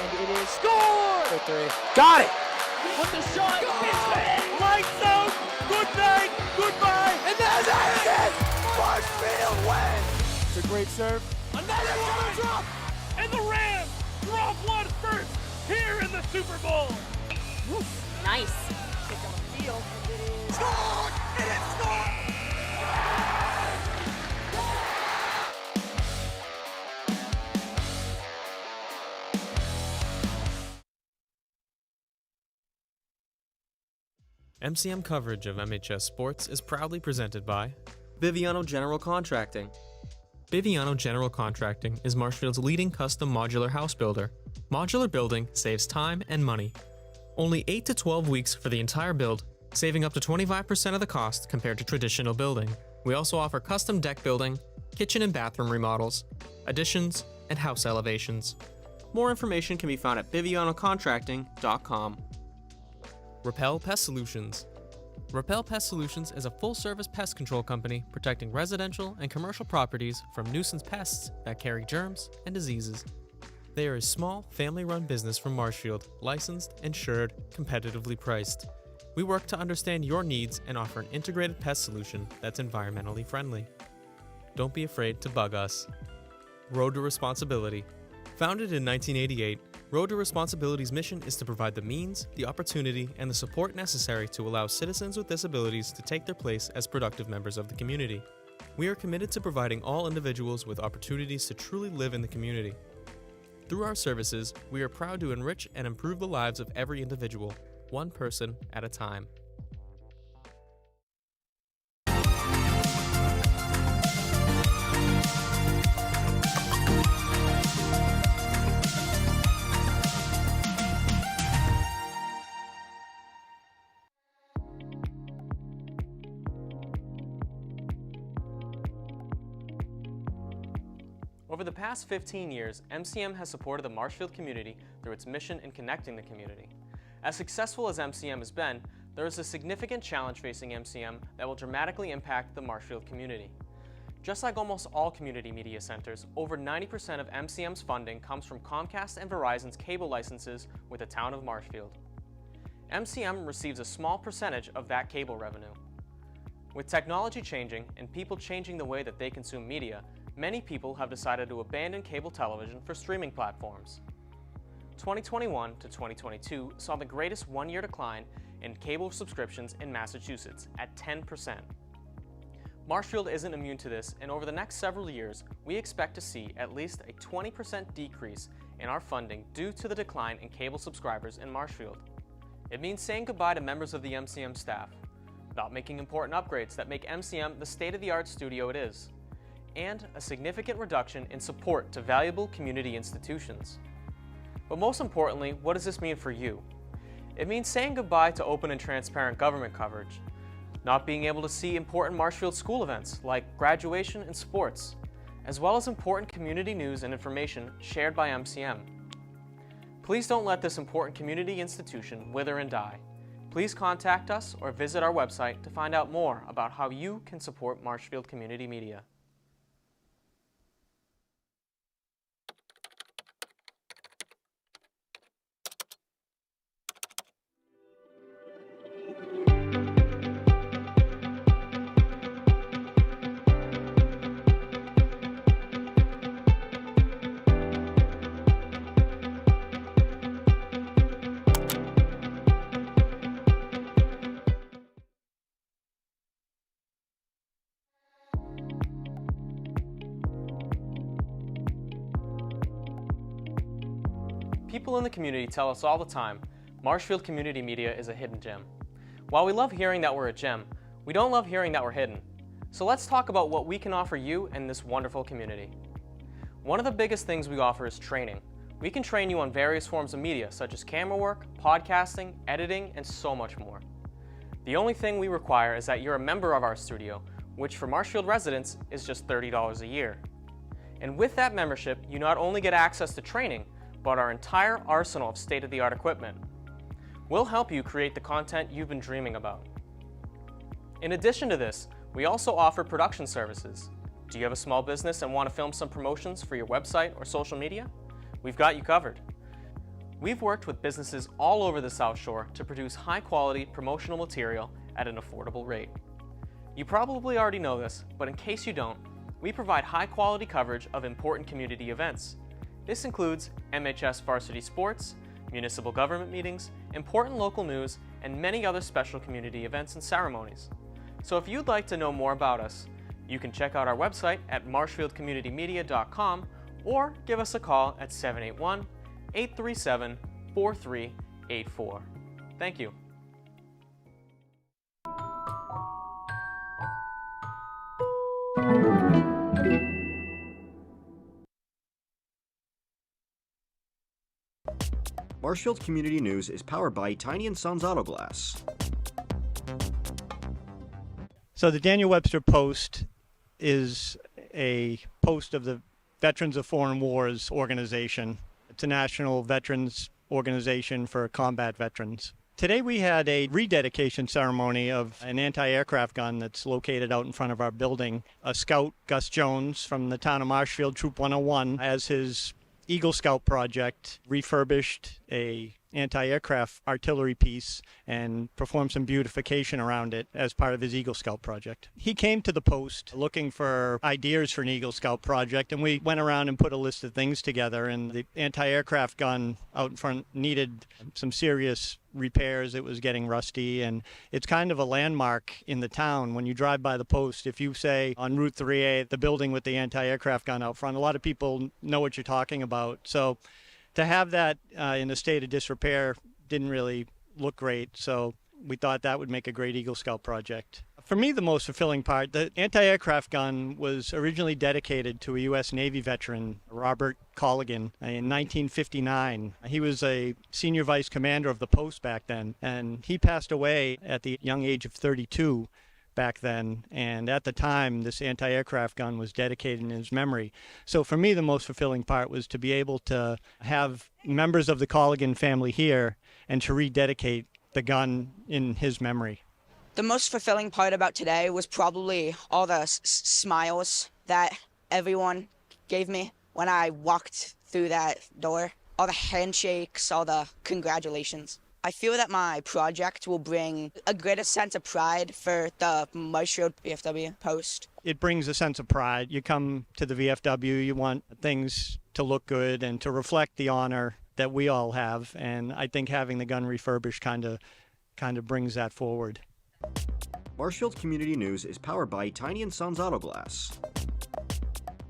And it is score! For three. Got it! With the shot, it's in! Lights out! Good night! Goodbye! And that's it! Marshfield wins! It's a great serve. Another one! Drop! And the Rams drop one first here in the Super Bowl. Nice. Kick on the field, and it is Scored! And it's scored! MCM coverage of MHS sports is proudly presented by Biviano General Contracting. Biviano General Contracting is Marshfield's leading custom modular house builder. Modular building saves time and money. Only 8 to 12 weeks for the entire build, saving up to 25% of the cost compared to traditional building. We also offer custom deck building, kitchen and bathroom remodels, additions, and house elevations. More information can be found at bivianocontracting.com. Repel Pest Solutions. Repel Pest Solutions is a full-service pest control company protecting residential and commercial properties from nuisance pests that carry germs and diseases. They are a small, family-run business from Marshfield, licensed, insured, competitively priced. We work to understand your needs and offer an integrated pest solution that's environmentally friendly. Don't be afraid to bug us. Road to Responsibility. Founded in 1988, Road to Responsibility's mission is to provide the means, the opportunity, and the support necessary to allow citizens with disabilities to take their place as productive members of the community. We are committed to providing all individuals with opportunities to truly live in the community. Through our services, we are proud to enrich and improve the lives of every individual, one person at a time. Over the past 15 years, MCM has supported the Marshfield community through its mission in connecting the community. As successful as MCM has been, there is a significant challenge facing MCM that will dramatically impact the Marshfield community. Just like almost all community media centers, over 90% of MCM's funding comes from Comcast and Verizon's cable licenses with the town of Marshfield. MCM receives a small percentage of that cable revenue. With technology changing and people changing the way that they consume media, many people have decided to abandon cable television for streaming platforms. 2021 to 2022 saw the greatest one-year decline in cable subscriptions in Massachusetts at 10%. Marshfield isn't immune to this, and over the next several years, we expect to see at least a 20% decrease in our funding due to the decline in cable subscribers in Marshfield. It means saying goodbye to members of the MCM staff, not making important upgrades that make MCM the state-of-the-art studio it is, and a significant reduction in support to valuable community institutions. But most importantly, what does this mean for you? It means saying goodbye to open and transparent government coverage, not being able to see important Marshfield school events like graduation and sports, as well as important community news and information shared by MCM. Please don't let this important community institution wither and die. Please contact us or visit our website to find out more about how you can support Marshfield Community Media. People in the community tell us all the time, Marshfield Community Media is a hidden gem. While we love hearing that we're a gem, we don't love hearing that we're hidden. So let's talk about what we can offer you and this wonderful community. One of the biggest things we offer is training. We can train you on various forms of media such as camera work, podcasting, editing, and so much more. The only thing we require is that you're a member of our studio, which for Marshfield residents is just $30 a year. And with that membership, you not only get access to training, but our entire arsenal of state-of-the-art equipment. We'll help you create the content you've been dreaming about. In addition to this, we also offer production services. Do you have a small business and want to film some promotions for your website or social media? We've got you covered. We've worked with businesses all over the South Shore to produce high-quality promotional material at an affordable rate. You probably already know this, but in case you don't, we provide high-quality coverage of important community events. This includes MHS varsity sports, municipal government meetings, important local news, and many other special community events and ceremonies. So if you'd like to know more about us, you can check out our website at marshfieldcommunitymedia.com or give us a call at 781-837-4384. Thank you. Marshfield Community News is powered by Tiny & Sons Auto Glass. So the Daniel Webster Post is a post of the Veterans of Foreign Wars organization. It's a national veterans organization for combat veterans. Today we had a rededication ceremony of an anti-aircraft gun that's located out in front of our building. A scout, Gus Jones, from the town of Marshfield, Troop 101, as his Eagle Scout project, refurbished a anti-aircraft artillery piece and performed some beautification around it as part of his Eagle Scout project. He came to the post looking for ideas for an Eagle Scout project, and we went around and put a list of things together, and the anti-aircraft gun out in front needed some serious repairs. It was getting rusty, and it's kind of a landmark in the town. When you drive by the post, if you say on Route 3A, the building with the anti-aircraft gun out front, a lot of people know what you're talking about. So to have that in a state of disrepair didn't really look great, so we thought that would make a great Eagle Scout project. For me, the most fulfilling part, the anti-aircraft gun was originally dedicated to a U.S. Navy veteran, Robert Colligan, in 1959. He was a senior vice commander of the post back then, and he passed away at the young age of 32 back then, and at the time this anti-aircraft gun was dedicated in his memory. So for me, the most fulfilling part was to be able to have members of the Colligan family here and to rededicate the gun in his memory. The most fulfilling part about today was probably all the smiles that everyone gave me when I walked through that door. All the handshakes, all the congratulations. I feel that my project will bring a greater sense of pride for the Marshfield VFW Post. It brings a sense of pride. You come to the VFW, you want things to look good and to reflect the honor that we all have, and I think having the gun refurbished kind of brings that forward. Marshfield Community News is powered by Tiny & Sons Auto Glass.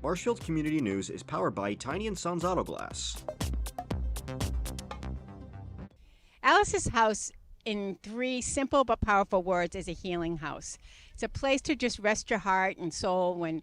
Marshfield Community News is powered by Tiny & Sons Auto Glass. Alice's house, in 3 simple but powerful words, is a healing house. It's a place to just rest your heart and soul when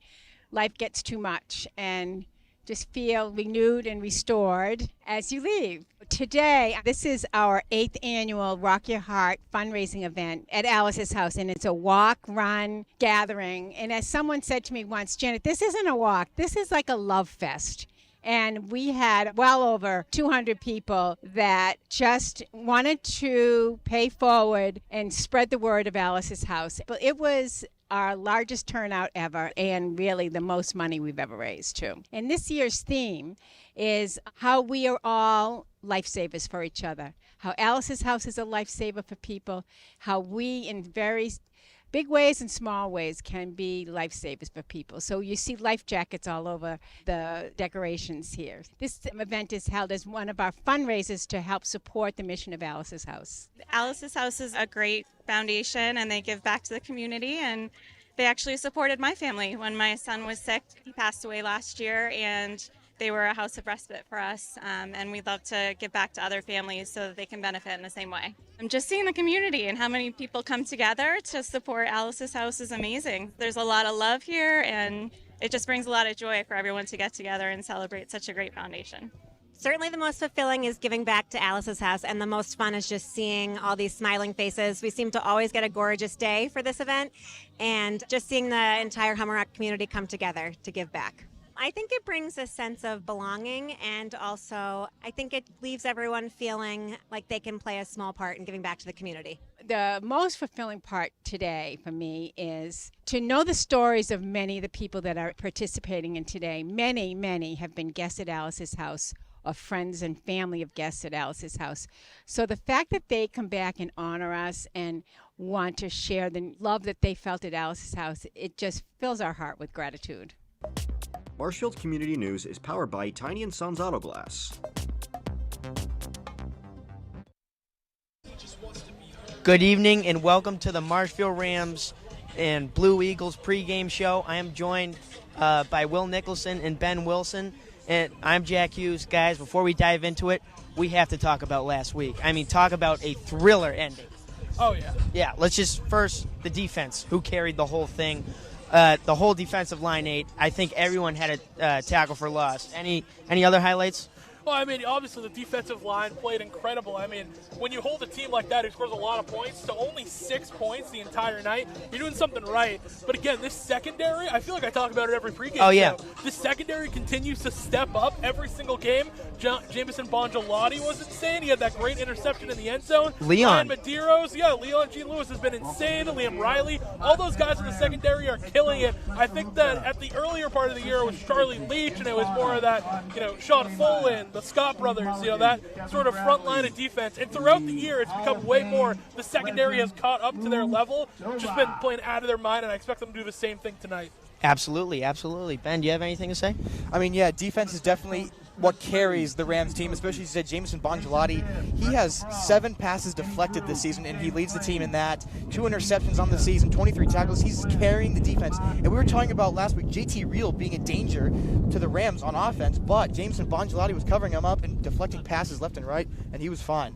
life gets too much and just feel renewed and restored as you leave. Today, this is our 8th annual Rock Your Heart fundraising event at Alice's house, and it's a walk, run, gathering. And as someone said to me once, Janet, this isn't a walk, this is like a love fest. And we had well over 200 people that just wanted to pay forward and spread the word of Alice's house. But it was our largest turnout ever, and really the most money we've ever raised, too. And this year's theme is how we are all lifesavers for each other, how Alice's house is a lifesaver for people, how we, in very big ways and small ways, can be lifesavers for people. So you see life jackets all over the decorations here. This event is held as one of our fundraisers to help support the mission of Alice's House. Alice's House is a great foundation, and they give back to the community, and they actually supported my family when my son was sick. He passed away last year, and they were a house of respite for us, and we'd love to give back to other families so that they can benefit in the same way. I'm just seeing the community and how many people come together to support Alice's House is amazing. There's a lot of love here, and it just brings a lot of joy for everyone to get together and celebrate such a great foundation. Certainly the most fulfilling is giving back to Alice's House, and the most fun is just seeing all these smiling faces. We seem to always get a gorgeous day for this event, and just seeing the entire Hummerock community come together to give back. I think it brings a sense of belonging, and also I think it leaves everyone feeling like they can play a small part in giving back to the community. The most fulfilling part today for me is to know the stories of many of the people that are participating in today. Many have been guests at Alice's House of friends and family of guests at Alice's house. So the fact that they come back and honor us and want to share the love that they felt at Alice's house, it just fills our heart with gratitude. Marshfield Community News is powered by Tiny & Sons Auto Glass. Good evening and welcome to the Marshfield Rams and Blue Eagles pregame show. I am joined by Will Nicholson and Ben Wilson, and I'm Jack Hughes. Guys, before we dive into it, we have to talk about last week. I mean, talk about a thriller ending. Oh, yeah. Yeah, let's just first, the defense. Who carried the whole thing? The whole defensive line 8. I think everyone had a tackle for loss. Any other highlights? Well, I mean, obviously the defensive line played incredible. I mean, when you hold a team like that who scores a lot of points to only 6 points the entire night, you're doing something right. But again, this secondary, I feel like I talk about it every pregame Oh, yeah. show. This secondary continues to step up every single game. Jameson Bongelati was insane. He had that great interception in the end zone. Leon. Ryan Medeiros, yeah, Leon G. Lewis has been insane. Liam Riley, all those guys in the secondary are killing it. I think that at the earlier part of the year it was Charlie Leach, and it was more of that, Sean Fullen, the Scott brothers, that sort of front line of defense. And throughout the year, it's become way more. The secondary has caught up to their level, just been playing out of their mind, and I expect them to do the same thing tonight. Absolutely, absolutely. Ben, do you have anything to say? I mean, yeah, defense is definitely what carries the Rams team, especially as you said, Jameson Bongelati. He has 7 passes deflected this season, and he leads the team in that. 2 interceptions on the season, 23 tackles. He's carrying the defense. And we were talking about last week JT Reel being a danger to the Rams on offense, but Jameson Bongelati was covering him up and deflecting passes left and right, and he was fine.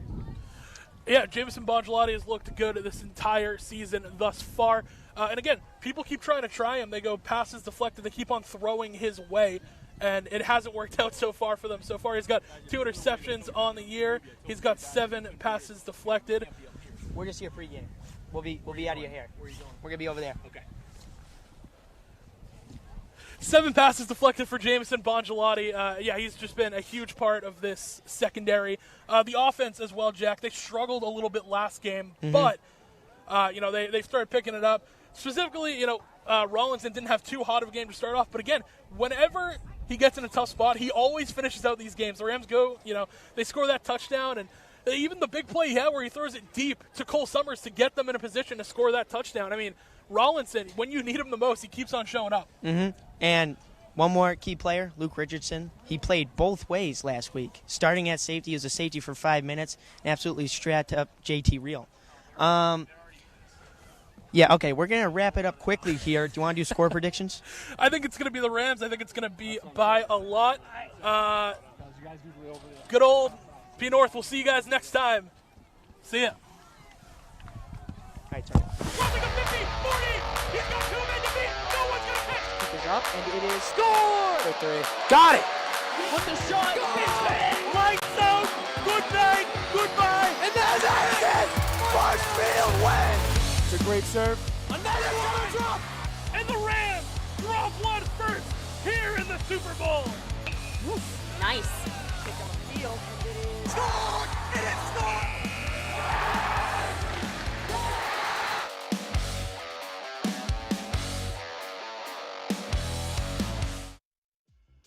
Yeah, Jameson Bongelati has looked good this entire season thus far. And again, people keep trying to try him. They go passes deflected. They keep on throwing his way. And it hasn't worked out so far for them. So far, he's got 2 interceptions on the year. He's got 7 passes deflected. We're just here pregame. We'll be out of your hair. Where are you going? We're gonna be over there. Okay. 7 passes deflected for Jameson Bongelati. He's just been a huge part of this secondary. The offense as well, Jack. They struggled a little bit last game, but they started picking it up. Specifically, Rollinson didn't have too hot of a game to start off, but again, whenever he gets in a tough spot, he always finishes out these games. The Rams go, they score that touchdown, and even the big play he had where he throws it deep to Cole Summers to get them in a position to score that touchdown. I mean, Rollinson, when you need him the most, he keeps on showing up. And one more key player, Luke Richardson. He played both ways last week. Starting at safety as a safety for 5 minutes and absolutely strapped up JT Reel. Yeah, okay, we're going to wrap it up quickly here. Do you want to do score predictions? I think it's going to be the Rams. I think it's going to be by a lot. Good old P North. We'll see you guys next time. See ya. All right, sorry. Crossing a 50, 40. He's got 2 men to beat. No one's going to catch. Kick is up, and it is Score! for 3. Got it! With the shot. Lights out. Good night. Goodbye. And that's it! Marshfield wins! It's a great serve. Another one drop. And the Rams drop one first here in the Super Bowl. Nice. Kick on the field, and it is Scored! It is scored!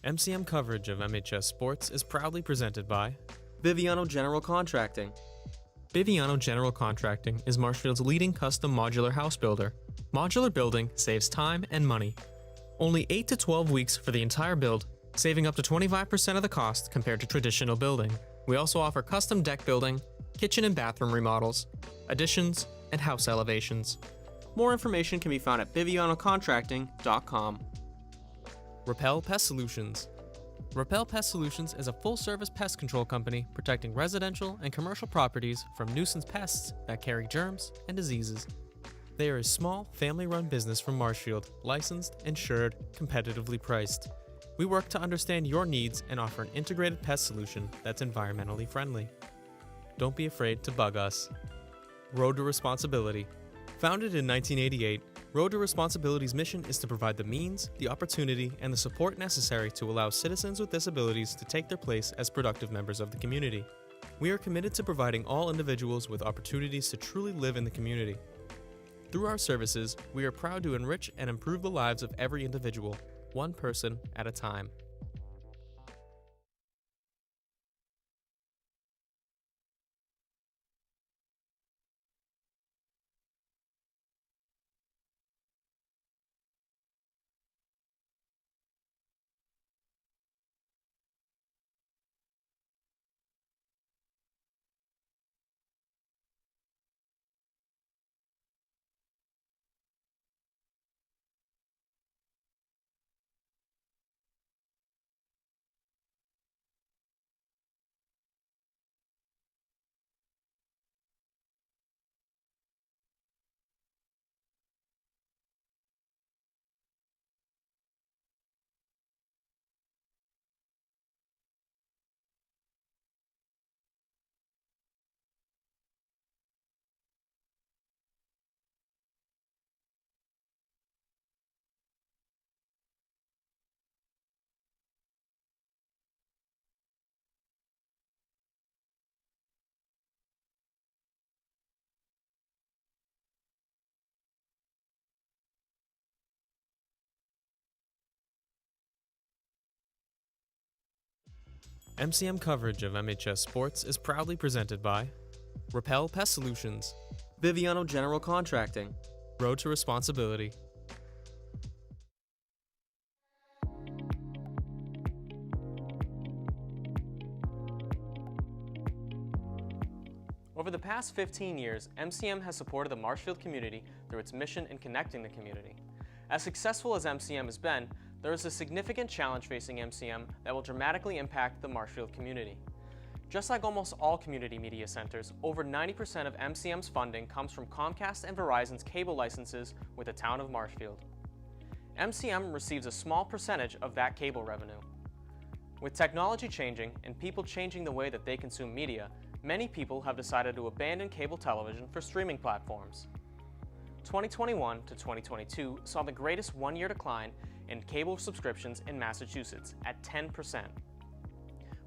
MCM coverage of MHS sports is proudly presented by Biviano General Contracting. Biviano General Contracting is Marshfield's leading custom modular house builder. Modular building saves time and money. Only 8 to 12 weeks for the entire build, saving up to 25% of the cost compared to traditional building. We also offer custom deck building, kitchen and bathroom remodels, additions, and house elevations. More information can be found at bivianocontracting.com. Repel Pest Solutions. Repel Pest Solutions is a full-service pest control company protecting residential and commercial properties from nuisance pests that carry germs and diseases. They are a small, family-run business from Marshfield, licensed, insured, competitively priced. We work to understand your needs and offer an integrated pest solution that's environmentally friendly. Don't be afraid to bug us. Road to Responsibility. Founded in 1988, Road to Responsibility's mission is to provide the means, the opportunity, and the support necessary to allow citizens with disabilities to take their place as productive members of the community. We are committed to providing all individuals with opportunities to truly live in the community. Through our services, we are proud to enrich and improve the lives of every individual, one person at a time. MCM coverage of MHS sports is proudly presented by Repel Pest Solutions, Biviano General Contracting, Road to Responsibility. Over the past 15 years, MCM has supported the Marshfield community through its mission in connecting the community. As successful as MCM has been, there is a significant challenge facing MCM that will dramatically impact the Marshfield community. Just like almost all community media centers, over 90% of MCM's funding comes from Comcast and Verizon's cable licenses with the town of Marshfield. MCM receives a small percentage of that cable revenue. With technology changing and people changing the way that they consume media, many people have decided to abandon cable television for streaming platforms. 2021 to 2022 saw the greatest one-year decline in cable subscriptions in Massachusetts at 10%.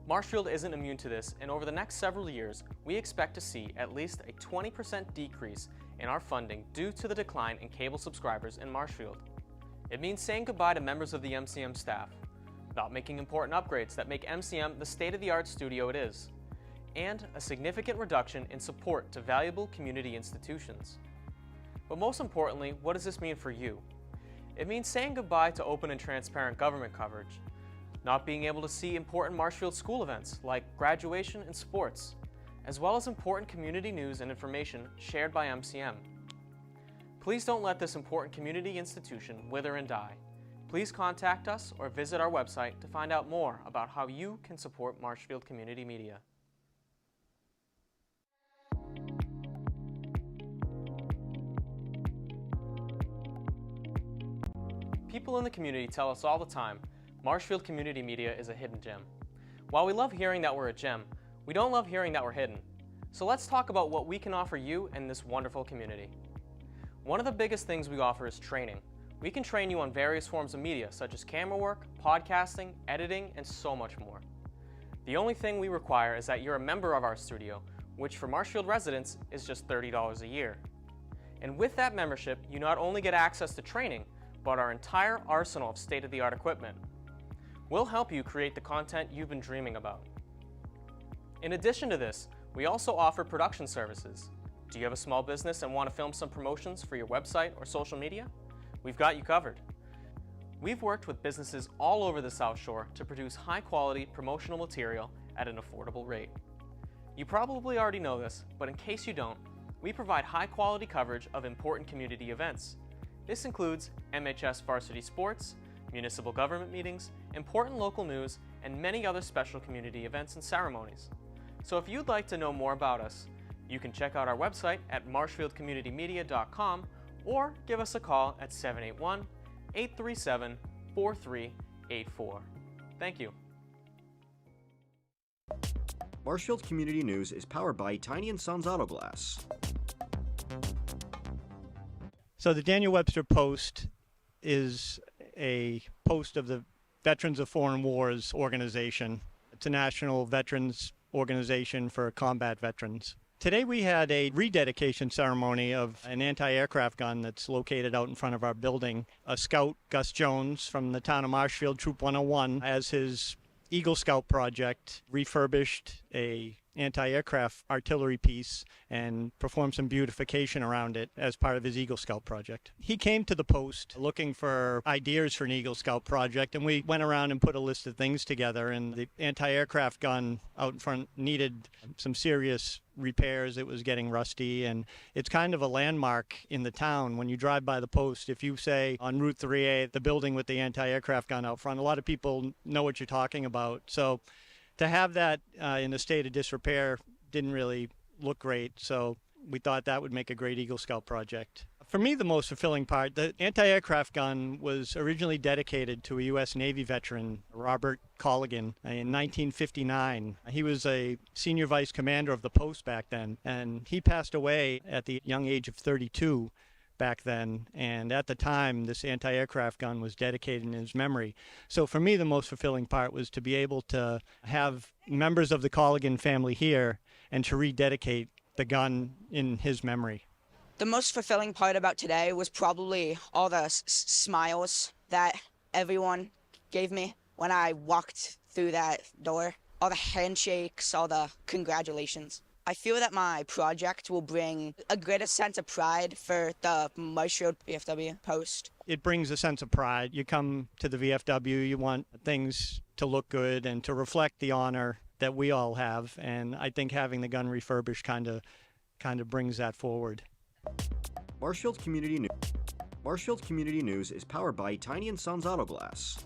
Marshfield isn't immune to this, and over the next several years, we expect to see at least a 20% decrease in our funding due to the decline in cable subscribers in Marshfield. It means saying goodbye to members of the MCM staff, not making important upgrades that make MCM the state-of-the-art studio it is, and a significant reduction in support to valuable community institutions. But most importantly, what does this mean for you? It means saying goodbye to open and transparent government coverage, not being able to see important Marshfield school events like graduation and sports, as well as important community news and information shared by MCM. Please don't let this important community institution wither and die. Please contact us or visit our website to find out more about how you can support Marshfield Community Media. People in the community tell us all the time, Marshfield Community Media is a hidden gem. While we love hearing that we're a gem, we don't love hearing that we're hidden. So let's talk about what we can offer you and this wonderful community. One of the biggest things we offer is training. We can train you on various forms of media such as camerawork, podcasting, editing, and so much more. The only thing we require is that you're a member of our studio, which for Marshfield residents is just $30 a year. And with that membership, you not only get access to training, but our entire arsenal of state-of-the-art equipment. We'll help you create the content you've been dreaming about. In addition to this, we also offer production services. Do you have a small business and want to film some promotions for your website or social media? We've got you covered. We've worked with businesses all over the South Shore to produce high-quality promotional material at an affordable rate. You probably already know this, but in case you don't, we provide high-quality coverage of important community events. This includes MHS Varsity sports, municipal government meetings, important local news, and many other special community events and ceremonies. So if you'd like to know more about us, you can check out our website at marshfieldcommunitymedia.com or give us a call at 781-837-4384. Thank you. Marshfield Community News is powered by Tiny & Sons Auto Glass. So the Daniel Webster Post is a post of the Veterans of Foreign Wars organization. It's a national veterans organization for combat veterans. Today we had a rededication ceremony of an anti-aircraft gun that's located out in front of our building. A scout, Gus Jones, from the town of Marshfield, Troop 101, as his Eagle Scout project, refurbished a anti-aircraft artillery piece and performed some beautification around it as part of his Eagle Scout project. He came to the post looking for ideas for an Eagle Scout project, and we went around and put a list of things together, and the anti-aircraft gun out in front needed some serious repairs. It was getting rusty, and it's kind of a landmark in the town. When you drive by the post, if you say on Route 3A, the building with the anti-aircraft gun out front, a lot of people know what you're talking about. So to have that in a state of disrepair didn't really look great, so we thought that would make a great Eagle Scout project. For me, the most fulfilling part, the anti-aircraft gun was originally dedicated to a U.S. Navy veteran, Robert Colligan, in 1959. He was a senior vice commander of the post back then, and he passed away at the young age of 32 back then, and at the time this anti-aircraft gun was dedicated in his memory. So for me, the most fulfilling part was to be able to have members of the Colligan family here and to rededicate the gun in his memory. The most fulfilling part about today was probably all the smiles that everyone gave me when I walked through that door. all the handshakes, all the congratulations. I feel that my project will bring a greater sense of pride for the Marshfield VFW post. It brings a sense of pride. You come to the VFW, you want things to look good and to reflect the honor that we all have, and I think having the gun refurbished kind of brings that forward. Marshfield Community News is powered by Tiny & Sons Auto Glass.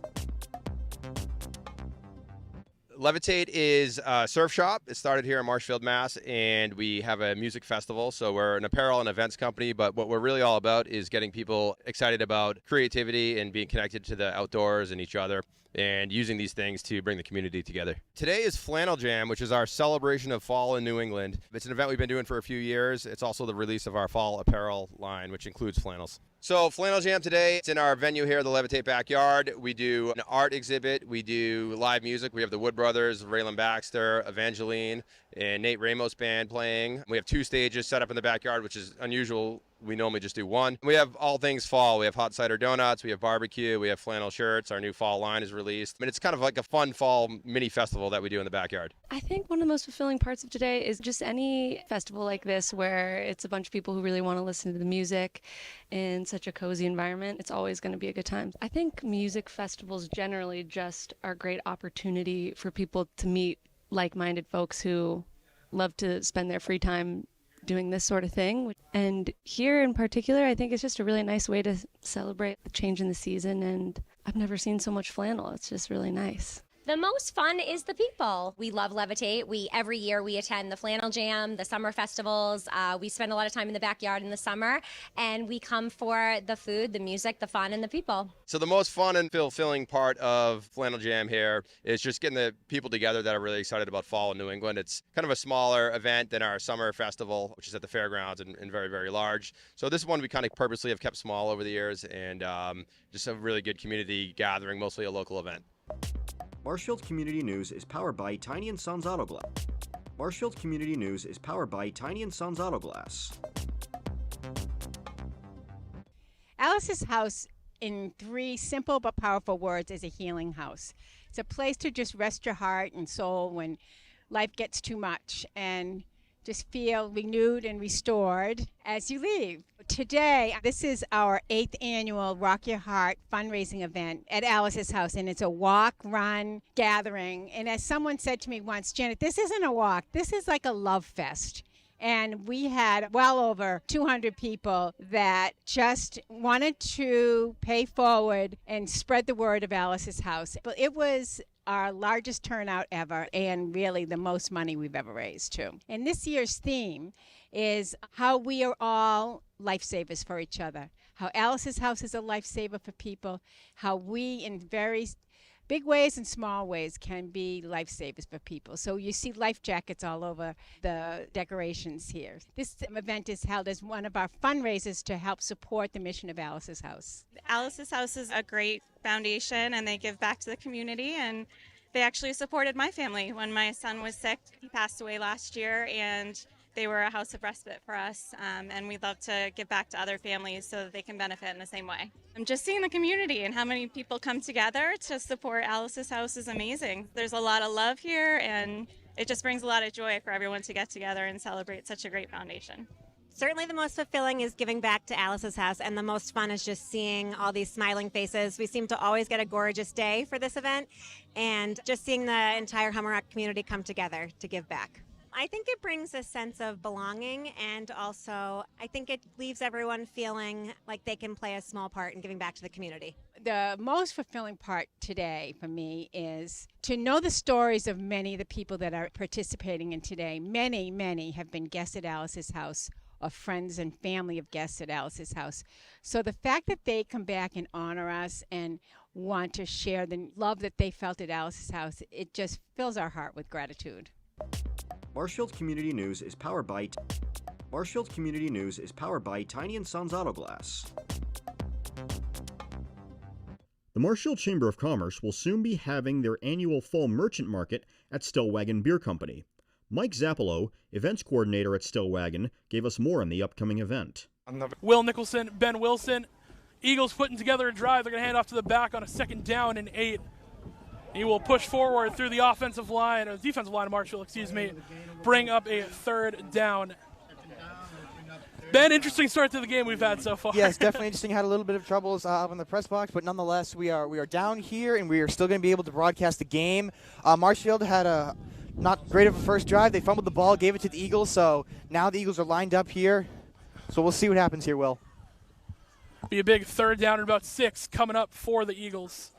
Levitate is a surf shop. It started here in Marshfield, Mass, and we have a music festival. So we're an apparel and events company, but what we're really all about is getting people excited about creativity and being connected to the outdoors and each other, and using these things to bring the community together. Today is Flannel Jam, which is our celebration of fall in New England. It's an event we've been doing for a few years. It's also the release of our fall apparel line, which includes flannels. So Flannel Jam today, it's in our venue here, the Levitate Backyard. We do an art exhibit. We do live music. We have the Wood Brothers, Raylan Baxter, Evangeline, and Nate Ramos band playing. We have 2 stages set up in the backyard, which is unusual. We normally just do 1. We have all things fall. We have hot cider donuts, we have barbecue, we have flannel shirts. Our new fall line is released. I mean, it's kind of like a fun fall mini festival that we do in the backyard. I think one of the most fulfilling parts of today is just any festival like this where it's a bunch of people who really want to listen to the music in such a cozy environment. It's always going to be a good time. I think music festivals generally just are a great opportunity for people to meet like-minded folks who love to spend their free time doing this sort of thing. And here in particular, I think it's just a really nice way to celebrate the change in the season, and I've never seen so much flannel. It's just really nice. The most fun is the people. We love Levitate. Every year we attend the Flannel Jam, the summer festivals. We spend a lot of time in the backyard in the summer, and we come for the food, the music, the fun, and the people. So the most fun and fulfilling part of Flannel Jam here is just getting the people together that are really excited about fall in New England. It's kind of a smaller event than our summer festival, which is at the fairgrounds and very, very large. So this one we kind of purposely have kept small over the years, and just a really good community gathering, mostly a local event. Marshfield Community News is powered by Tiny & Sons Auto Glass. Marshfield Community News is powered by Tiny & Sons Auto Glass. Alice's house, in 3 simple but powerful words, is a healing house. It's a place to just rest your heart and soul when life gets too much, and just feel renewed and restored as you leave. Today, this is our 8th annual Rock Your Heart fundraising event at Alice's house, and it's a walk, run, gathering. And as someone said to me once, Janet, this isn't a walk, this is like a love fest. And we had well over 200 people that just wanted to pay forward and spread the word of Alice's house. But it was our largest turnout ever, and really the most money we've ever raised too. And this year's theme is how we are all lifesavers for each other, how Alice's house is a lifesaver for people, how we in very big ways and small ways can be lifesavers for people. So you see life jackets all over the decorations here. This event is held as one of our fundraisers to help support the mission of Alice's house. Alice's House is a great foundation, and they give back to the community, and they actually supported my family when my son was sick. He passed away last year, and they were a house of respite for us, and we love to give back to other families so that they can benefit in the same way. I'm just seeing the community and how many people come together to support Alice's house is amazing. There's a lot of love here, and it just brings a lot of joy for everyone to get together and celebrate such a great foundation. Certainly the most fulfilling is giving back to Alice's house, and the most fun is just seeing all these smiling faces. We seem to always get a gorgeous day for this event, and just seeing the entire Hummerock community come together to give back. I think it brings a sense of belonging, and also I think it leaves everyone feeling like they can play a small part in giving back to the community. The most fulfilling part today for me is to know the stories of many of the people that are participating in today. Many have been guests at Alice's house, or friends and family of guests at Alice's house. So the fact that they come back and honor us and want to share the love that they felt at Alice's house, it just fills our heart with gratitude. Marshfield Community News is powered by Tiny & Sons Auto Glass. The Marshfield Chamber of Commerce will soon be having their annual fall merchant market at Stellwagen Beer Company. Mike Zappolo, events coordinator at Stellwagen, gave us more on the upcoming event. Will Nicholson, Ben Wilson, Eagles putting together a drive. They're going to hand off to the back on a 2nd down and 8. He will push forward through the defensive line of Marshfield, bring up a third down. Ben, interesting start to the game we've had so far. Yes, definitely interesting. Had a little bit of troubles up in the press box, but nonetheless, we are down here, and we are still going to be able to broadcast the game. Marshfield had a not great of a first drive. They fumbled the ball, gave it to the Eagles, so now the Eagles are lined up here. So we'll see what happens here, Will. Be a big third down and about 6 coming up for the Eagles.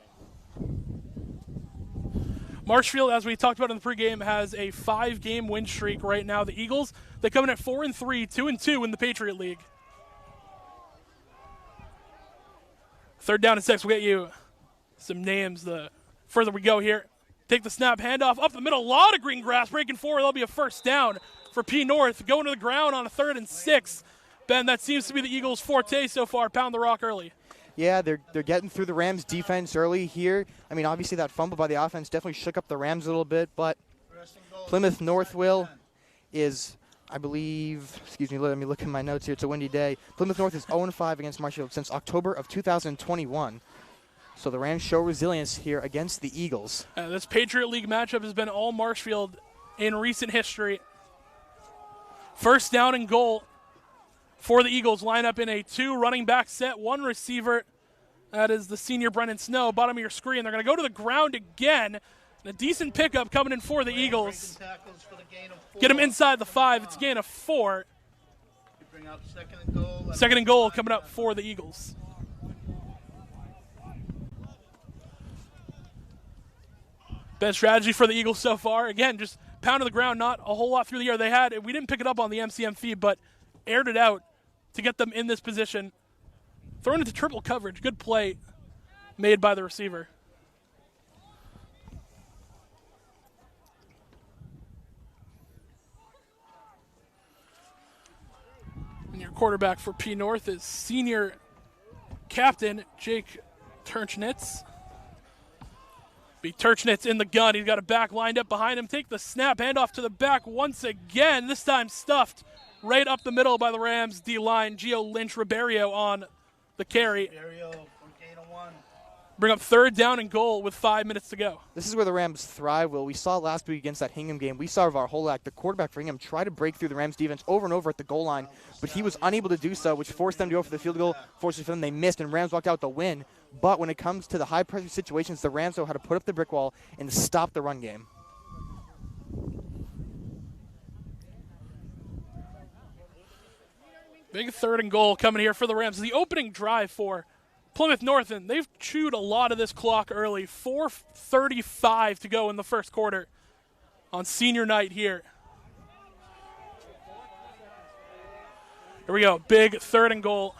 Marshfield, as we talked about in the pregame, has a 5-game win streak right now. The Eagles, they come in at 4-3, 2-2 in the Patriot League. Third down and 6. We'll get you some names the further we go here. Take the snap, handoff up the middle. A lot of green grass breaking forward. That'll be a first down for P North. Going to the ground on a 3rd and 6. Ben, that seems to be the Eagles' forte so far. Pound the rock early. Yeah, they're getting through the Rams' defense early here. I mean, obviously that fumble by the offense definitely shook up the Rams a little bit, but Plymouth North, Will, is, I believe, excuse me, let me look at my notes here. It's a windy day. Plymouth North is 0-5 against Marshfield since October of 2021. So the Rams show resilience here against the Eagles. This Patriot League matchup has been all Marshfield in recent history. First down and goal for the Eagles. Line up in a 2 running back set, 1 receiver. That is the senior Brennan Snow, bottom of your screen. They're going to go to the ground again. And a decent pickup coming in for the Eagles. Get him inside the 5. It's a gain of 4. Second and goal coming up for the Eagles. Best strategy for the Eagles so far. Again, just pound to the ground, not a whole lot through the air. We didn't pick it up on the MCM feed, but aired it out to get them in this position. Thrown into triple coverage. Good play made by the receiver. And your quarterback for P North is senior captain Jake Turchnitz. Be Turchnitz in the gun. He's got a back lined up behind him. Take the snap, handoff to the back once again. This time stuffed right up the middle by the Rams D-line. Gio Lynch-Ribeiro on the carry. Bring up third down and goal with 5 minutes to go. This is where the Rams thrive, Will. We saw last week against that Hingham game. We saw Varholak, the quarterback for Hingham, try to break through the Rams defense over and over at the goal line, but he was unable to do so, which forced them to go for the field goal. Fortunately for them, they missed, and Rams walked out the win. But when it comes to the high-pressure situations, the Rams know how to put up the brick wall and stop the run game. Big third and goal coming here for the Rams. The opening drive for Plymouth North, and they've chewed a lot of this clock early. 4:35 to go in the first quarter on senior night here. Here we go. Big third and goal.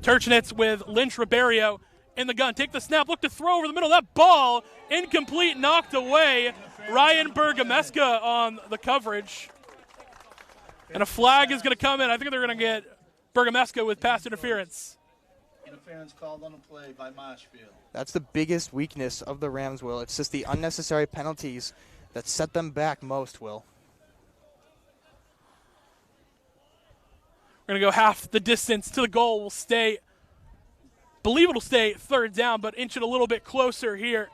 Turchnitz with Lynch-Ribeiro in the gun. Take the snap, look to throw over the middle. That ball, incomplete, knocked away. Ryan Bergameska on the coverage. And a flag is going to come in. I think they're going to get Bergameska with pass interference. Interference called on the play by Marshfield. That's the biggest weakness of the Rams, Will. It's just the unnecessary penalties that set them back most, Will. We're going to go half the distance to the goal. We'll stay, believe it'll stay third down, but inch it a little bit closer here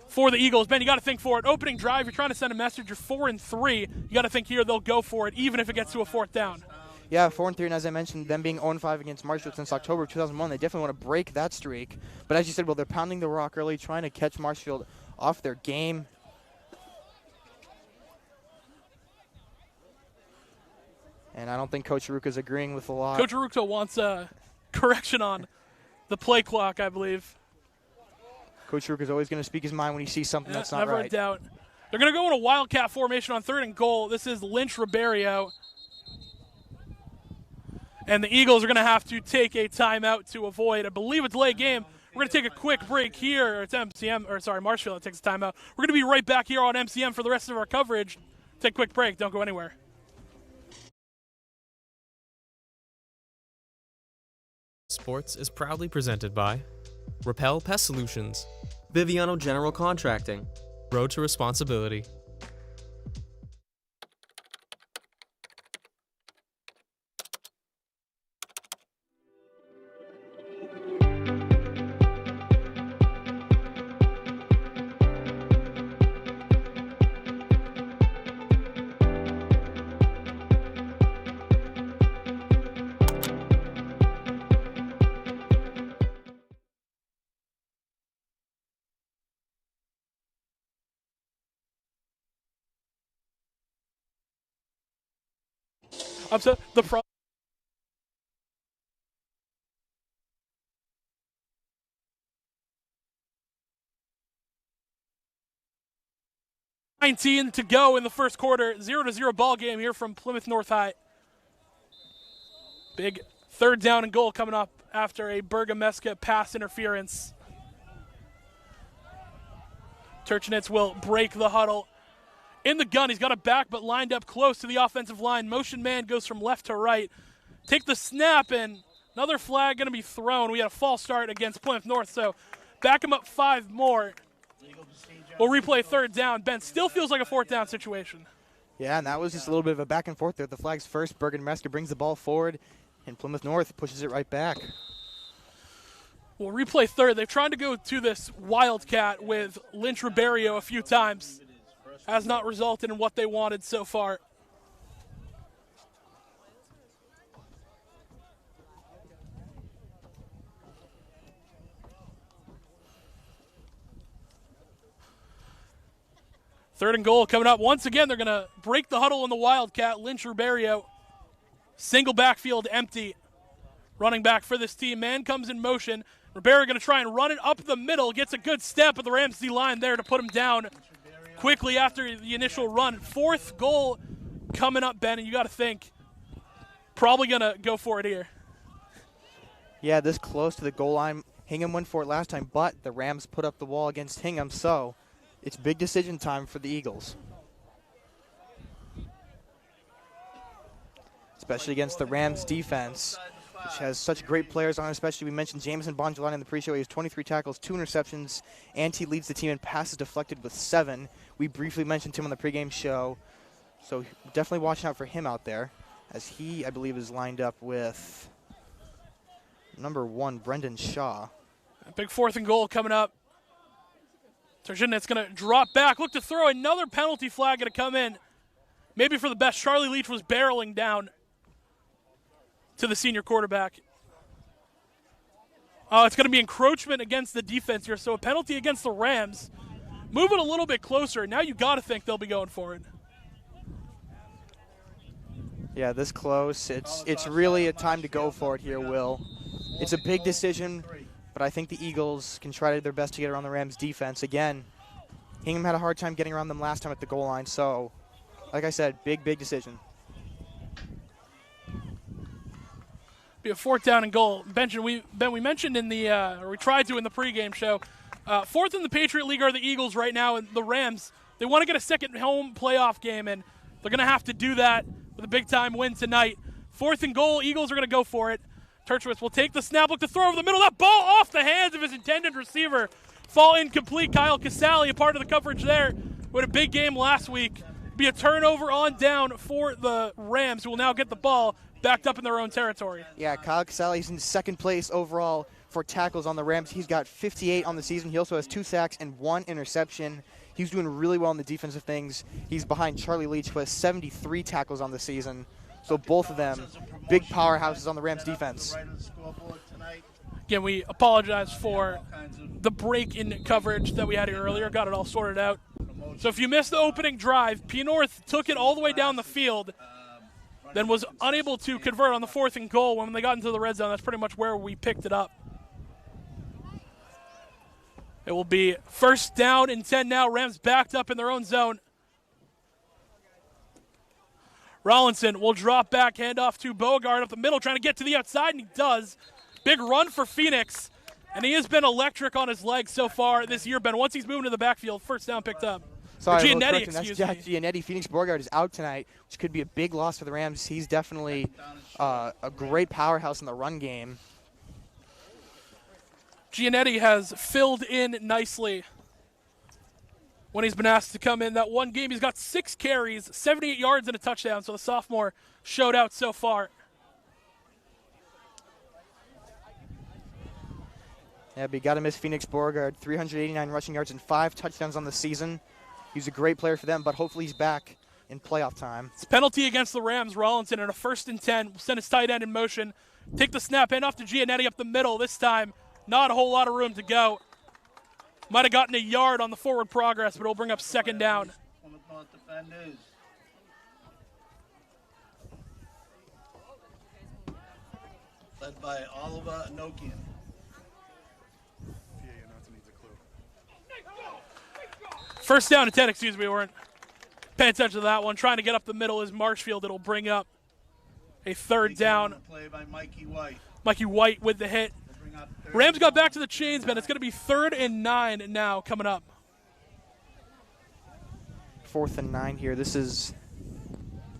for the Eagles. Ben, you got to think for it. Opening drive, you're trying to send a message. You're 4-3. You got to think here they'll go for it, even if it gets to a fourth down. Yeah, 4-3, and as I mentioned, them being 0-5 against Marshfield since October of 2001, they definitely want to break that streak. But as you said, well, they're pounding the rock early, trying to catch Marshfield off their game. And I don't think Coach Aruka's agreeing with a lot. Coach Aruka wants a correction on the play clock, I believe. Coach Aruka's always going to speak his mind when he sees something that's not right. Never a doubt. They're going to go in a wildcat formation on third and goal. This is Lynch-Ribeiro. And the Eagles are going to have to take a timeout to avoid, I believe, a delay game. We're going to take a quick break here. It's Marshfield that takes a timeout. We're going to be right back here on MCM for the rest of our coverage. Take a quick break. Don't go anywhere. Sports is proudly presented by Repel Pest Solutions, Biviano General Contracting, Road to Responsibility. upset. The pro. $19 to go in the first quarter. 0-0 ball game here from Plymouth North High. Big third down and goal coming up after a Bergameska pass interference. Turchinets will break the huddle. In the gun, he's got it back but lined up close to the offensive line. Motion man goes from left to right. Take the snap, and another flag going to be thrown. We had a false start against Plymouth North, so back him up 5 more. We'll replay third down. Ben, still feels like a fourth down situation. Yeah, and that was just a little bit of a back and forth there. The flag's first. Bergameska brings the ball forward, and Plymouth North pushes it right back. We'll replay third. They've tried to go to this wildcat with Lynch Ribeiro a few times. Has not resulted in what they wanted so far. Third and goal coming up. Once again, they're going to break the huddle in the wildcat. Lynch Ribeiro, single backfield empty. Running back for this team. Man comes in motion. Ribeiro going to try and run it up the middle. Gets a good step at the Rams D line there to put him down quickly after the initial run. Fourth goal coming up, Ben, and you got to think probably going to go for it here. Yeah, this close to the goal line. Hingham went for it last time, but the Rams put up the wall against Hingham, so it's big decision time for the Eagles. Especially against the Rams defense, which has such great players on it. Especially, we mentioned Jameson Bongelani in the pre-show. He has 23 tackles, 2 interceptions, and he leads the team in passes deflected with 7. We briefly mentioned him on the pregame show, so definitely watching out for him out there, as he, I believe, is lined up with number 1, Brendan Shaw. A big fourth and goal coming up. Turchinet's going to drop back, look to throw. Another penalty flag going to come in. Maybe for the best. Charlie Leach was barreling down to the senior quarterback. It's going to be encroachment against the defense here, so a penalty against the Rams. Move it a little bit closer. Now you got to think they'll be going for it. Yeah, this close. It's really a time to go for it here, Will. It's a big decision, but I think the Eagles can try their best to get around the Rams' defense. Again, Hingham had a hard time getting around them last time at the goal line, so like I said, big decision. Be a fourth down and goal. Ben, we mentioned in the, or we tried to in the pregame show, fourth in the Patriot League are the Eagles right now, and the Rams, they want to get a second home playoff game, and they're going to have to do that with a big-time win tonight. Fourth and goal, Eagles are going to go for it. Turchwitz will take the snap, look to throw over the middle. That ball off the hands of his intended receiver. Fall incomplete. Kyle Casali, a part of the coverage there. We had a big game last week. Be a turnover on down for the Rams, who will now get the ball backed up in their own territory. Yeah, Kyle Casali's in second place overall for tackles on the Rams. He's got 58 on the season. He also has 2 sacks and 1 interception. He's doing really well in the defensive things. He's behind Charlie Leach, who has 73 tackles on the season. So both of them, big powerhouses on the Rams defense. Again, we apologize for the break in coverage that we had here earlier. Got it all sorted out. So if you missed the opening drive, P North took it all the way down the field, then was unable to convert on the fourth and goal. When they got into the red zone, that's pretty much where we picked it up. It will be first down and 10 now. Rams backed up in their own zone. Rollinson will drop back, hand off to Bogart up the middle, trying to get to the outside, and he does. Big run for Phoenix, and he has been electric on his legs so far this year, Ben. Once he's moving to the backfield, first down picked up. Sorry, Giannetti, that's Jack Giannetti. Phoenix Bogart is out tonight, which could be a big loss for the Rams. He's definitely a great powerhouse in the run game. Giannetti has filled in nicely when he's been asked to come in. That one game, he's got 6 carries, 78 yards, and a touchdown, so the sophomore showed out so far. Yeah, but you got to miss Phoenix Bogart. 389 rushing yards and 5 touchdowns on the season. He's a great player for them, but hopefully he's back in playoff time. It's penalty against the Rams. Rollinson in a 1st and 10. Will send his tight end in motion. Take the snap, hand off to Giannetti up the middle. This time, not a whole lot of room to go. Might have gotten a yard on the forward progress, but it'll bring up second down. led by Oliver Anokian. First down and 10, excuse me, we weren't paying attention to that one. Trying to get up the middle is Marshfield. It'll bring up a third down. Play by Mikey White. Mikey White with the hit. Rams got back to the chains, Ben. It's going to be 3rd and 9 now coming up. 4th and 9 here. This is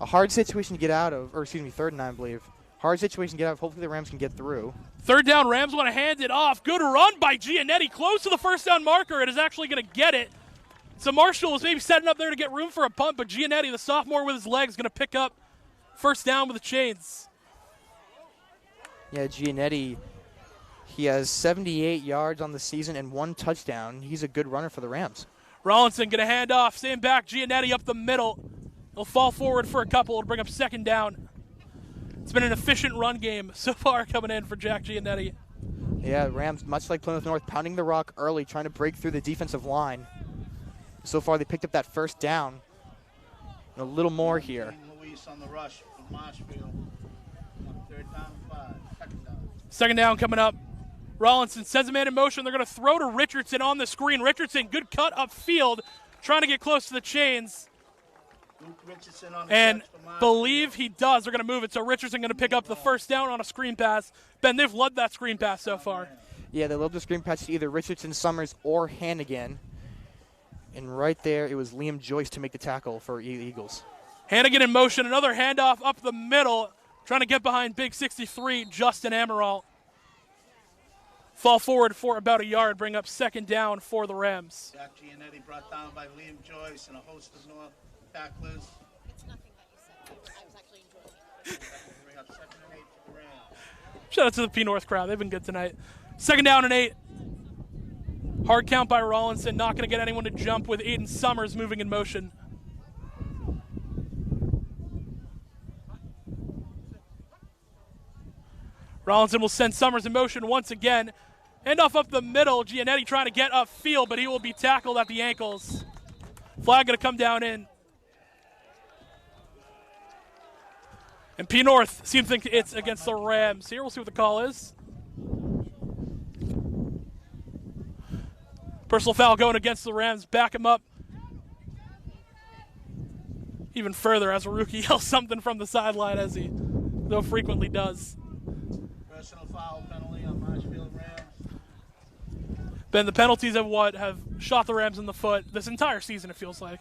a hard situation to get out of, or excuse me, 3rd and 9, I believe. Hard situation to get out of. Hopefully the Rams can get through. 3rd down, Rams want to hand it off. Good run by Giannetti, close to the first down marker. It is actually going to get it. So Marshall is maybe setting up there to get room for a punt, but Giannetti, the sophomore with his legs, going to pick up first down with the chains. Yeah, Giannetti, he has 78 yards on the season and 1 touchdown. He's a good runner for the Rams. Rollinson going to hand off, staying back, Giannetti up the middle. He'll fall forward for a couple. It'll bring up 2nd down. It's been an efficient run game so far coming in for Jack Giannetti. Yeah, Rams, much like Plymouth North, pounding the rock early, trying to break through the defensive line. So far, they picked up that first down. And a little more here. Luis on the rush from Marshfield. 3rd down, 5. 2nd down. 2nd down coming up. Rollinson sends a man in motion. They're going to throw to Richardson on the screen. Richardson, good cut upfield, trying to get close to the chains. Luke Richardson on the And catch for Marshfield. believe he does. They're going to move it. So Richardson going to pick up the first down on a screen pass. Ben, they've loved that screen pass so far. Yeah, they love the screen patch to either Richardson, Summers, or Hannigan. And right there, it was Liam Joyce to make the tackle for Eagles. Hannigan in motion. Another handoff up the middle. Trying to get behind big 63, Justin Amaral. Fall forward for about a yard. Bring up 2nd down for the Rams. Jack Giannetti brought down by Liam Joyce and a host of North tacklers. It's nothing that you said. I was actually enjoying it. Bring up 2nd and 8 for the Rams. Shout out to the P North crowd. They've been good tonight. 2nd down and 8. Hard count by Rollinson. Not going to get anyone to jump with Aiden Summers moving in motion. Rollinson will send Summers in motion once again. Handoff up the middle. Giannetti trying to get upfield, but he will be tackled at the ankles. Flag going to come down in. And P North seems to think it's against the Rams here. We'll see what the call is. Personal foul going against the Rams. Back him up even further as a rookie yells something from the sideline, as he so frequently does. Personal foul penalty on Marshfield Rams. Ben, the penalties have shot the Rams in the foot this entire season, it feels like.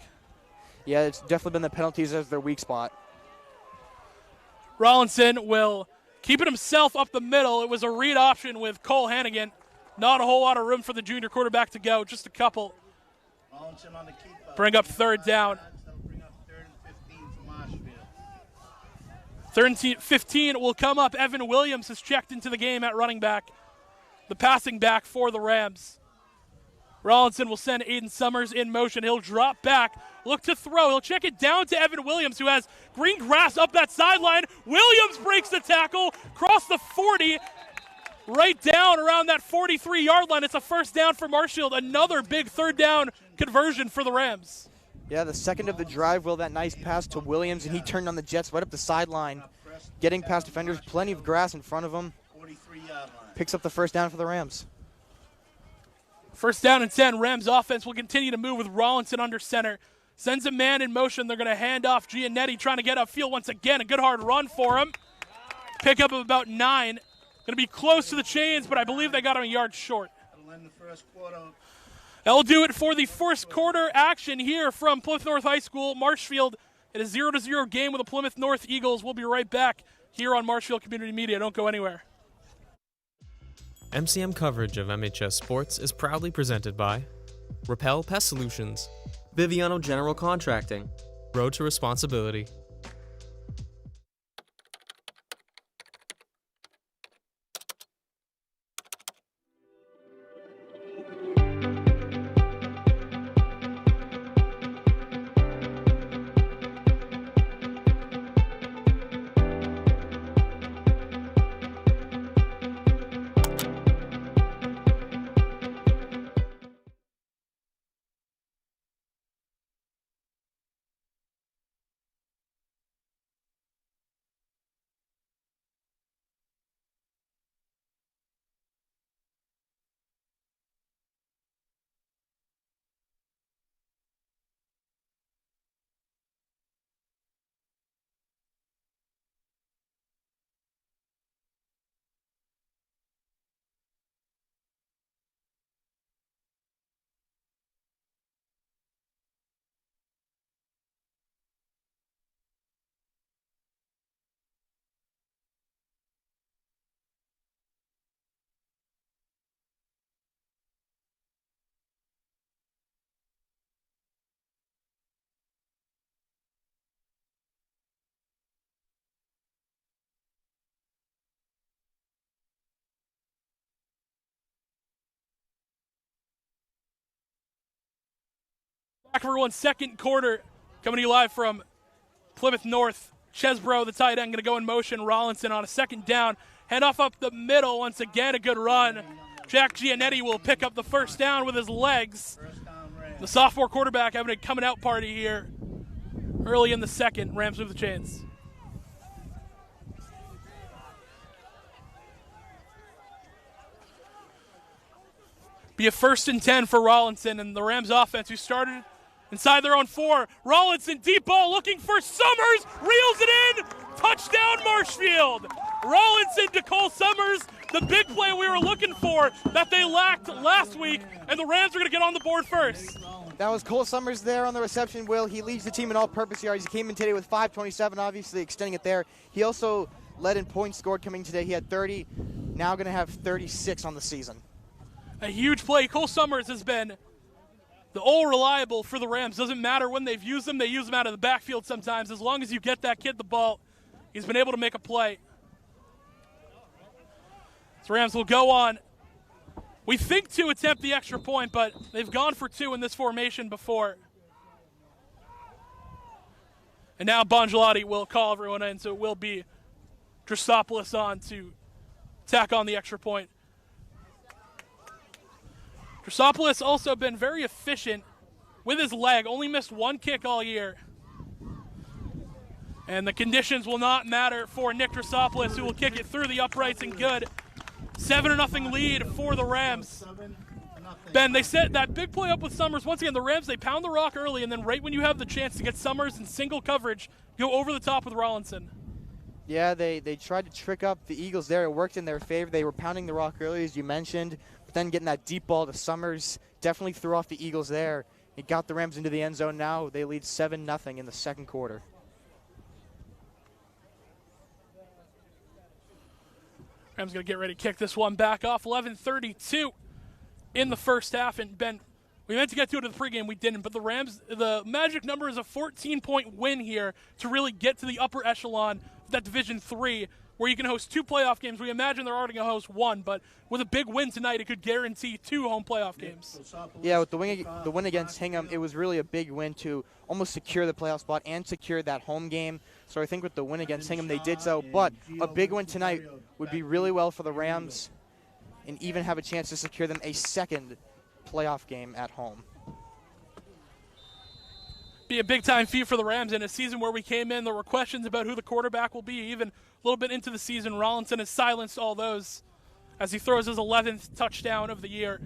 Yeah, it's definitely been the penalties as their weak spot. Rollinson will keep it himself up the middle. It was a read option with Cole Hannigan. Not a whole lot of room for the junior quarterback to go, just a couple. Rollinson on the keeper. Bring up 3rd down. That'll bring up 3rd and 15 for Marshfield. 3rd and 15 will come up. Evan Williams has checked into the game at running back, the passing back for the Rams. Rollinson will send Aiden Summers in motion. He'll drop back, look to throw. He'll check it down to Evan Williams, who has green grass up that sideline. Williams breaks the tackle, cross the 40, right down around that 43-yard line. It's a first down for Marshfield. Another big 3rd down conversion for the Rams. Yeah, the second of the drive, Will, that nice pass to Williams, and he turned on the Jets right up the sideline, getting past defenders, plenty of grass in front of him. 43-yard line. Picks up the first down for the Rams. First down and 10. Rams offense will continue to move with Rollinson under center. Sends a man in motion. They're going to hand off. Giannetti trying to get upfield once again. A good hard run for him. Pick up of about 9. Going to be close to the chains, but I believe they got him a yard short. That'll end the first quarter. That'll do it for the first quarter action here from Plymouth North High School. Marshfield in a 0-0 game with the Plymouth North Eagles. We'll be right back here on Marshfield Community Media. Don't go anywhere. MCM coverage of MHS sports is proudly presented by Repel Pest Solutions, Biviano General Contracting, Road to Responsibility, Everyone, second quarter, coming to you live from Plymouth North. Chesbro, the tight end, going to go in motion. Rollinson on a second down. Hand off up the middle. Once again, a good run. Jack Giannetti will pick up the first down with his legs. The sophomore quarterback having a coming out party here early in the second. Rams move the chains. Be a 1st and 10 for Rollinson and the Rams offense, who started inside their own 4. Rollinson, deep ball, looking for Summers, reels it in, touchdown Marshfield. Rollinson to Cole Summers, the big play we were looking for that they lacked last week, and the Rams are going to get on the board first. That was Cole Summers there on the reception, Will. He leads the team in all-purpose yards. He came in today with 527, obviously extending it there. He also led in points scored coming today. He had 30, now going to have 36 on the season. A huge play. Cole Summers has been the all-reliable for the Rams. Doesn't matter when they've used him. They use him out of the backfield sometimes. As long as you get that kid the ball, he's been able to make a play. So Rams will go on, we think, to attempt the extra point, but they've gone for 2 in this formation before. And now Bongelotti will call everyone in, so it will be Drosopoulos on to tack on the extra point. Drosopoulos also been very efficient with his leg, only missed 1 kick all year. And the conditions will not matter for Nick Drosopoulos, who will kick it through the uprights and good. 7-0 lead for the Rams. Ben, they set that big play up with Summers. Once again, the Rams, they pound the rock early, and then right when you have the chance to get Summers in single coverage, go over the top with Rollinson. Yeah, they tried to trick up the Eagles there. It worked in their favor. They were pounding the rock early, as you mentioned, but then getting that deep ball to Summers definitely threw off the Eagles there. It got the Rams into the end zone. Now they lead 7-0 in the second quarter. Rams going to get ready to kick this one back off. 11:32 in the first half. And Ben, we meant to get to it in the pregame. We didn't. But the Rams, the magic number is a 14-point win here to really get to the upper echelon of that Division III, where you can host 2 playoff games. We imagine they're already going to host 1, but with a big win tonight, it could guarantee 2 home playoff games. Yeah, with the win against Hingham, it was really a big win to almost secure the playoff spot and secure that home game. So I think with the win against Hingham, they did so. But a big win tonight would be really well for the Rams and even have a chance to secure them a second playoff game at home. Be a big-time feat for the Rams in a season where we came in. There were questions about who the quarterback will be. Even a little bit into the season, Rollinson has silenced all those as he throws his 11th touchdown of the year.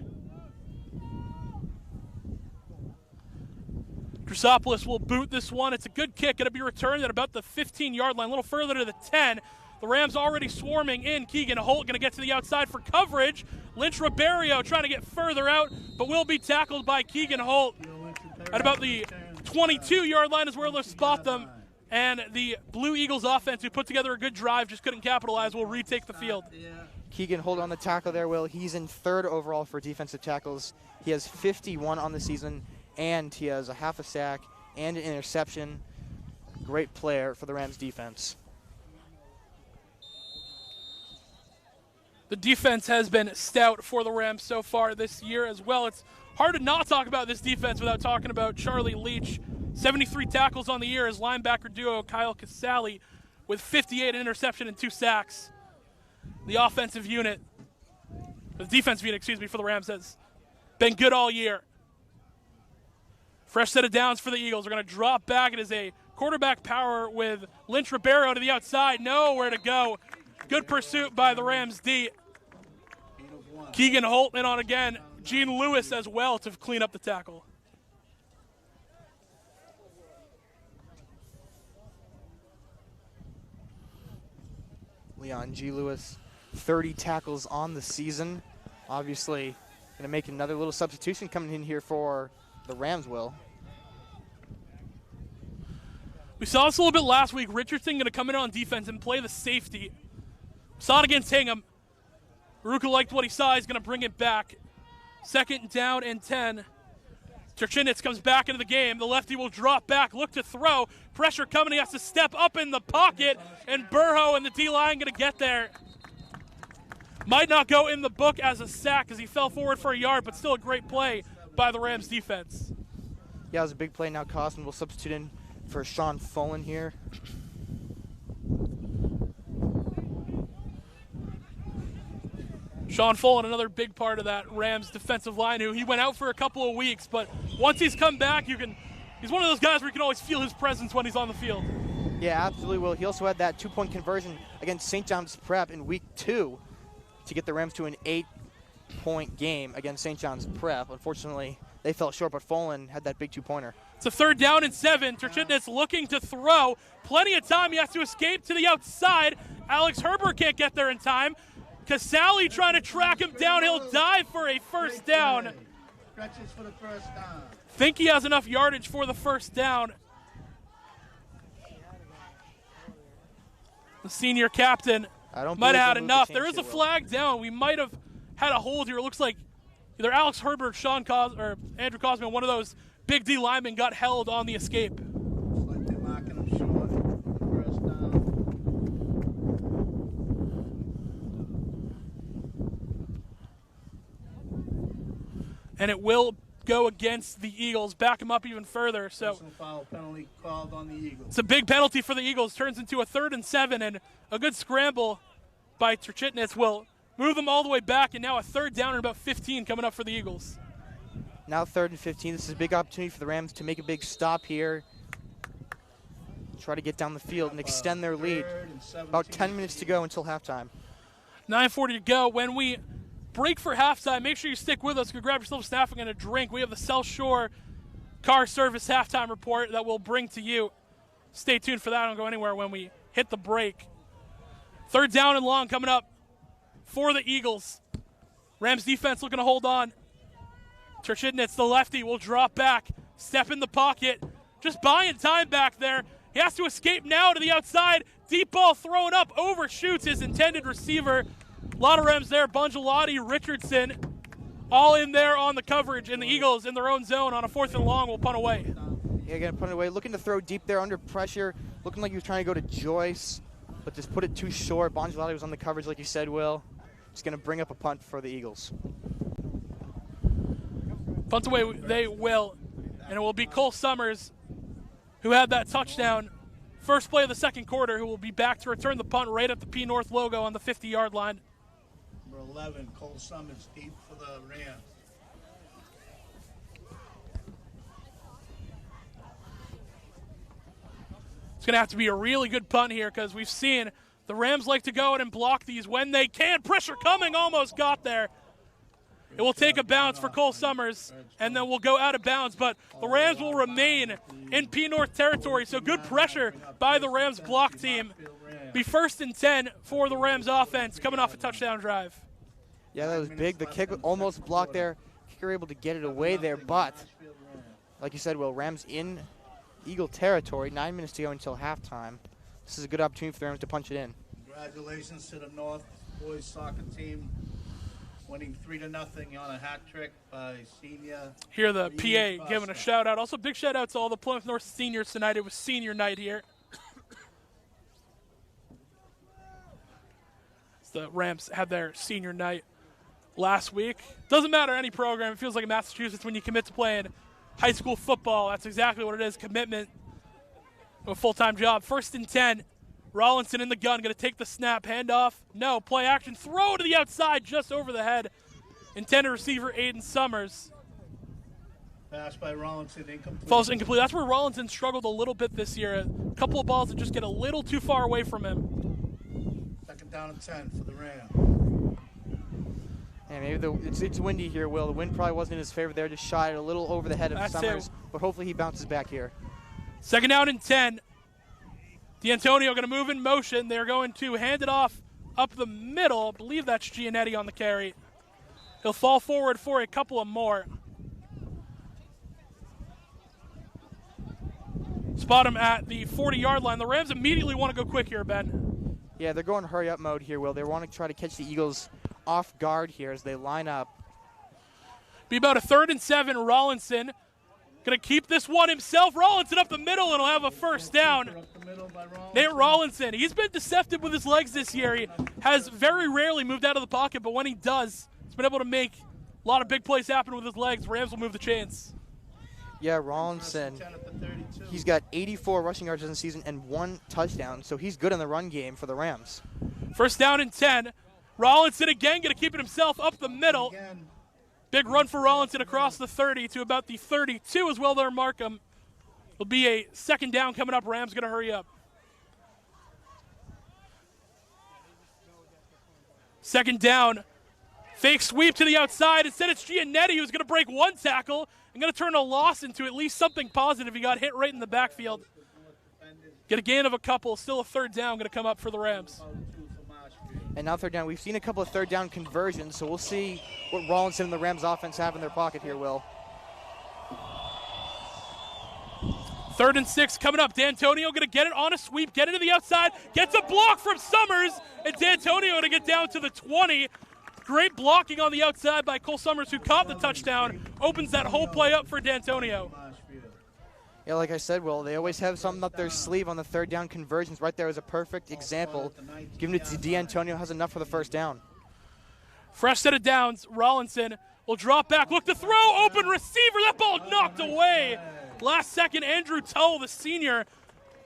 Drosopoulos will boot this one. It's a good kick. Going to be returned at about the 15-yard line, a little further to the 10. The Rams already swarming in. Keegan Holt going to get to the outside for coverage. Lynch Ribeiro trying to get further out, but will be tackled by Keegan Holt at about the 22-yard line is where they'll spot them. And the Blue Eagles offense, who put together a good drive, just couldn't capitalize, will retake the field. Keegan Holt on the tackle there, Will. He's in 3rd overall for defensive tackles. He has 51 on the season, and he has a half a sack and an interception. Great player for the Rams defense. The defense has been stout for the Rams so far this year as well. It's hard to not talk about this defense without talking about Charlie Leach. 73 tackles on the year. His linebacker duo, Kyle Casale, with 58, an interception and 2 sacks. The offensive unit, the defensive unit, for the Rams has been good all year. Fresh set of downs for the Eagles. They're going to drop back. It is a quarterback power with Lynch Ribeiro to the outside. Nowhere to go. Good pursuit by the Rams D. Keegan Holt in on again. Gene Lewis as well to clean up the tackle. Leon G. Lewis, 30 tackles on the season. Obviously, going to make another little substitution coming in here for the Rams, Will. We saw this a little bit last week. Richardson going to come in on defense and play the safety. Saw it against Hingham. Ruka liked what he saw. He's going to bring it back. 2nd down and 10. Turchinitz comes back into the game. The lefty will drop back, look to throw. Pressure coming. He has to step up in the pocket. And Burho and the D-line going to get there. Might not go in the book as a sack as he fell forward for a yard, but still a great play by the Rams defense. Yeah, it was a big play. Now Cosman will substitute in for Sean Fullen here. Sean Fullen, another big part of that Rams defensive line, who he went out for a couple of weeks, but once he's come back, he's one of those guys where you can always feel his presence when he's on the field. Yeah, absolutely will. He also had that 2-point conversion against St. John's Prep in week 2 to get the Rams to an 8-point game against St. John's Prep. Unfortunately, they fell short, but Fullen had that big 2-pointer. It's a 3rd down and 7. Terchitnitz looking to throw. Plenty of time. He has to escape to the outside. Alex Herbert can't get there in time. Casale trying to track him down. He'll dive for a 1st down. Stretches for the 1st down. Think he has enough yardage for the 1st down. The senior captain might have had enough. There is a flag down. We might have had a hold here. It looks like either Alex Herbert or Andrew Cosman, one of those big D linemen, got held on the escape. Looks like they're marking him short. 1st down. And it will go against the Eagles, back him up even further. So Personal foul penalty called on the Eagles. It's a big penalty for the Eagles. Turns into a 3rd and 7, and a good scramble by Terchitnitz will move them all the way back, and now a 3rd down and about 15 coming up for the Eagles. Now 3rd and 15. This is a big opportunity for the Rams to make a big stop here. Try to get down the field and extend their lead. About 10 minutes to go until halftime. 9:40 to go. When we break for halftime, make sure you stick with us. Go grab yourself a snack and a drink. We have the South Shore Car Service halftime report that we'll bring to you. Stay tuned for that. Don't go anywhere when we hit the break. 3rd down and long coming up for the Eagles. Rams defense looking to hold on. Terchitnitz, the lefty, will drop back, step in the pocket, just buying time back there. He has to escape now to the outside. Deep ball thrown up, overshoots his intended receiver. A lot of Rams there. Bongelotti, Richardson, all in there on the coverage, and the Eagles in their own zone on a 4th and long will punt away. Yeah, gonna punt it away. Looking to throw deep there under pressure. Looking like he was trying to go to Joyce, but just put it too short. Bongelotti was on the coverage, like you said, Will. Just gonna bring up a punt for the Eagles. Punt away they will, and it will be Cole Summers, who had that touchdown first play of the 2nd quarter, who will be back to return the punt right at the P North logo on the 50-yard line. Number 11, Cole Summers, deep for the Rams. It's going to have to be a really good punt here because we've seen the Rams like to go in and block these when they can. Pressure coming, almost got there. It will take a bounce for Cole Summers, and then we'll go out of bounds. But the Rams will remain in P North territory, so good pressure by the Rams block team. Be 1st and 10 for the Rams offense coming off a touchdown drive. Yeah, that was big. The kick almost blocked there. Kicker able to get it away there, but like you said, Will, Rams in Eagle territory. 9 minutes to go until halftime. This is a good opportunity for the Rams to punch it in. Congratulations to the North boys soccer team, winning 3-0 on a hat trick by senior. Here the PA giving a shout out. Also big shout out to all the Plymouth North seniors tonight. It was senior night here. The Rams had their senior night last week. Doesn't matter any program. It feels like in Massachusetts when you commit to playing high school football. That's exactly what it is, commitment to a full-time job. 1st and 10. Rollinson in the gun, going to take the snap, handoff. No, play action, throw to the outside, just over the head. Intended receiver, Aiden Summers. Pass by Rollinson, incomplete. Falls incomplete. That's where Rollinson struggled a little bit this year. A couple of balls that just get a little too far away from him. 2nd down and 10 for the Rams. Yeah, maybe it's windy here, Will. The wind probably wasn't in his favor there. Just shot it a little over the head of Summers, but hopefully he bounces back here. 2nd down and 10. D'Antonio going to move in motion. They're going to hand it off up the middle. I believe that's Giannetti on the carry. He'll fall forward for a couple of more. Spot him at the 40-yard line. The Rams immediately want to go quick here, Ben. Yeah, they're going hurry-up mode here, Will. They want to try to catch the Eagles off guard here as they line up. Be about a 3rd and 7. Rollinson going to keep this one himself. Rollinson up the middle, and he'll have a 1st down. Nate Rollinson, he's been deceptive with his legs this year. He has very rarely moved out of the pocket, but when he does, he's been able to make a lot of big plays happen with his legs. Rams will move the chains. Yeah, Rawlinson, he's got 84 rushing yards in the season and 1 touchdown, so he's good in the run game for the Rams. First down and 10. Rawlinson again going to keep it himself up the middle. Big run for Rawlinson across the 30 to about the 32 as well there, Markham. Will be a second down coming up. Rams going to hurry up. Second down. Fake sweep to the outside. Instead, it's Giannetti who's going to break 1 tackle and going to turn a loss into at least something positive. He got hit right in the backfield. Get a gain of a couple. Still a third down going to come up for the Rams. And now third down. We've seen a couple of third down conversions, so we'll see what Rawlinson and the Rams offense have in their pocket here, Will. 3rd and 6 coming up. D'Antonio going to get it on a sweep, get it to the outside, gets a block from Summers, and D'Antonio going to get down to the 20. Great blocking on the outside by Cole Summers, who caught the touchdown, opens that whole play up for D'Antonio. Yeah, like I said, Will, they always have something up their sleeve on the third down conversions. Right there is a perfect example. Giving it to D'Antonio, has enough for the first down. Fresh set of downs. Rawlinson will drop back, look to throw, open receiver. That ball knocked away. Last second, Andrew Tull, the senior,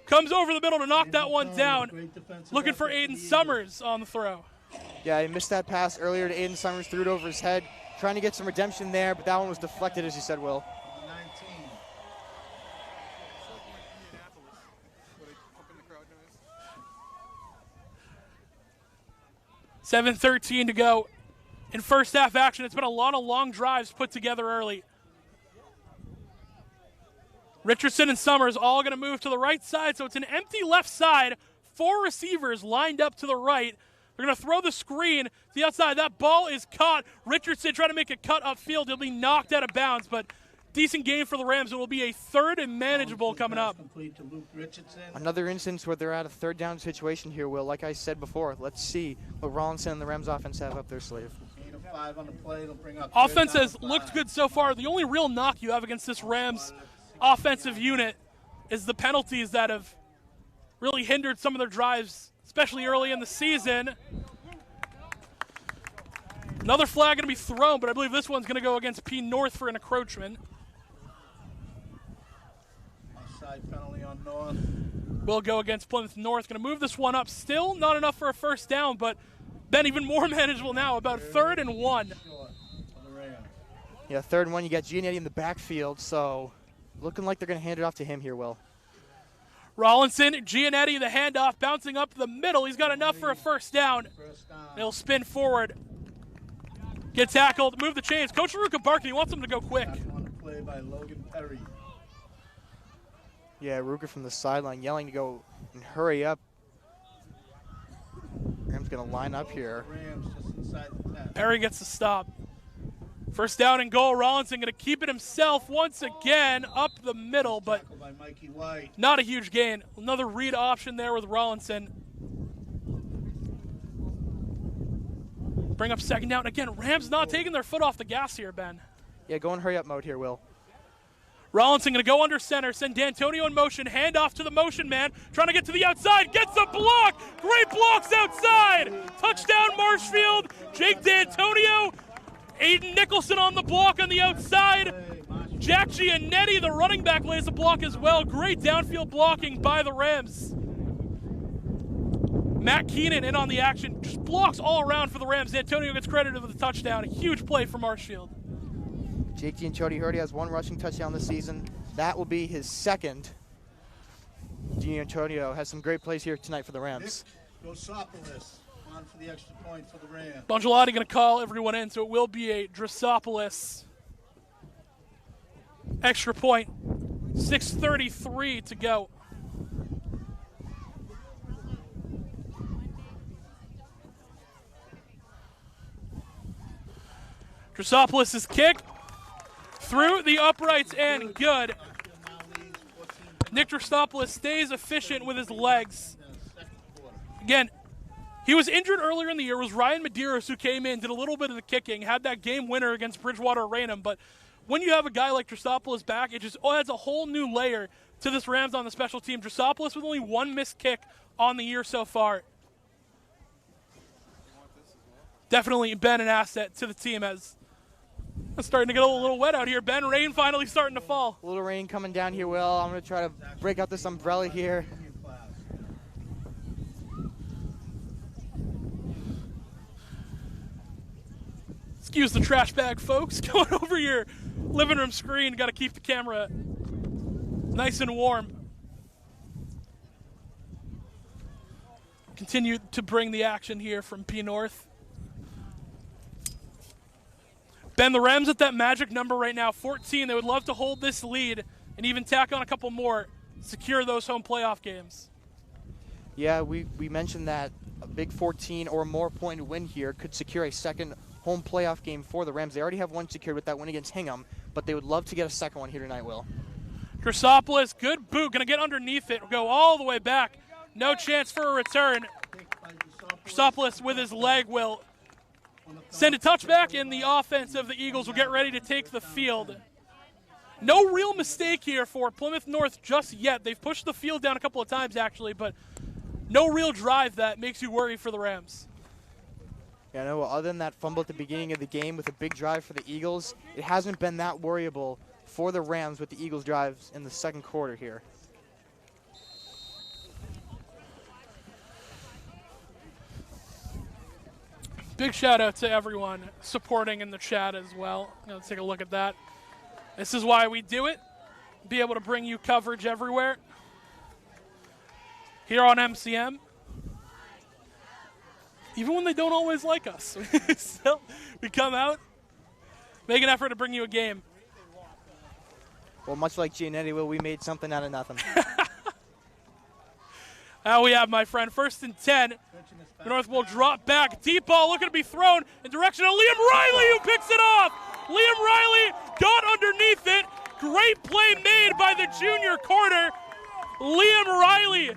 comes over the middle to knock that one down. Looking for Aiden Summers on the throw. Yeah, he missed that pass earlier to Aiden Summers, threw it over his head, trying to get some redemption there, but that one was deflected, as you said, Will. 7:13 to go in first half action. It's been a lot of long drives put together early. Richardson and Summers all going to move to the right side, so it's an empty left side. 4 receivers lined up to the right. They're going to throw the screen to the outside. That ball is caught. Richardson trying to make a cut upfield. He'll be knocked out of bounds, but decent game for the Rams. It will be a 3rd and manageable coming up. Another instance where they're at a third down situation here, Will. Like I said before, let's see what Rawlinson and the Rams offense have up their sleeve. Offense has looked good so far. The only real knock you have against this Rams offensive unit is the penalties that have really hindered some of their drives, especially early in the season. Another flag going to be thrown, but I believe this one's going to go against P North for an encroachment. Offside penalty on North. Will go against Plymouth North. Going to move this one up. Still not enough for a first down, but then even more manageable now, about 3rd and 1. Yeah, 3rd and 1. You got Giannetti in the backfield, so looking like they're going to hand it off to him here, Will. Rawlinson, Giannetti, the handoff, bouncing up the middle. He's got enough for a first down. They'll spin forward. Get tackled, move the chains. Coach Ruka barking, he wants them to go quick. Play by Logan Perry. Yeah, Ruka from the sideline yelling to go and hurry up. Rams going to line up here. Perry gets the stop. First down and goal. Rawlinson going to keep it himself once again up the middle, but not a huge gain. Another read option there with Rawlinson. Bring up second down. Again, Rams not taking their foot off the gas here, Ben. Yeah, go in hurry-up mode here, Will. Rawlinson going to go under center, send D'Antonio in motion, hand off to the motion man, trying to get to the outside, gets a block! Great blocks outside! Touchdown Marshfield, Jake D'Antonio, Aiden Nicholson on the block on the outside. Jack Giannetti, the running back, lays a block as well. Great downfield blocking by the Rams. Matt Keenan in on the action. Just blocks all around for the Rams. D'Antonio gets credited with the touchdown. A huge play for Marshfield. Jake D'Antonio already has 1 rushing touchdown this season. That will be his 2nd. D'Antonio has some great plays here tonight for the Rams. Drosopolis on for the extra point for the Rams. Bongelati going to call everyone in, so it will be a Drosopolis extra point. 6:33 to go. Drosopolis' kick through the uprights and good. Nick Drosopolis stays efficient with his legs. Again, he was injured earlier in the year. It was Ryan Medeiros who came in, did a little bit of the kicking, had that game winner against Bridgewater Raynham. But when you have a guy like Drosopolis back, it just adds a whole new layer to this Rams on the special team. Drosopolis with only 1 missed kick on the year so far. Definitely been an asset to the team as It's starting to get a little wet out here. Ben, rain finally starting to fall. A little rain coming down here, Will. I'm going to try to break out this umbrella here. Excuse the trash bag, folks. Going over your living room screen. Got to keep the camera nice and warm. Continue to bring the action here from P North. Ben, the Rams at that magic number right now, 14. They would love to hold this lead and even tack on a couple more, secure those home playoff games. Yeah, we mentioned that a big 14 or more point win here could secure a second home playoff game for the Rams. They already have one secured with that win against Hingham, but they would love to get a second one here tonight, Will. Chrysopoulos, good boot, going to get underneath it, go all the way back. No chance for a return. Chrysopoulos with his leg will send a touchback, and the offense of the Eagles will get ready to take the field. No real mistake here for Plymouth North just yet. They've pushed the field down a couple of times, actually, but no real drive that makes you worry for the Rams. Yeah, no, other than that fumble at the beginning of the game with a big drive for the Eagles, it hasn't been that worryable for the Rams with the Eagles' drives in the second quarter here. Big shout out to everyone supporting in the chat as well. Let's take a look at that. This is why we do it. Be able to bring you coverage everywhere. Here on MCM. Even when they don't always like us. Still, we come out, make an effort to bring you a game. Well, much like Giannetti, Will, we made something out of nothing. Now we have, my friend, 1st and 10. North will drop back. Deep ball looking to be thrown in direction of Liam Riley, who picks it off. Liam Riley got underneath it. Great play made by the junior corner. Liam Riley,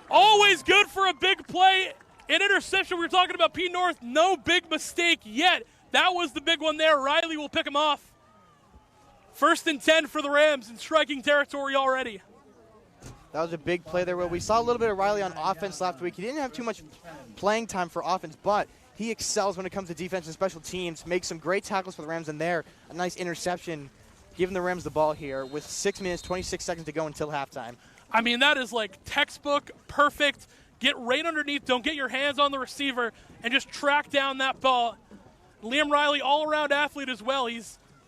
always good for a big play. An interception, we were talking about P North, no big mistake yet. That was the big one there. Riley will pick him off. 1st and 10 for the Rams in striking territory already. That was a big play there, Will. We saw a little bit of Riley on offense last week. He didn't have too much playing time for offense, but he excels when it comes to defense and special teams, makes some great tackles for the Rams, and there, a nice interception, giving the Rams the ball here with 6 minutes, 26 seconds to go until halftime. I mean, that is like textbook, perfect. Get right underneath, don't get your hands on the receiver, and just track down that ball. Liam Riley, all-around athlete as well. He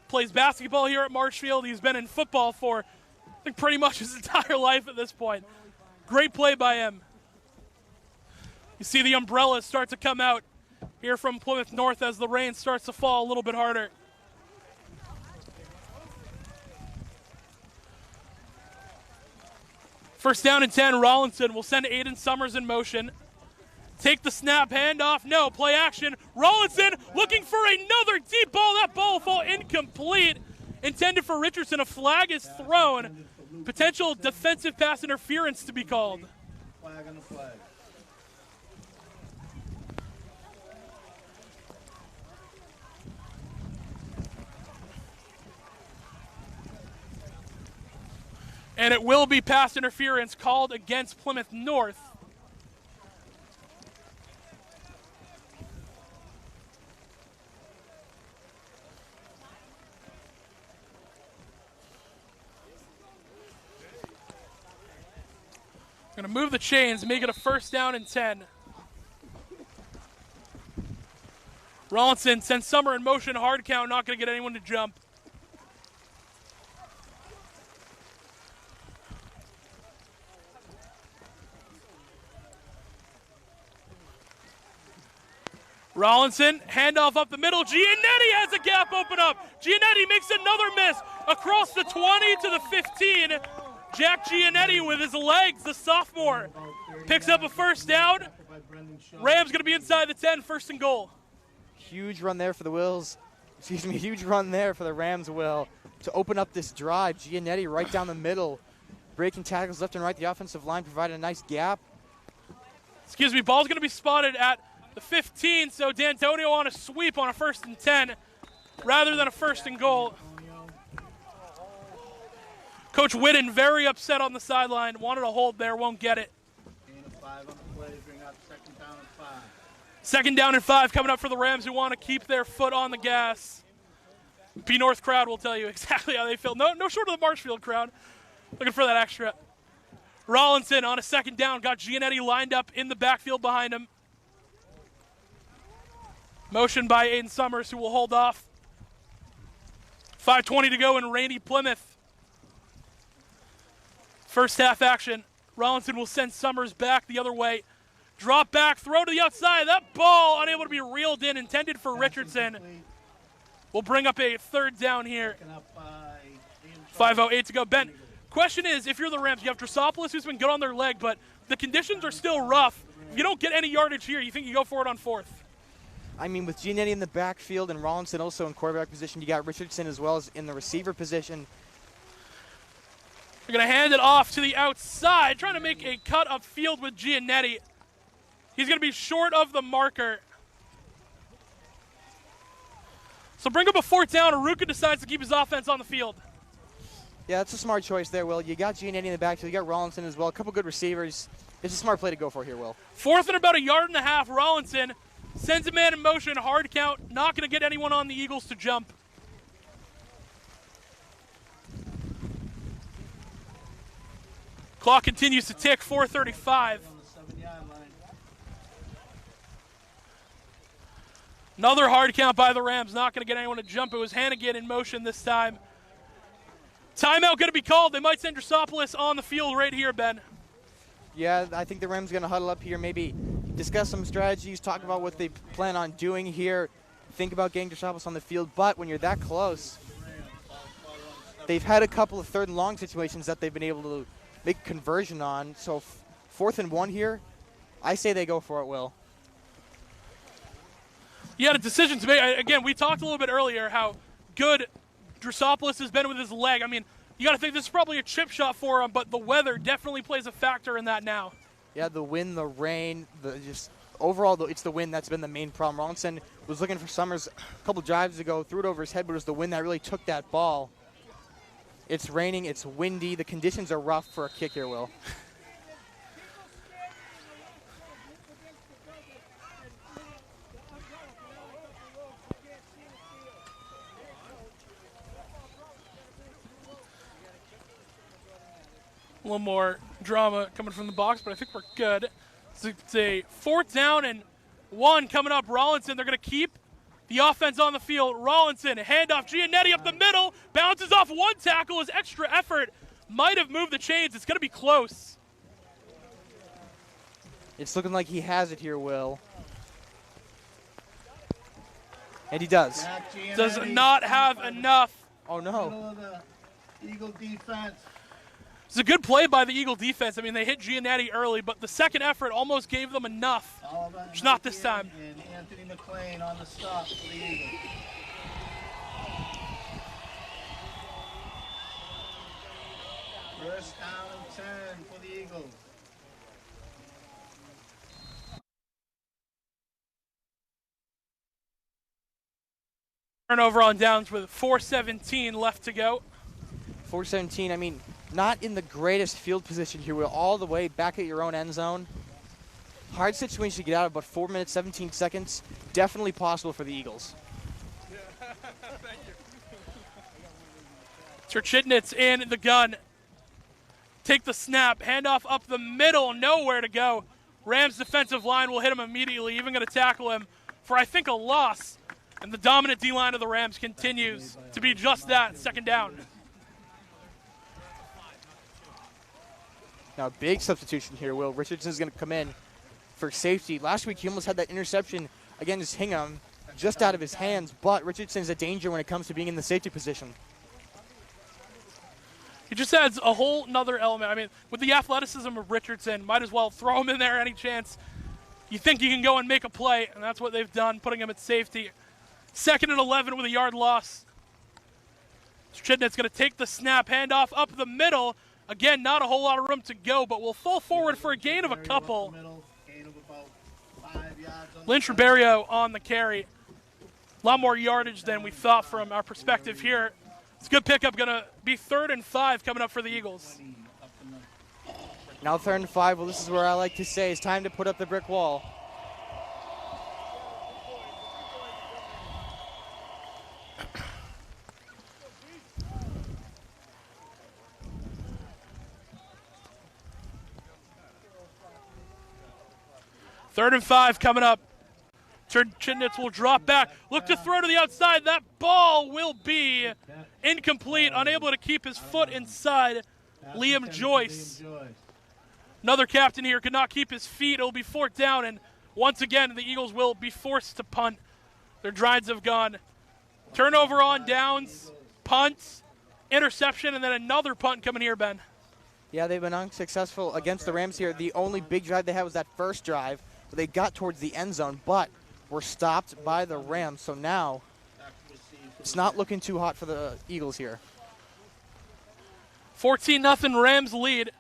plays basketball here at Marshfield. He's been in football for, I think, pretty much his entire life at this point. Great play by him. You see the umbrellas start to come out here from Plymouth North as the rain starts to fall a little bit harder. First down and 10, Rollinson will send Aiden Summers in motion. Take the snap, handoff, no, play action. Rollinson looking for another deep ball. That ball will fall incomplete. Intended for Richardson, a flag is thrown. Potential defensive pass interference to be called. Flag on the flag. And it will be pass interference called against Plymouth North. Going to move the chains, make it a 1st down and 10. Rollinson sends Summer in motion, hard count, not going to get anyone to jump. Rollinson, handoff up the middle. Giannetti has a gap open up. Giannetti makes another miss across the 20 to the 15. Jack Giannetti with his legs, the sophomore, picks up a 1st down. Rams going to be inside the 10, 1st and goal. Huge run there for the Wills. Huge run there for the Rams, Will, to open up this drive. Giannetti right down the middle, breaking tackles left and right. The offensive line provided a nice gap. Excuse me, ball's going to be spotted at the 15, so D'Antonio on a sweep on a 1st and 10 rather than a 1st and goal. Coach Whitten very upset on the sideline, wanted a hold there, won't get it. 5 on the play, bring up 2nd down and 5. 2nd down and 5 coming up for the Rams who want to keep their foot on the gas. P North crowd will tell you exactly how they feel. No short of the Marshfield crowd. Looking for that extra. Rollinson on a second down. Got Giannetti lined up in the backfield behind him. Motion by Aiden Summers, who will hold off. 5:20 to go in rainy Plymouth. First half action. Rollinson will send Summers back the other way. Drop back, throw to the outside. That ball unable to be reeled in, intended for Richardson. We'll bring up a third down here. 5:08 to go. Ben, question is, if you're the Rams, you have Drosopoulos, who's been good on their leg, but the conditions are still rough. If you don't get any yardage here, you think you go for it on fourth? I mean, with Giannetti in the backfield and Rollinson also in quarterback position, you got Richardson as well as in the receiver position. They're going to hand it off to the outside, trying to make a cut upfield with Giannetti. He's going to be short of the marker. So bring up a fourth down. Aruka decides to keep his offense on the field. Yeah, that's a smart choice there, Will. You got Giannetti in the backfield. You got Rollinson as well. A couple good receivers. It's a smart play to go for here, Will. Fourth and about 1.5 yards. Rollinson sends a man in motion. Hard count. Not going to get anyone on the Eagles to jump. Clock continues to tick. 4:35. Another hard count by the Rams. Not going to get anyone to jump. It was Hannigan in motion this time. Timeout going to be called. They might send Drosopoulos on the field right here, Ben. Yeah, I think the Rams are going to huddle up here, maybe discuss some strategies, talk about what they plan on doing here, think about getting Drosopoulos on the field. But when you're that close, they've had a couple of third and long situations that they've been able to make a conversion on. So 4th and 1 here, I say they go for it, Will. He had a decision to make. Again, we talked a little bit earlier how good Drosopoulos has been with his leg. I mean, you got to think this is probably a chip shot for him, but the weather definitely plays a factor in that now. Yeah, the wind, the rain, overall, it's the wind that's been the main problem. Rollinson was looking for Summers a couple drives ago, threw it over his head, but it was the wind that really took that ball. It's raining, it's windy, the conditions are rough for a kick here, Will. A little more drama coming from the box, but I think we're good. So it's a 4th down and 1 coming up. Rollinson, they're going to keep the offense on the field. Rollinson, handoff, Giannetti up the middle, bounces off one tackle. His extra effort might have moved the chains. It's going to be close. It's looking like he has it here, Will. And he does. Does not have enough. Oh, no. Middle of the Eagle defense. It's a good play by the Eagle defense. I mean, they hit Giannetti early, but the second effort almost gave them enough. Just not this time. And Anthony McLean on the stop for the Eagles. First down and 10 for the Eagles. Turnover on downs with 4:17 left to go. 4:17, I mean, not in the greatest field position here. We're all the way back at your own end zone. Hard situation to get out of, but 4 minutes, 17 seconds, definitely possible for the Eagles. Terchitnitz in the gun. Take the snap, handoff up the middle, nowhere to go. Rams defensive line will hit him immediately, even going to tackle him for, I think, a loss. And the dominant D-line of the Rams continues to be just that, 2nd down. Now, big substitution here, Will. Richardson's going to come in for safety. Last week, he almost had that interception against Hingham just out of his hands, but Richardson's a danger when it comes to being in the safety position. He just adds a whole nother element. I mean, with the athleticism of Richardson, might as well throw him in there any chance. You think you can go and make a play, and that's what they've done, putting him at safety. 2nd and 11 with a yard loss. Chidnit's going to take the snap, handoff up the middle. Again, not a whole lot of room to go, but will fall forward for a gain of a couple. Lynch Ribeiro on the carry. A lot more yardage than we thought from our perspective here. It's a good pickup. Going to be 3rd and 5 coming up for the Eagles. Now 3rd and 5. Well, this is where I like to say it's time to put up the brick wall. 3rd and 5 coming up. Chitnitz will drop back. Look to throw to the outside. That ball will be incomplete. Unable to keep his foot inside. Liam Joyce. Another captain here could not keep his feet. It'll be 4th down, and once again, the Eagles will be forced to punt. Their drives have gone turnover on downs, punts, interception, and then another punt coming here, Ben. Yeah, they've been unsuccessful against the Rams here. The only big drive they had was that first drive, where they got towards the end zone, but were stopped by the Rams. So now it's not looking too hot for the Eagles here. 14-0 Rams lead.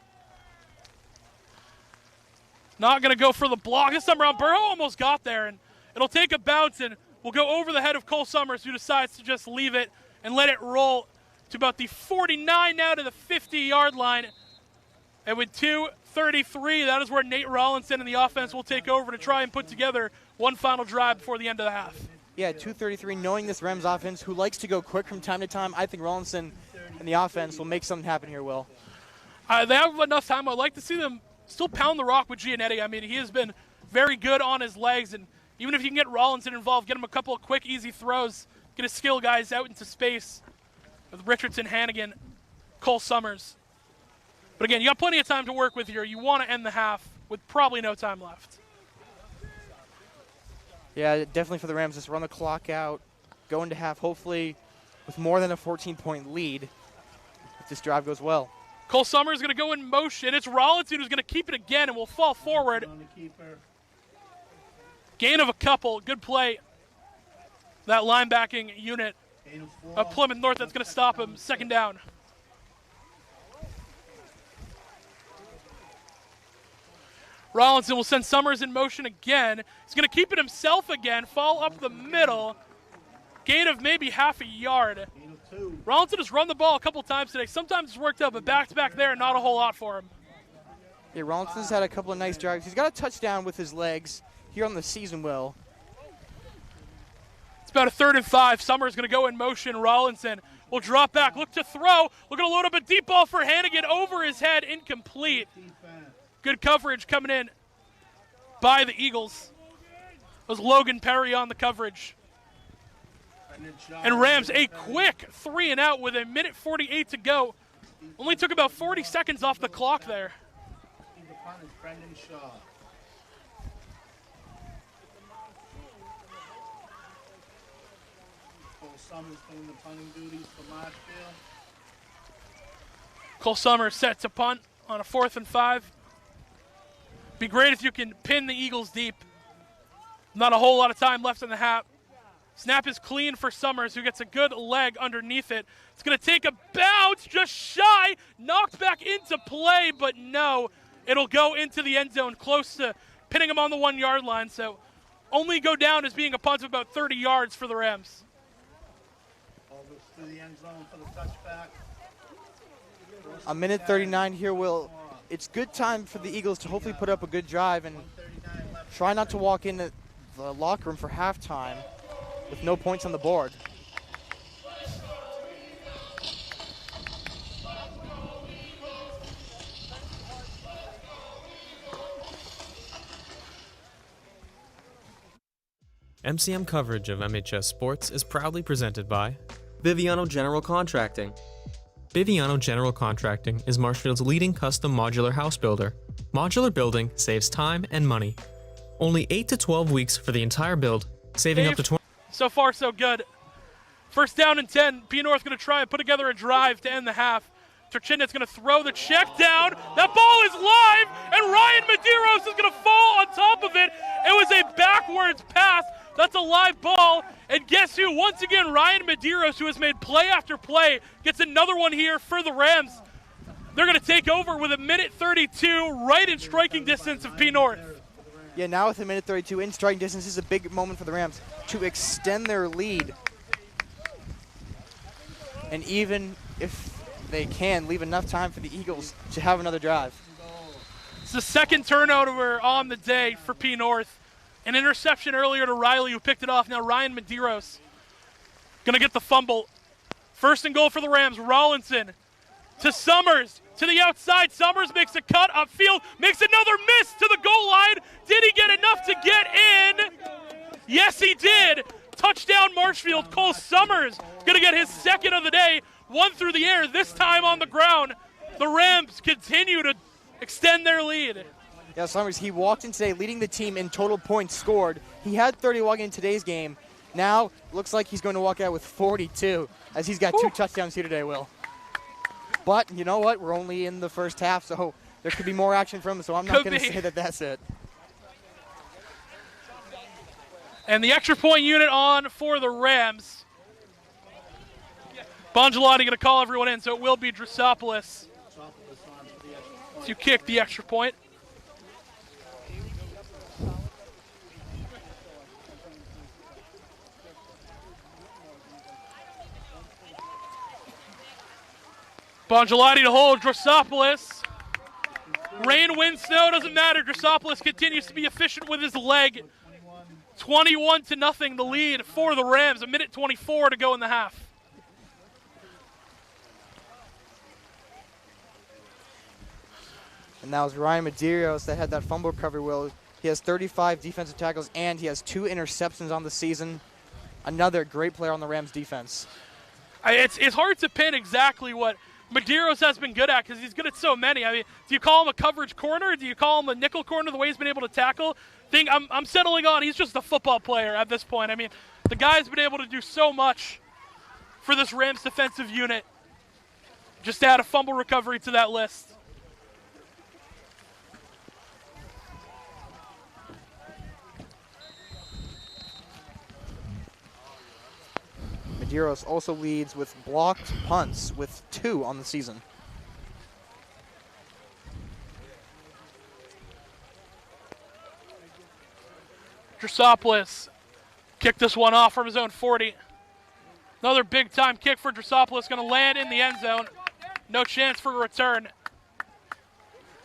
Not going to go for the block this time around. Burrow almost got there, and it'll take a bounce and will go over the head of Cole Summers, who decides to just leave it and let it roll to about the 49 now to the 50-yard line. And with 2:33, that is where Nate Rollinson and the offense will take over to try and put together one final drive before the end of the half. Yeah, 2:33, knowing this Rams offense, who likes to go quick from time to time, I think Rollinson and the offense will make something happen here, Will. They have enough time. I'd like to see them still pound the rock with Giannetti. I mean, he has been very good on his legs, and even if you can get Rollinson involved, get him a couple of quick, easy throws, get his skill guys out into space with Richardson, Hannigan, Cole Summers. But again, you got plenty of time to work with here. You want to end the half with probably no time left. Yeah, definitely for the Rams, just run the clock out, go into half, hopefully with more than a 14-point lead if this drive goes well. Cole Summers is going to go in motion. It's Rollinson who's going to keep it again and will fall forward. Gain of a couple. Good play. That linebacking unit of Plymouth North, that's going to stop him. 2nd down. Rollinson will send Summers in motion again. He's going to keep it himself again, fall up the middle. Gain of maybe half a yard. Rollinson has run the ball a couple times today. Sometimes it's worked out, but back-to-back there, not a whole lot for him. Yeah, Rollinson's had a couple of nice drives. He's got a touchdown with his legs here on the season, Will. It's about a 3rd and 5. Summers going to go in motion. Rollinson will drop back, look to throw. Looking to load up a deep ball for Hannigan over his head, incomplete. Good coverage coming in by the Eagles. It was Logan Perry on the coverage. And Rams a quick 3-and-out with 1:48 to go. Only took about 40 seconds off the clock there. Cole Summers set to punt on a 4th and 5. Be great if you can pin the Eagles deep. Not a whole lot of time left in the half. Snap is clean for Summers, who gets a good leg underneath it. It's going to take a bounce, just shy, knocked back into play, but no. It'll go into the end zone, close to pinning him on the 1-yard line, so only go down as being a punt of about 30 yards for the Rams. To the end zone for the touchback. A minute 39 here, Will. It's good time for the Eagles to hopefully put up a good drive and try not to walk into the locker room for halftime with no points on the board. MCM coverage of MHS sports is proudly presented by Biviano General Contracting. Biviano General Contracting is Marshfield's leading custom modular house builder. Modular building saves time and money. Only 8 to 12 weeks for the entire build, saving up to 20. So far, so good. 1st down and 10. P North going to try and put together a drive to end the half. Turchinet's going to throw the check down. That ball is live, and Ryan Medeiros is going to fall on top of it. It was a backwards pass. That's a live ball. And guess who? Once again, Ryan Medeiros, who has made play after play, gets another one here for the Rams. They're going to take over with 1:32, right in striking distance of P North. Yeah, now with 1:32 in striking distance, this is a big moment for the Rams to extend their lead. And even if they can, leave enough time for the Eagles to have another drive. It's the 2nd turnover on the day for P North. An interception earlier to Riley, who picked it off. Now Ryan Medeiros going to get the fumble. 1st and goal for the Rams. Rollinson to Summers, to the outside. Summers makes a cut upfield, makes another miss to the goal line. Did he get enough to get in? Yes, he did. Touchdown Marshfield. Cole Summers going to get his second of the day. One through the air, this time on the ground. The Rams continue to extend their lead. Yeah, Summers, he walked in today leading the team in total points scored. He had 30 walking in today's game. Now, looks like he's going to walk out with 42, as he's got 2 touchdowns here today, Will. But, you know what? We're only in the first half, so there could be more action from him, so I'm not going to say that that's it. And the extra point unit on for the Rams. Bongiolotti going to call everyone in, so it will be Drosopoulos to kick the extra point. Bongiolotti to hold Drosopoulos. Rain, wind, snow, doesn't matter. Drosopoulos continues to be efficient with his leg. 21-0, the lead for the Rams. 1:24 to go in the half. And that was Ryan Medeiros that had that fumble recovery, Will. He has 35 defensive tackles, and he has 2 interceptions on the season. Another great player on the Rams defense. It's hard to pin exactly what Medeiros has been good at because he's good at so many. I mean, do you call him a coverage corner? Do you call him a nickel corner the way he's been able to tackle? I'm settling on he's just a football player at this point. I mean, the guy's been able to do so much for this Rams defensive unit. Just add a fumble recovery to that list. Medeiros also leads with blocked punts with 2 on the season. Drosopoulos kicked this one off from his own 40. Another big-time kick for Drosopoulos, going to land in the end zone. No chance for a return.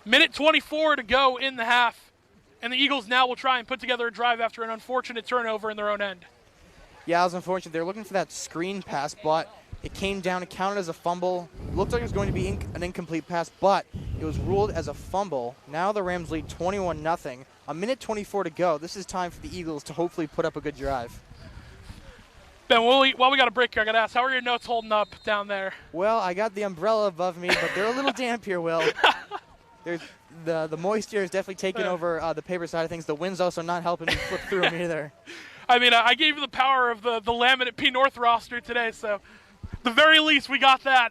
1:24 to go in the half, and the Eagles now will try and put together a drive after an unfortunate turnover in their own end. Yeah, it was unfortunate. They were looking for that screen pass, but it came down. It counted as a fumble. Looked like it was going to be an incomplete pass, but it was ruled as a fumble. Now the Rams lead 21-0. 1:24 to go. This is time for the Eagles to hopefully put up a good drive. Ben, while we got a break here, I got to ask, how are your notes holding up down there? Well, I got the umbrella above me, but they're a little damp here, Will. There's the moisture is definitely taking over the paper side of things. The wind's also not helping me flip through them either. I mean, I gave you the power of the laminate P North roster today, so at the very least we got that.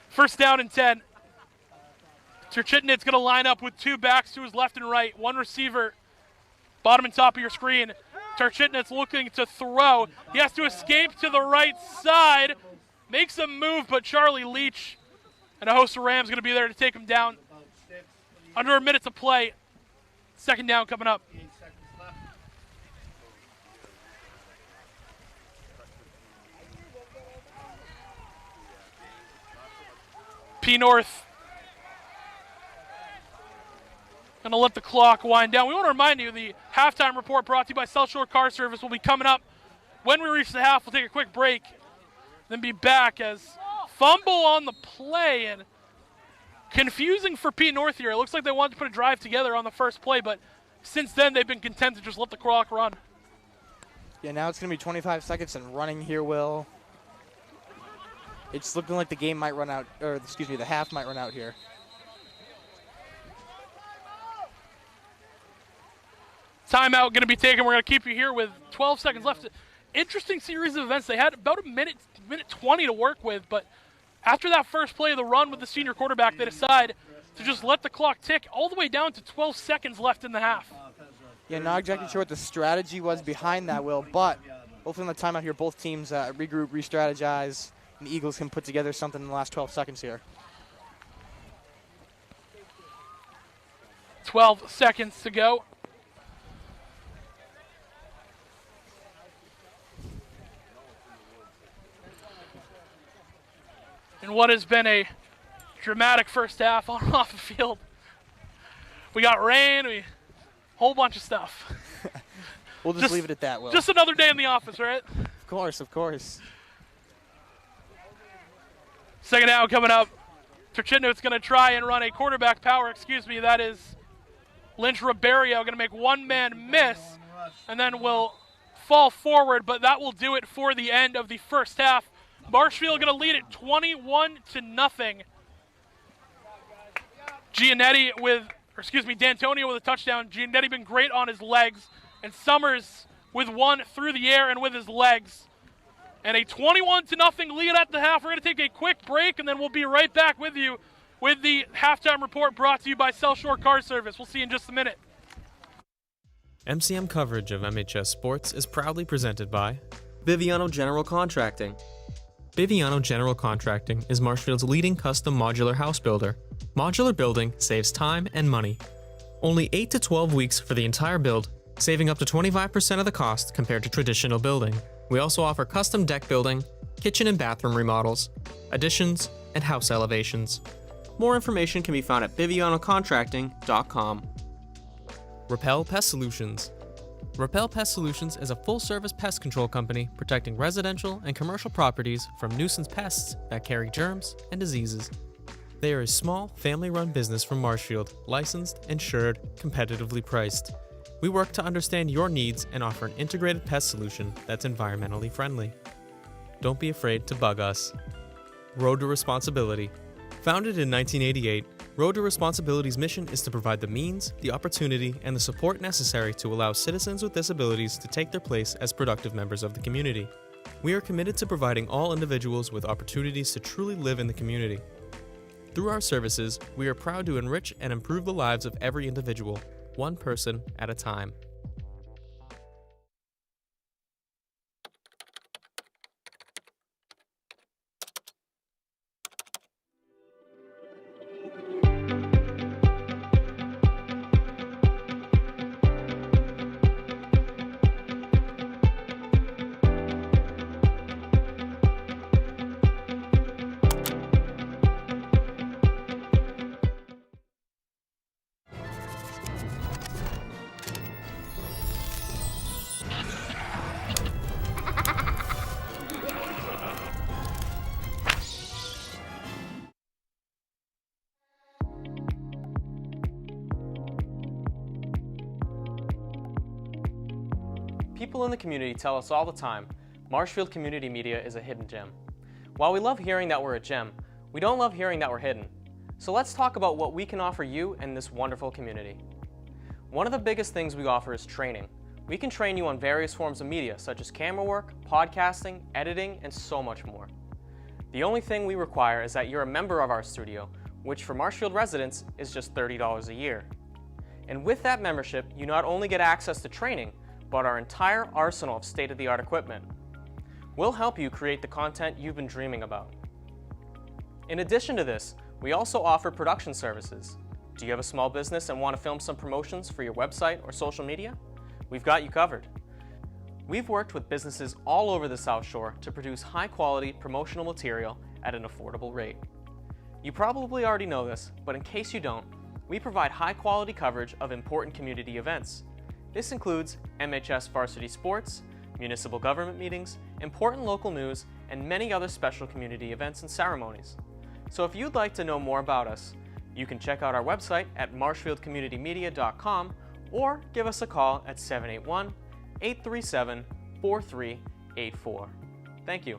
First down and 10. Terchitnit's going to line up with 2 backs to his left and right. 1 receiver, bottom and top of your screen. Terchitnit's looking to throw. He has to escape to the right side. Makes a move, but Charlie Leach and a host of Rams going to be there to take him down. Under a minute to play. Second down coming up. P North going to let the clock wind down. We want to remind you the halftime report brought to you by South Shore Car Service will be coming up. When we reach the half, we'll take a quick break, then be back as fumble on the play and confusing for P North here. It looks like they wanted to put a drive together on the first play, but since then they've been content to just let the clock run. Yeah, now it's going to be 25 seconds and running here, Will. It's looking like the game might run out, or excuse me, the half might run out here. Timeout going to be taken. We're going to keep you here with 12 seconds left. Interesting series of events. They had about a minute 20 to work with, but after that first play of the run with the senior quarterback, they decide to just let the clock tick all the way down to 12 seconds left in the half. Yeah, not exactly sure what the strategy was behind that, Will, but hopefully in the timeout here, both teams regroup, re-strategize, and the Eagles can put together something in the last 12 seconds here. 12 seconds to go. In what has been a dramatic first half on and off the field. We got rain, a whole bunch of stuff. We'll just leave it at that, Will. Just another day in the office, right? Of course, of course. Second down coming up. Turchidno's going to try and run a quarterback power. That is Lynch Ribeiro going to make one man miss and then will fall forward, but that will do it for the end of the first half. Marshfield going to lead it 21-0. D'Antonio with a touchdown. Giannetti been great on his legs, and Summers with one through the air and with his legs. And a 21-0 lead at the half. We're going to take a quick break, and then we'll be right back with you with the halftime report brought to you by South Shore Car Service. We'll see you in just a minute. MCM coverage of MHS sports is proudly presented by Biviano General Contracting. Biviano General Contracting is Marshfield's leading custom modular house builder. Modular building saves time and money. Only 8 to 12 weeks for the entire build, saving up to 25% of the cost compared to traditional building. We also offer custom deck building, kitchen and bathroom remodels, additions, and house elevations. More information can be found at bivianocontracting.com. Repel Pest Solutions. Repel Pest Solutions is a full-service pest control company protecting residential and commercial properties from nuisance pests that carry germs and diseases. They are a small, family-run business from Marshfield, licensed, insured, competitively priced. We work to understand your needs and offer an integrated pest solution that's environmentally friendly. Don't be afraid to bug us. Road to Responsibility. Founded in 1988, Road to Responsibility's mission is to provide the means, the opportunity, and the support necessary to allow citizens with disabilities to take their place as productive members of the community. We are committed to providing all individuals with opportunities to truly live in the community. Through our services, we are proud to enrich and improve the lives of every individual, one person at a time. People in the community tell us all the time, Marshfield Community Media is a hidden gem. While we love hearing that we're a gem, we don't love hearing that we're hidden. So let's talk about what we can offer you and this wonderful community. One of the biggest things we offer is training. We can train you on various forms of media such as camerawork, podcasting, editing, and so much more. The only thing we require is that you're a member of our studio, which for Marshfield residents is just $30 a year. And with that membership, you not only get access to training, but our entire arsenal of state-of-the-art equipment. We'll help you create the content you've been dreaming about. In addition to this, we also offer production services. Do you have a small business and want to film some promotions for your website or social media? We've got you covered. We've worked with businesses all over the South Shore to produce high-quality promotional material at an affordable rate. You probably already know this, but in case you don't, we provide high-quality coverage of important community events. This includes MHS varsity sports, municipal government meetings, important local news, and many other special community events and ceremonies. So if you'd like to know more about us, you can check out our website at marshfieldcommunitymedia.com or give us a call at 781-837-4384. Thank you.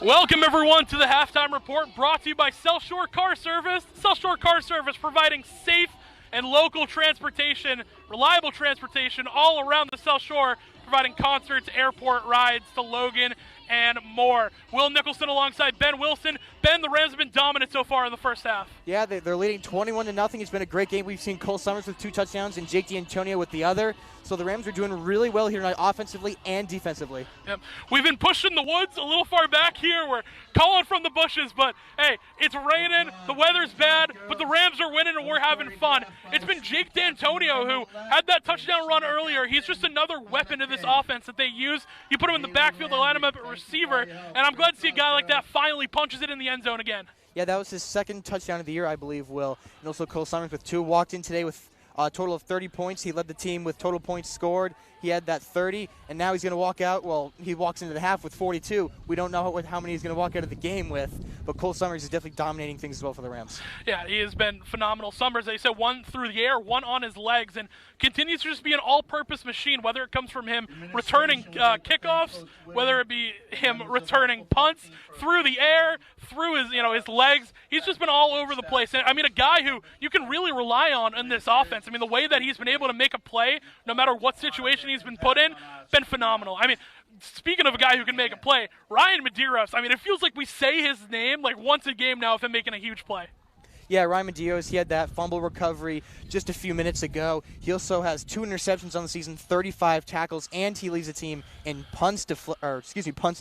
Welcome everyone to the Halftime Report, brought to you by South Shore Car Service. South Shore Car Service providing safe and local transportation, reliable transportation all around the South Shore, providing concerts, airport rides to Logan, and more. Will Nicholson alongside Ben Wilson. Ben, the Rams have been dominant so far in the first half. Yeah, they're leading 21-0. It's been a great game. We've seen Cole Summers with 2 touchdowns and Jake D'Antonio with the other. So the Rams are doing really well here tonight, offensively and defensively. Yep. We've been pushing the woods a little far back here. We're calling from the bushes, but hey, it's raining, the weather's bad, but the Rams are winning and we're having fun. It's been Jake D'Antonio who had that touchdown run earlier. He's just another weapon to this offense that they use. You put him in the backfield, they line him up at receiver, and I'm glad to see a guy like that finally punches it in the end zone again. Yeah, that was his second touchdown of the year, I believe, Will. And also Cole Summers with 2. Walked in today with a total of 30 points. He led the team with total points scored. He had that 30, and now he's going to walk out. Well, he walks into the half with 42. We don't know how many he's going to walk out of the game with, but Cole Summers is definitely dominating things as well for the Rams. Yeah, he has been phenomenal. Summers, they said, 1 through the air, 1 on his legs, and continues to just be an all-purpose machine, whether it comes from him returning kickoffs, whether it be him returning punts through the air, through his legs. He's just been all over the place. And I mean, a guy who you can really rely on in this offense. I mean, the way that he's been able to make a play, no matter what situation he's been put in, been phenomenal. I mean, speaking of a guy who can make a play, Ryan Medeiros, I mean, it feels like we say his name like once a game now of him making a huge play. Yeah, Ryan Medeiros, he had that fumble recovery just a few minutes ago. He also has 2 interceptions on the season, 35 tackles, and he leads the team in punts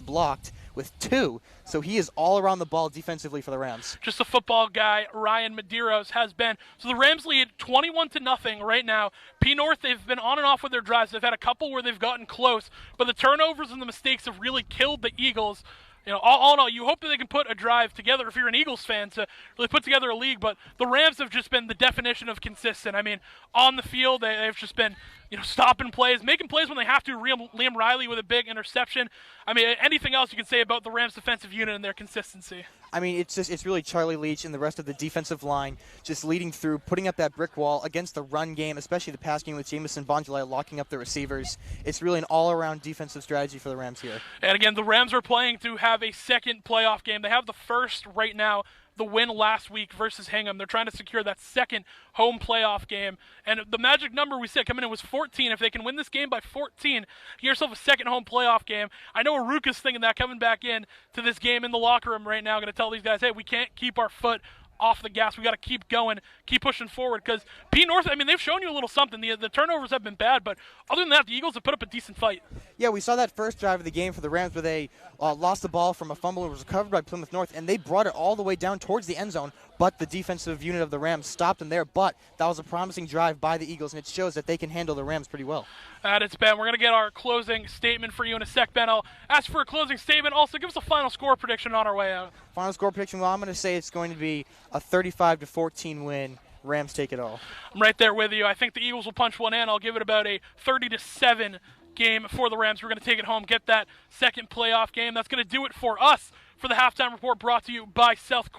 blocked with 2. So he is all around the ball defensively for the Rams. Just a football guy, Ryan Medeiros has been. So the Rams lead 21-0 right now. P North, they've been on and off with their drives. They've had a couple where they've gotten close, but the turnovers and the mistakes have really killed the Eagles. All in all, you hope that they can put a drive together if you're an Eagles fan to really put together a league, but the Rams have just been the definition of consistent. I mean, on the field, they've just been, stopping plays, making plays when they have to. Liam Riley with a big interception. I mean, anything else you can say about the Rams defensive unit and their consistency? I mean, it's really Charlie Leach and the rest of the defensive line just leading through, putting up that brick wall against the run game, especially the pass game with Jamison Bonjolai locking up the receivers. It's really an all-around defensive strategy for the Rams here. And again, the Rams are playing to have a second playoff game. They have the first right now, the win last week versus Hingham. They're trying to secure that second home playoff game. And the magic number we said coming in was 14. If they can win this game by 14, get yourself a second home playoff game. I know Aruka's thinking that coming back in to this game in the locker room right now, going to tell these guys, hey, we can't keep our foot off the gas. We got to keep going, keep pushing forward, because P North, I mean, they've shown you a little something. The turnovers have been bad, but other than that, the Eagles have put up a decent fight. Yeah, we saw that first drive of the game for the Rams where they lost the ball from a fumble and was recovered by Plymouth North, and they brought it all the way down towards the end zone, but the defensive unit of the Rams stopped them there. But that was a promising drive by the Eagles, and it shows that they can handle the Rams pretty well. It's Ben. We're going to get our closing statement for you in a sec, Ben. I'll ask for a closing statement. Also, give us a final score prediction on our way out. Final score prediction, well, I'm going to say it's going to be a 35-14 win. Rams take it all. I'm right there with you. I think the Eagles will punch one in. I'll give it about a 30-7 game for the Rams. We're going to take it home, get that second playoff game. That's going to do it for us for the Halftime Report, brought to you by South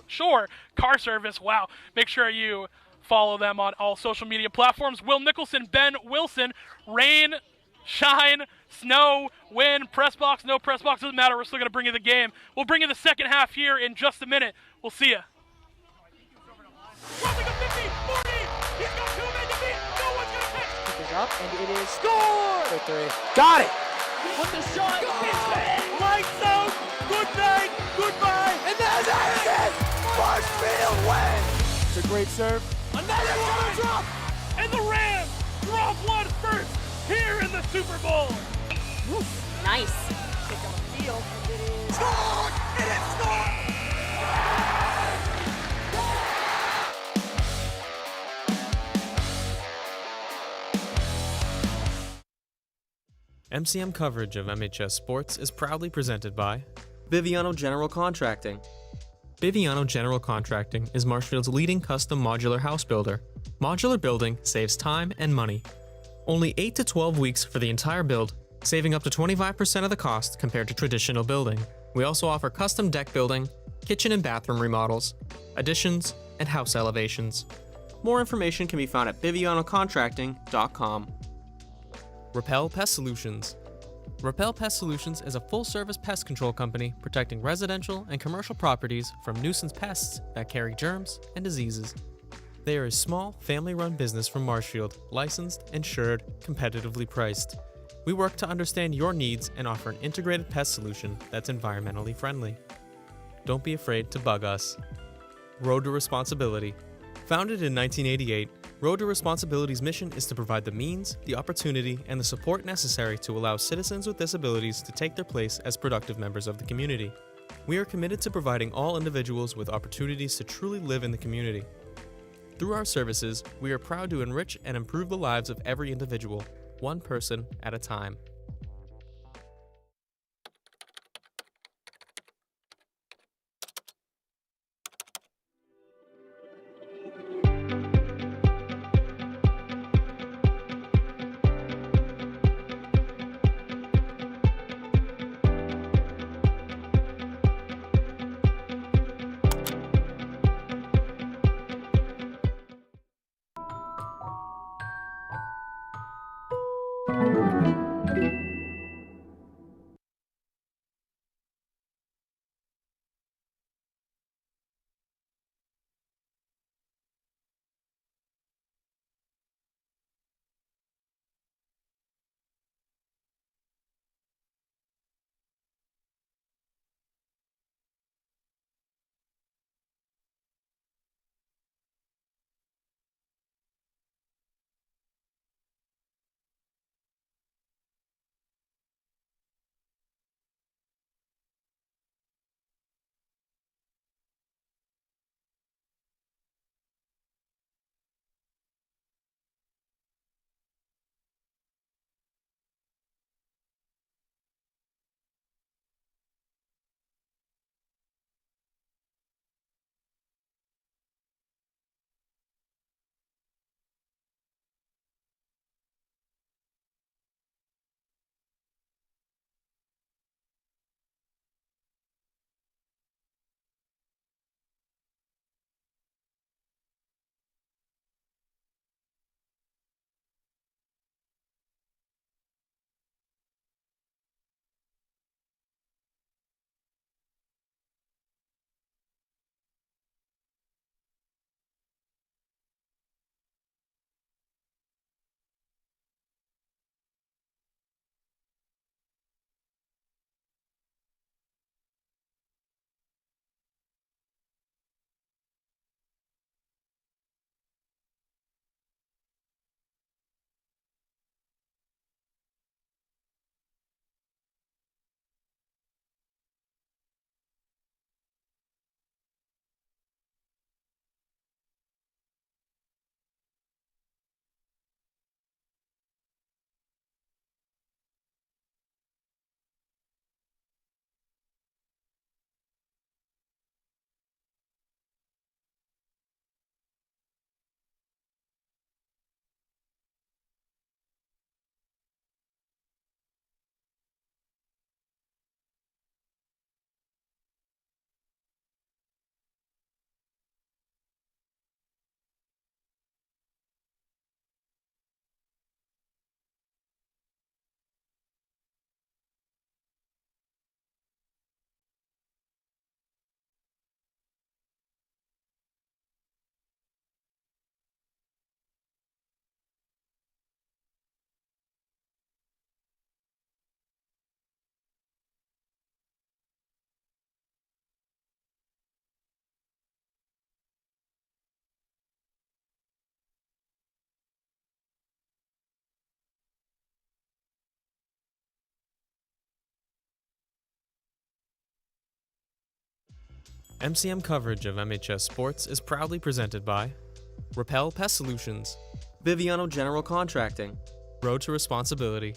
Shore Car Service. Wow. Make sure you follow them on all social media platforms. Will Nicholson, Ben Wilson, rain, shine, snow, wind, press box, no press box, doesn't matter. We're still going to bring you the game. We'll bring you the second half here in just a minute. We'll see you. Crossing a 50, 40, he's got 2 men to beat, no one's going to catch. Kick is up, and it is Score! for 3. Got it! With the shot, lights out, good night, goodbye, And there's Anderson! Marshfield wins! It's a great serve. another one drop, and the Rams drop one first here in the Super Bowl. Nice. Kick on the field, and it is Scored! It is scored! MCM coverage of MHS Sports is proudly presented by Biviano General Contracting. Biviano General Contracting is Marshfield's leading custom modular house builder. Modular building saves time and money. Only 8 to 12 weeks for the entire build, saving up to 25% of the cost compared to traditional building. We also offer custom deck building, kitchen and bathroom remodels, additions, and house elevations. More information can be found at bivianocontracting.com. Repel Pest Solutions. Repel Pest Solutions is a full-service pest control company protecting residential and commercial properties from nuisance pests that carry germs and diseases. They are a small, family-run business from Marshfield, licensed, insured, competitively priced. We work to understand your needs and offer an integrated pest solution that's environmentally friendly. Don't be afraid to bug us. Road to Responsibility. Founded in 1988, Road to Responsibility's mission is to provide the means, the opportunity, and the support necessary to allow citizens with disabilities to take their place as productive members of the community. We are committed to providing all individuals with opportunities to truly live in the community. Through our services, we are proud to enrich and improve the lives of every individual, one person at a time. MCM coverage of MHS sports is proudly presented by Repel Pest Solutions, Biviano General Contracting, Road to Responsibility.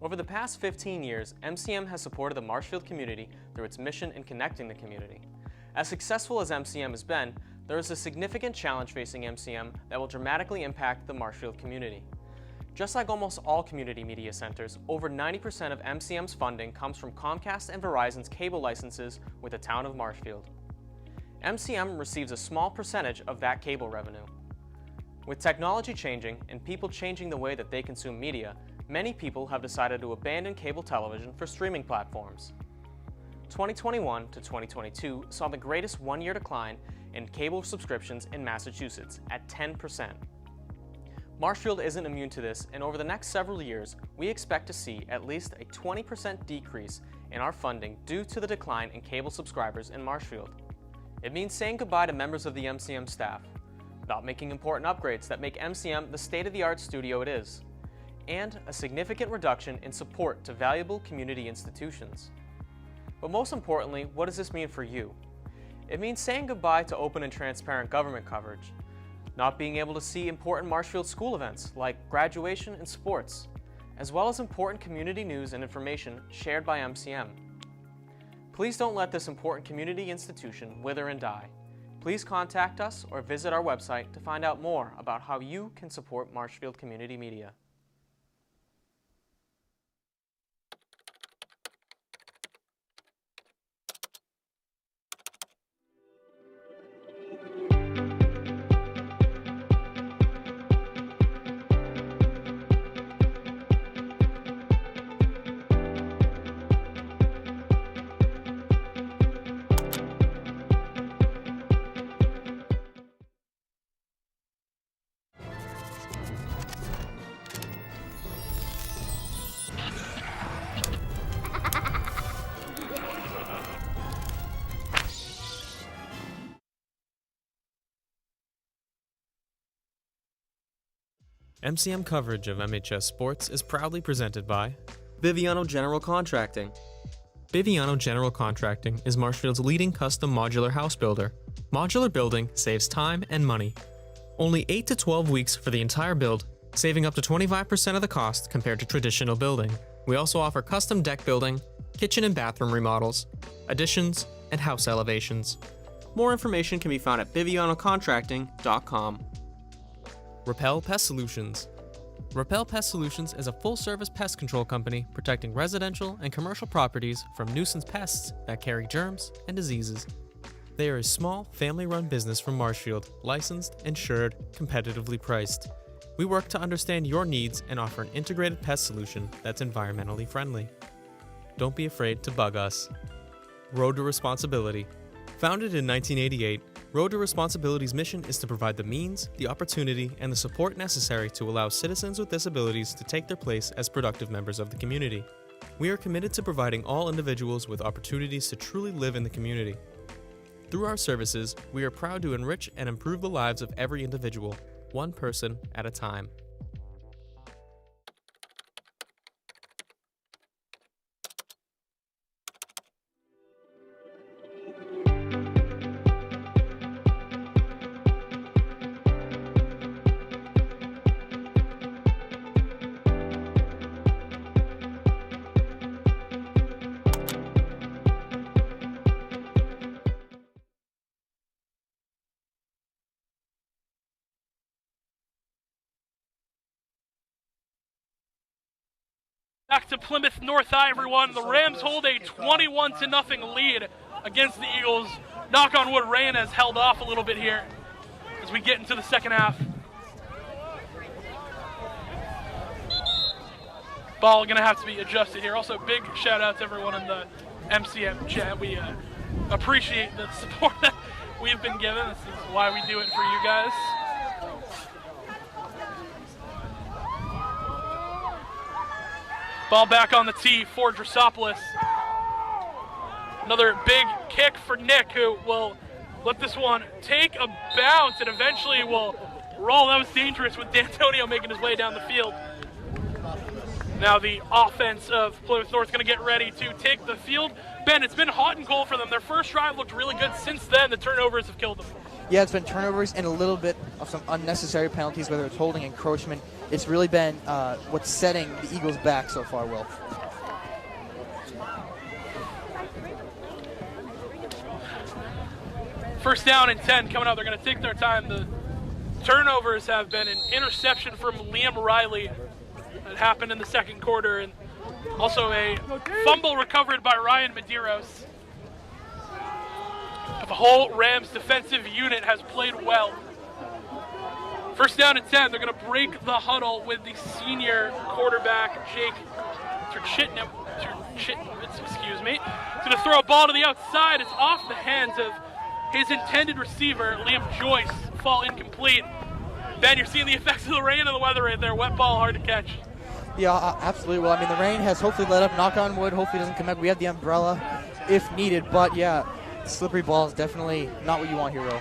Over the past 15 years, MCM has supported the Marshfield community through its mission in connecting the community. As successful as MCM has been, there is a significant challenge facing MCM that will dramatically impact the Marshfield community. Just like almost all community media centers, over 90% of MCM's funding comes from Comcast and Verizon's cable licenses with the town of Marshfield. MCM receives a small percentage of that cable revenue. With technology changing and people changing the way that they consume media, many people have decided to abandon cable television for streaming platforms. 2021 to 2022 saw the greatest one-year decline in cable subscriptions in Massachusetts at 10%. Marshfield isn't immune to this, and over the next several years, we expect to see at least a 20% decrease in our funding due to the decline in cable subscribers in Marshfield. It means saying goodbye to members of the MCM staff, not making important upgrades that make MCM the state-of-the-art studio it is, and a significant reduction in support to valuable community institutions. But most importantly, what does this mean for you? It means saying goodbye to open and transparent government coverage, not being able to see important Marshfield school events like graduation and sports, as well as important community news and information shared by MCM. Please don't let this important community institution wither and die. Please contact us or visit our website to find out more about how you can support Marshfield Community Media. MCM coverage of MHS sports is proudly presented by Biviano General Contracting. Biviano General Contracting is Marshfield's leading custom modular house builder. Modular building saves time and money. Only 8 to 12 weeks for the entire build, saving up to 25% of the cost compared to traditional building. We also offer custom deck building, kitchen and bathroom remodels, additions, and house elevations. More information can be found at bivianocontracting.com. Repel Pest Solutions. Repel Pest Solutions is a full-service pest control company protecting residential and commercial properties from nuisance pests that carry germs and diseases. They are a small, family-run business from Marshfield, licensed, insured, competitively priced. We work to understand your needs and offer an integrated pest solution that's environmentally friendly. Don't be afraid to bug us. Road to Responsibility. Founded in 1988, Road to Responsibility's mission is to provide the means, the opportunity, and the support necessary to allow citizens with disabilities to take their place as productive members of the community. We are committed to providing all individuals with opportunities to truly live in the community. Through our services, we are proud to enrich and improve the lives of every individual, one person at a time. Back to Plymouth North High, everyone. The Rams hold a 21-0 lead against the Eagles. Knock on wood, rain has held off a little bit here as we get into the second half. Ball going to have to be adjusted here. Also, big shout out to everyone in the MCM chat. We appreciate the support that we've been given. This is why we do it for you guys. Ball back on the tee for Drosopoulos. Another big kick for Nick, who will let this one take a bounce and eventually will roll. That was dangerous with D'Antonio making his way down the field. Now the offense of Plymouth North going to get ready to take the field. Ben, it's been hot and cold for them. Their first drive looked really good. Since then, the turnovers have killed them. Yeah, it's been turnovers and a little bit of some unnecessary penalties, whether it's holding, encroachment. It's really been what's setting the Eagles back so far, Will. First down and 10 coming up. They're going to take their time. The turnovers have been an interception from Liam Riley that happened in the second quarter, and also a fumble recovered by Ryan Medeiros. The whole Rams defensive unit has played well. First down and 10. They're going to break the huddle with the senior quarterback, Jake Turchitnowitz, excuse me. He's going to throw a ball to the outside. It's off the hands of his intended receiver, Liam Joyce. Fall incomplete. Ben, you're seeing the effects of the rain and the weather right there. Wet ball, hard to catch. Yeah, absolutely. Well, I mean, the rain has hopefully let up. Knock on wood. Hopefully it doesn't come back. We have the umbrella if needed. But, yeah, slippery ball is definitely not what you want here, Will.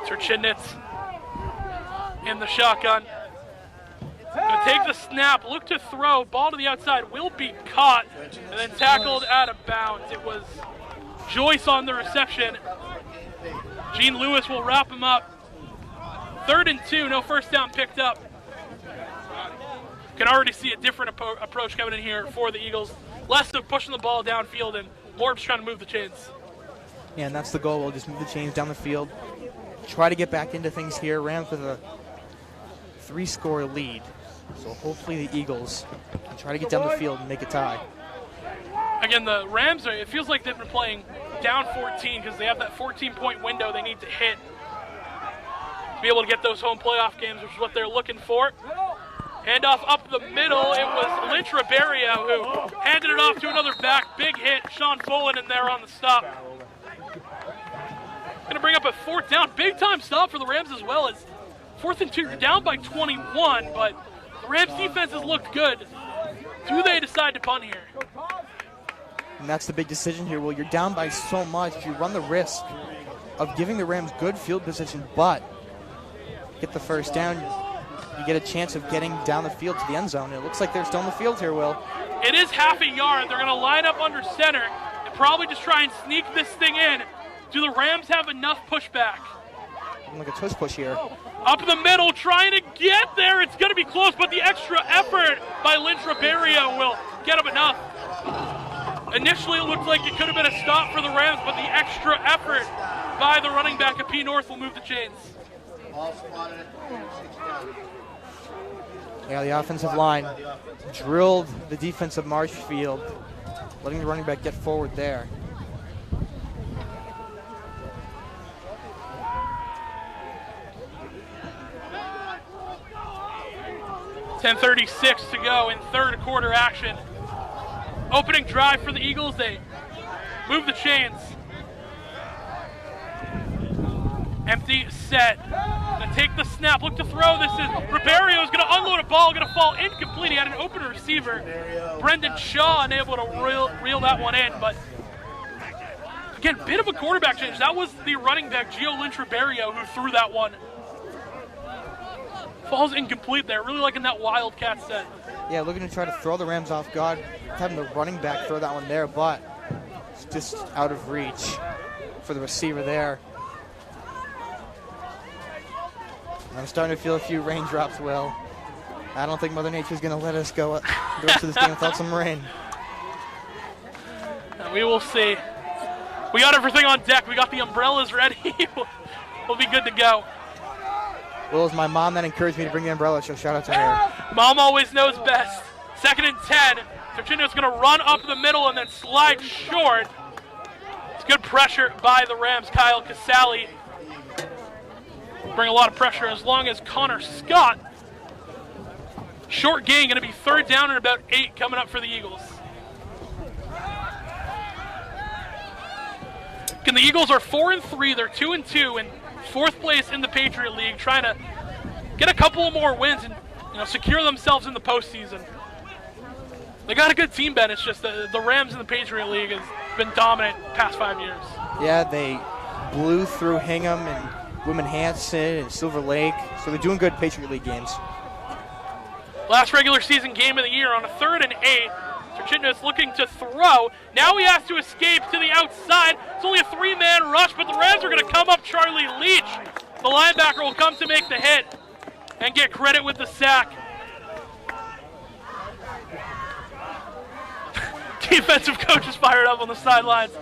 Turchinitz in the shotgun. Gonna take the snap, look to throw, ball to the outside, will be caught, and then tackled out of bounds. It was Joyce on the reception. Gene Lewis will wrap him up. 3rd and 2, no first down picked up. Can already see a different approach coming in here for the Eagles. Less of pushing the ball downfield and more just trying to move the chains. Yeah, and that's the goal. We'll just move the chains down the field. Try to get back into things here. Rams with a 3-score lead. So hopefully the Eagles can try to get down the field and make a tie. Again, the Rams, it feels like they've been playing down 14 because they have that 14-point window they need to hit to be able to get those home playoff games, which is what they're looking for. Handoff up the middle. It was Lynch Ribeiro who handed it off to another back. Big hit. Sean Follen in there on the stop. Going to bring up a 4th down. Big time stop for the Rams as well. As 4th and 2, you're down by 21, but the Rams defense has looked good. Do they decide to punt here? And that's the big decision here. Well, you're down by so much. You run the risk of giving the Rams good field position, but get the first down. You get a chance of getting down the field to the end zone. It looks like they're still in the field here, Will. It is half a yard. They're going to line up under center and probably just try and sneak this thing in. Do the Rams have enough pushback? Like a tush push here. Up the middle, trying to get there. It's going to be close, but the extra effort by Lynch Ribeiro will get him enough. Initially, it looked like it could have been a stop for the Rams, but the extra effort by the running back of P North will move the chains. Yeah, the offensive line drilled the defense of Marshfield, letting the running back get forward there. .10:36 to go in 3rd quarter action. Opening drive for the Eagles. They move the chains. Empty set. Gonna take the snap. Look to throw. This is Ribeiro is gonna unload a ball. Gonna fall incomplete. He had an open receiver. Brendan Shaw unable to reel that one in. But again, bit of a quarterback change. That was the running back Gio Lynch Ribeiro who threw that one. Falls incomplete there. Really liking that Wildcat set. Yeah, looking to try to throw the Rams off guard. Having the running back throw that one there, but it's just out of reach for the receiver there. I'm starting to feel a few raindrops, Will. I don't think Mother Nature's going to let us go the rest of this game without some rain. We will see. We got everything on deck. We got the umbrellas ready. We'll be good to go. Well, it was my mom that encouraged me to bring the umbrella, so shout out to her. Mom always knows best. 2nd and 10. Turchinowitz going to run up the middle and then slide short. It's good pressure by the Rams. Kyle Casale bring a lot of pressure as long as Connor Scott. Short gain, going to be 3rd down and about 8 coming up for the Eagles. And the Eagles are 4-3. They're 2-2 in 4th place in the Patriot League, trying to get a couple more wins and secure themselves in the postseason. They got a good team, Ben. It's just the Rams in the Patriot League has been dominant the past 5 years. Yeah, they blew through Hingham and Women Hanson and Silver Lake, so they're doing good Patriot League games. Last regular season game of the year on a 3rd and 8. Turchinowitz looking to throw. Now he has to escape to the outside. It's only a 3-man rush, but the Rams are going to come up. Charlie Leach, the linebacker, will come to make the hit and get credit with the sack. Defensive coach is fired up on the sidelines.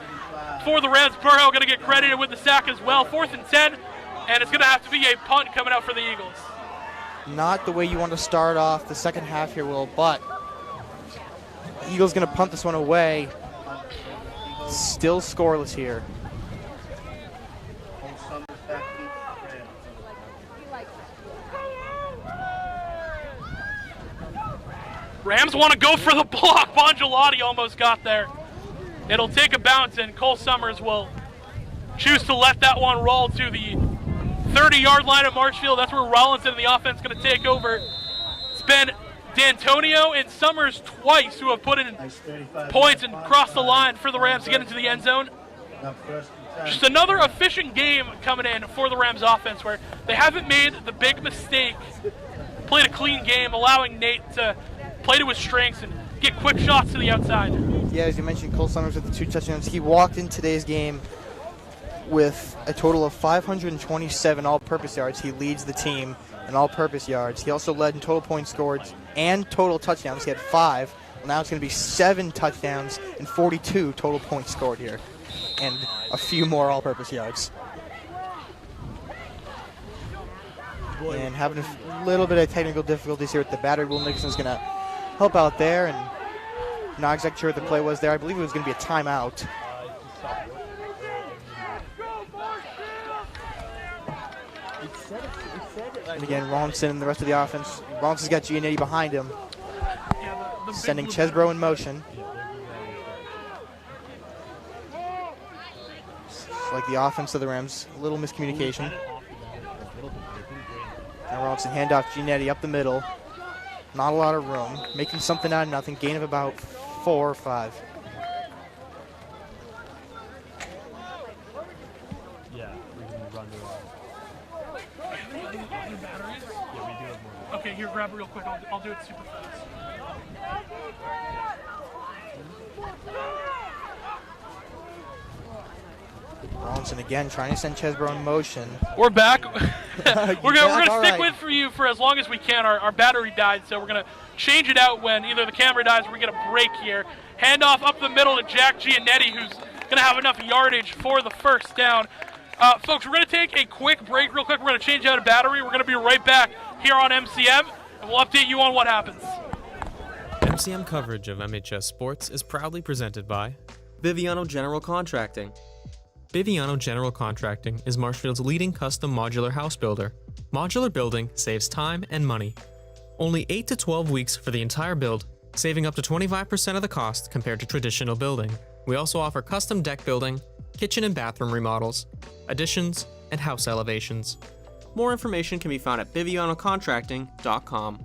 for the Rams. Burrow going to get credited with the sack as well. 4th and 10, and it's going to have to be a punt coming out for the Eagles. Not the way you want to start off the second half here, Will, but Eagles going to punt this one away. Still scoreless here. Rams want to go for the block. Bongelotti almost got there. It'll take a bounce, and Cole Summers will choose to let that one roll to the 30-yard line at Marshfield. That's where Rollinson and the offense going to take over. It's been D'Antonio and Summers twice who have put in points and crossed the line for the Rams to get into the end zone. Just another efficient game coming in for the Rams offense where they haven't made the big mistake, played a clean game, allowing Nate to play to his strengths and get quick shots to the outside. Yeah, as you mentioned, Cole Summers with the 2 touchdowns. He walked in today's game with a total of 527 all-purpose yards. He leads the team in all-purpose yards. He also led in total points scored and total touchdowns. He had 5. Well, now it's going to be 7 touchdowns and 42 total points scored here, and a few more all-purpose yards. And having a little bit of technical difficulties here with the battery. Will Nicholson's going to help out there, and not exactly sure what the play was there. I believe it was going to be a timeout. And again, Rollinson and the rest of the offense. Rollinson's got Giannetti behind him, sending Chesbro in motion. It's like the offense of the Rams, a little miscommunication. Now Rollinson handoff Giannetti up the middle. Not a lot of room. Making something out of nothing. Gain of about 4 or 5. Okay, here, grab it real quick. I'll do it super fast. Rollinson again trying to send Chesbro in motion. We're back. we're gonna stick right. with for you for as long as we can. Our battery died, so we're gonna change it out when either the camera dies or we get a break here. Handoff up the middle to Jack Giannetti, who's gonna have enough yardage for the first down. Folks, we're gonna take a quick break real quick. We're gonna change out a battery. We're gonna be right back here on MCM, and we'll update you on what happens. MCM coverage of MHS sports is proudly presented by Biviano General Contracting. Biviano General Contracting is Marshfield's leading custom modular house builder. Modular building saves time and money. Only 8 to 12 weeks for the entire build, saving up to 25% of the cost compared to traditional building. We also offer custom deck building, kitchen and bathroom remodels, additions, and house elevations. More information can be found at bivianocontracting.com.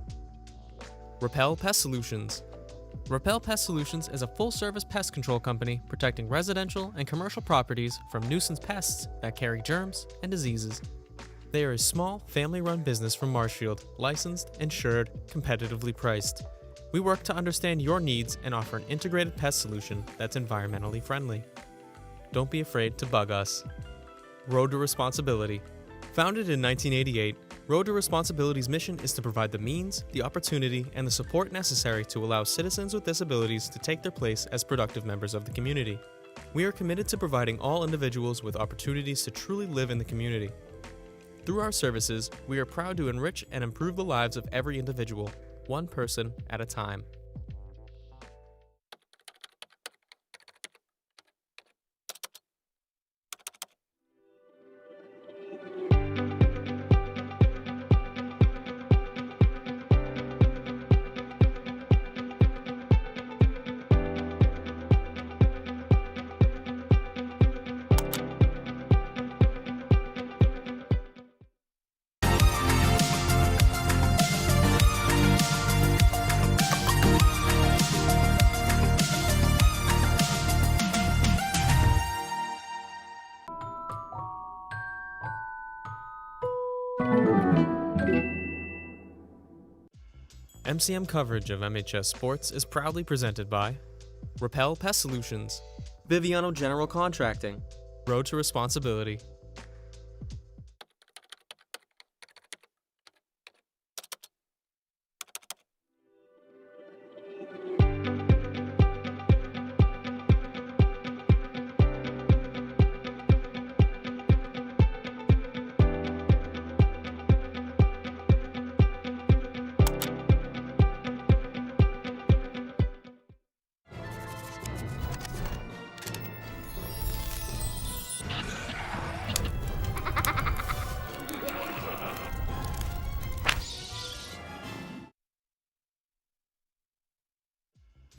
Repel Pest Solutions. Repel Pest Solutions is a full-service pest control company protecting residential and commercial properties from nuisance pests that carry germs and diseases. They are a small, family-run business from Marshfield, licensed, insured, competitively priced. We work to understand your needs and offer an integrated pest solution that's environmentally friendly. Don't be afraid to bug us. Road to Responsibility. Founded in 1988, Road to Responsibility's mission is to provide the means, the opportunity, and the support necessary to allow citizens with disabilities to take their place as productive members of the community. We are committed to providing all individuals with opportunities to truly live in the community. Through our services, we are proud to enrich and improve the lives of every individual, one person at a time. MCM coverage of MHS sports is proudly presented by Repel Pest Solutions, Biviano General Contracting, Road to Responsibility.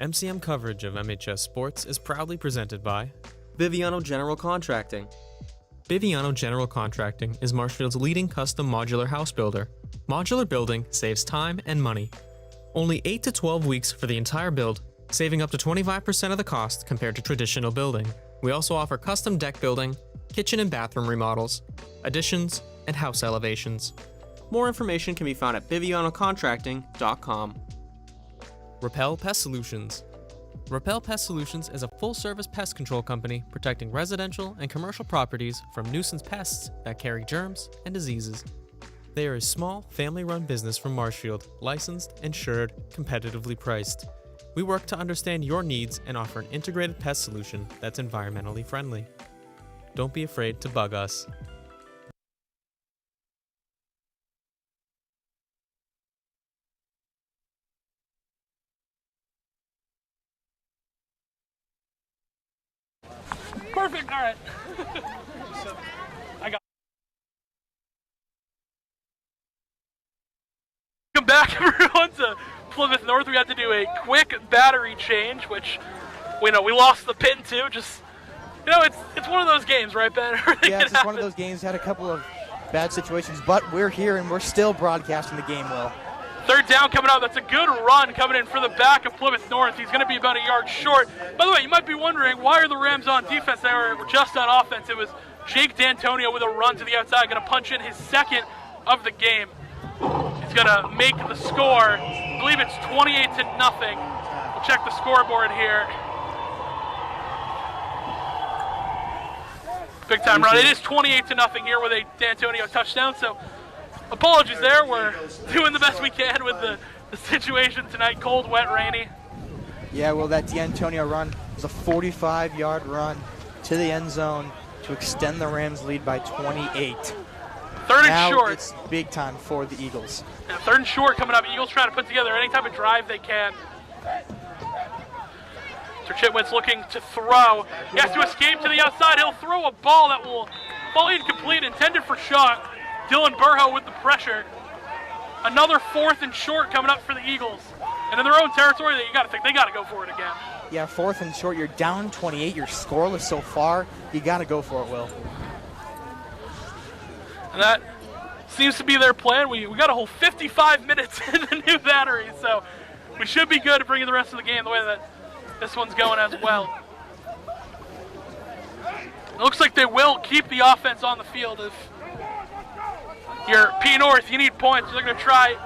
MCM coverage of MHS sports is proudly presented by Biviano General Contracting. Biviano General Contracting is Marshfield's leading custom modular house builder. Modular building saves time and money. Only 8 to 12 weeks for the entire build, saving up to 25% of the cost compared to traditional building. We also offer custom deck building, kitchen and bathroom remodels, additions, and house elevations. More information can be found at bivianocontracting.com. Repel Pest Solutions. Repel Pest Solutions is a full-service pest control company protecting residential and commercial properties from nuisance pests that carry germs and diseases. They are a small, family-run business from Marshfield, licensed, insured, competitively priced. We work to understand your needs and offer an integrated pest solution that's environmentally friendly. Don't be afraid to bug us. Perfect. All right. I got. Welcome back, everyone, to Plymouth North. We had to do a quick battery change, which we lost the pin to. Just it's one of those games, right, Ben? Yeah, it's just one of those games. Had a couple of bad situations, but we're here and we're still broadcasting the game, Will. Third down coming up. That's a good run coming in for the back of Plymouth North. He's going to be about a yard short. By the way, you might be wondering, why are the Rams on defense? They were just on offense. It was Jake D'Antonio with a run to the outside, going to punch in his second of the game. He's going to make the score. I believe it's 28-0. We'll check the scoreboard here. Big time run. It is 28-0 here with a D'Antonio touchdown. So apologies there. We're doing the best we can with the situation tonight. Cold, wet, rainy. Yeah, well, that D'Antonio run was a 45-yard run to the end zone to extend the Rams' lead by 28. Third now and short. It's big time for the Eagles. Yeah, third and short coming up. Eagles trying to put together any type of drive they can. Chitwin's looking to throw. He has to escape to the outside. He'll throw a ball that will fall incomplete, intended for shot. Dylan Burrow with the pressure. Another fourth and short coming up for the Eagles. And in their own territory, you got to think they got to go for it again. Yeah, fourth and short. You're down 28. You're scoreless so far. You got to go for it, Will. And that seems to be their plan. We got a whole 55 minutes in the new battery, so we should be good to bring the rest of the game the way that this one's going as well. It looks like they will keep the offense on the field. If you're P North, you need points. They're going to try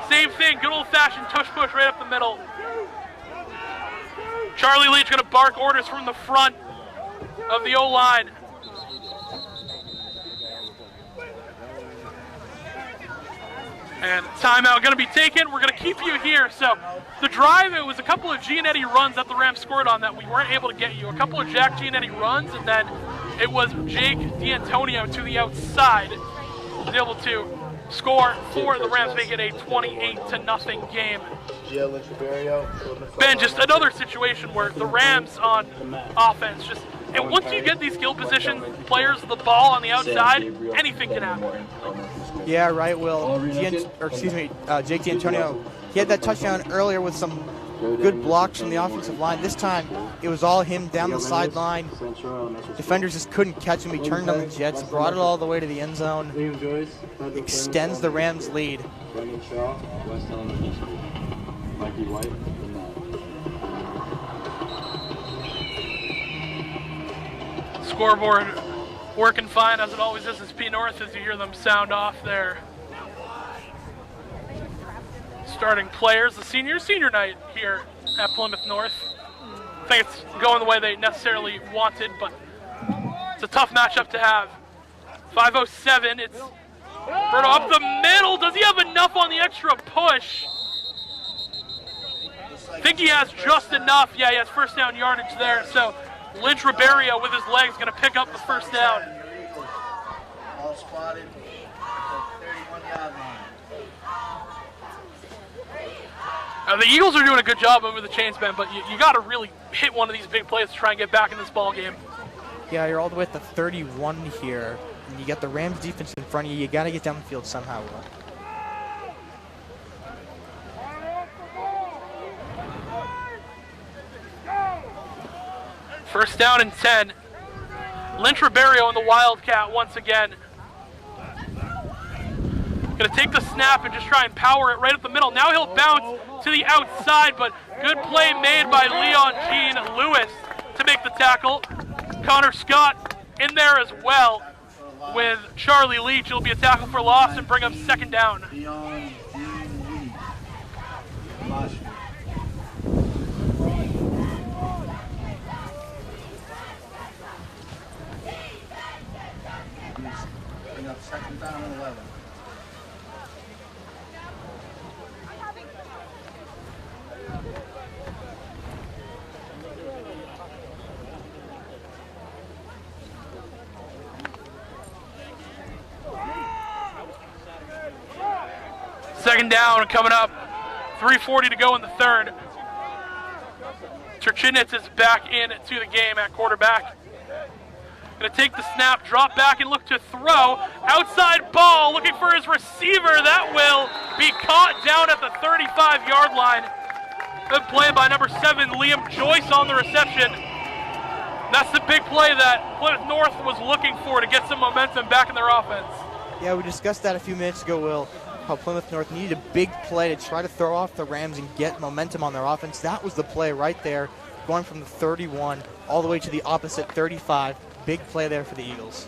same thing, good old-fashioned tush push right up the middle. Charlie Leach going to bark orders from the front of the O-line. And timeout going to be taken. We're going to keep you here. So the drive, it was a couple of Giannetti runs that the Rams scored on that we weren't able to get you. A couple of Jack Giannetti runs, and then it was Jake D'Antonio to the outside. Was able to score for the Rams, make it a 28-0 game. Ben, just another situation where the Rams on offense and once you get these skill position players the ball on the outside, anything can happen. Yeah, right, Will. Jake D'Antonio, he had that touchdown earlier with some good blocks from the offensive line. This time, it was all him down the sideline. Defenders just couldn't catch him. He turned on the Jets, brought it all the way to the end zone, extends the Rams' lead. Scoreboard working fine as it always is. It's P North as you hear them sound off there. Starting players, the senior night here at Plymouth North. I think it's going the way they necessarily wanted, but it's a tough matchup to have. 5:07, it's Berto up the middle. Does he have enough on the extra push? I think he has just enough. Yeah, he has first down yardage there. So Lynch Ribeiro with his legs going to pick up the first down. All spotted at the 31-yard line. The Eagles are doing a good job over the chains, Ben, but you got to really hit one of these big plays to try and get back in this ball game. Yeah, you're all the way at the 31 here, and you got the Rams defense in front of you. You got to get down the field somehow, Will. First down and 10. Lynch Ribeiro in the Wildcat once again. Going to take the snap and just try and power it right up the middle. Now he'll bounce to the outside, but good play made by Leon Jean Lewis to make the tackle. Connor Scott in there as well with Charlie Leach. It'll be a tackle for loss and bring up second down. Bring up second down and 11. Second down coming up. 3:40 to go in the third. Turchinitz is back into the game at quarterback. Going to take the snap, drop back, and look to throw. Outside ball, looking for his receiver. That will be caught down at the 35-yard line. Good play by number 7, Liam Joyce on the reception. That's the big play that Plymouth North was looking for to get some momentum back in their offense. Yeah, we discussed that a few minutes ago, Will, how Plymouth North needed a big play to try to throw off the Rams and get momentum on their offense. That was the play right there, going from the 31 all the way to the opposite 35. Big play there for the Eagles.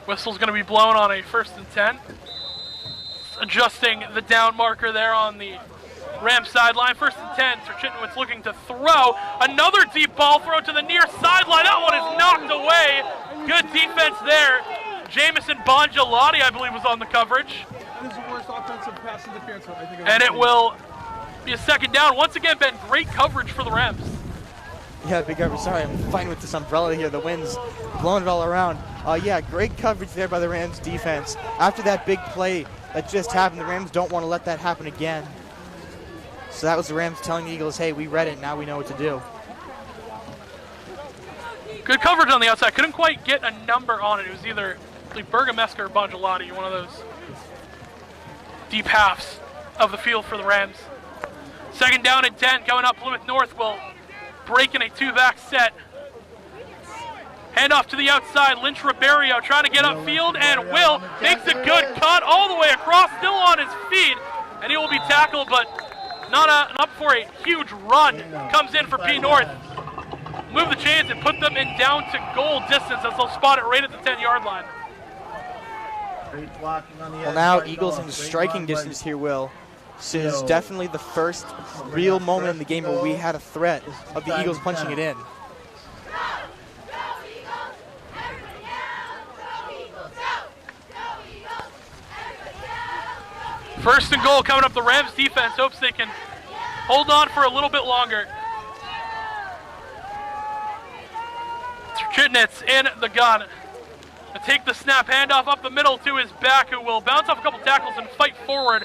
Whistle's going to be blown on a 1st and 10. Adjusting the down marker there on the Rams sideline. 1st and 10. Turchinowicz looking to throw. Another deep ball throw to the near sideline. That one is knocked away. Good defense there. Jamison Bongialotti, I believe, was on the coverage. That is the worst offensive pass interference I think I've And it seen. will be a second down. Once again, Ben, great coverage for the Rams. Yeah, big coverage. Sorry, I'm fighting with this umbrella here. The wind's blowing it all around. Yeah, great coverage there by the Rams defense. After that big play that just happened, the Rams don't want to let that happen again. So that was the Rams telling the Eagles, hey, we read it, now we know what to do. Good coverage on the outside. Couldn't quite get a number on it. It was either Bergameska or Bongialotti, one of those deep halves of the field for the Rams. Second down and 10 coming up. Plymouth North will break in a 2-back set. Hand off to the outside. Lynch Ribeiro trying to get upfield, and Will makes a good cut all the way across, still on his feet, and he will be tackled, but not for a huge run. Comes in for P North. Move the chains and put them in down to goal distance as they'll spot it right at the 10-yard line. Well, now Eagles in striking distance here, Will. This is definitely the first real moment in the game where we had a threat of the Eagles punching it in. First and goal coming up. The Rams defense hopes they can hold on for a little bit longer. Chitnitz in the gun. To take the snap, handoff up the middle to his back, who will bounce off a couple tackles and fight forward.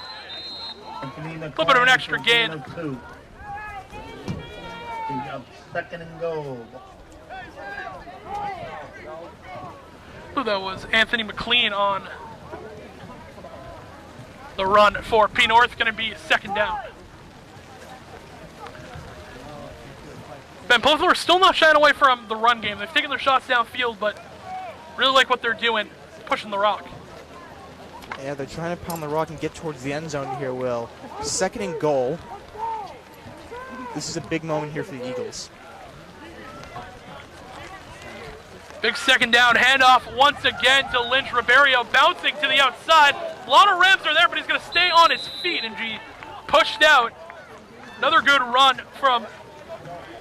A little bit of an extra gain. Second and goal. That was Anthony McLean on the run for P North. Going to be second down. Ben, Plymouth are still not shying away from the run game. They've taken their shots downfield, but really like what they're doing, pushing the rock. Yeah, they're trying to pound the rock and get towards the end zone here, Will. Second and goal. This is a big moment here for the Eagles. Big second down, handoff once again to Lynch Ribeiro, bouncing to the outside. A lot of Rams are there, but he's going to stay on his feet and be pushed out. Another good run from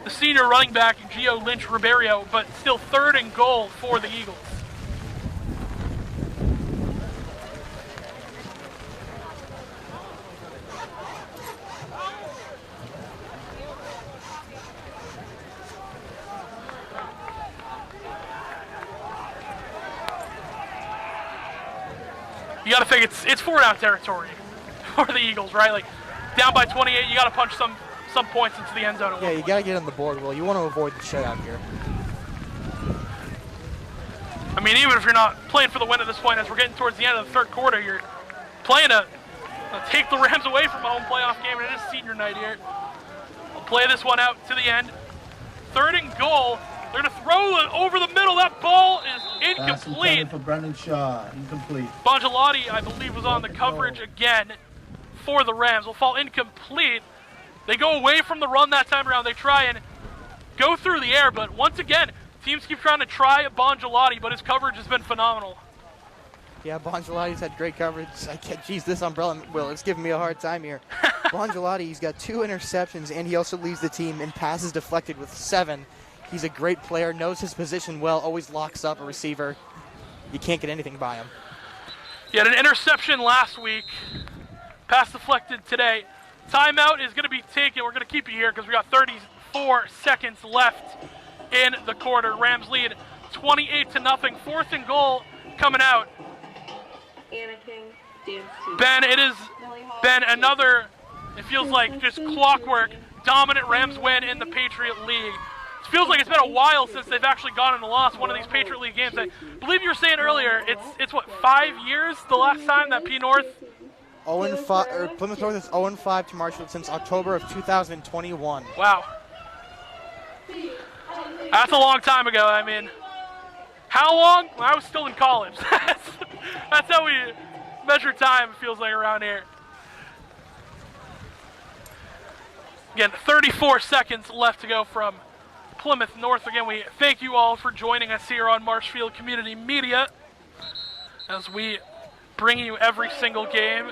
the senior running back, Gio Lynch Ribeiro, but still third and goal for the Eagles. You got to think it's 4-down territory for the Eagles, right? Like down by 28, you got to punch some points into the end zone. Yeah, you got to get on the board, Will. You want to avoid the shutout here. I mean, even if you're not playing for the win at this point, as we're getting towards the end of the third quarter, you're playing a take the Rams away from a home playoff game, and it is senior night here. We'll play this one out to the end. 3rd and goal. They're going to throw it over the middle. That ball is incomplete. For Brendan Shaw, incomplete. Bongiolotti, I believe, was on the coverage again for the Rams. Will fall incomplete. They go away from the run that time around. They try and go through the air, but once again, teams keep trying to try Bongiolotti, but his coverage has been phenomenal. Yeah, Bongiolotti's had great coverage. Geez, this umbrella, Will, it's giving me a hard time here. Bongiolotti, he's got 2 interceptions, and he also leads the team in passes deflected with 7. He's a great player, knows his position well, always locks up a receiver. You can't get anything by him. He had an interception last week, pass deflected today. Timeout is going to be taken. We're going to keep you here because we got 34 seconds left in the quarter. Rams lead 28-0. 4th and goal coming out. Ben, it is been another, it feels like just clockwork, dominant Rams win in the Patriot League. It feels like it's been a while since they've actually gone and lost one of these Patriot League games. I believe you were saying earlier, it's what, 5 years the last time that P North? 0-5, or Plymouth North is 0-5 to Marshfield since October of 2021. Wow. That's a long time ago. I mean, how long? Well, I was still in college. That's how we measure time, it feels like, around here. Again, 34 seconds left to go from Plymouth North. Again, we thank you all for joining us here on Marshfield Community Media as we bring you every single game.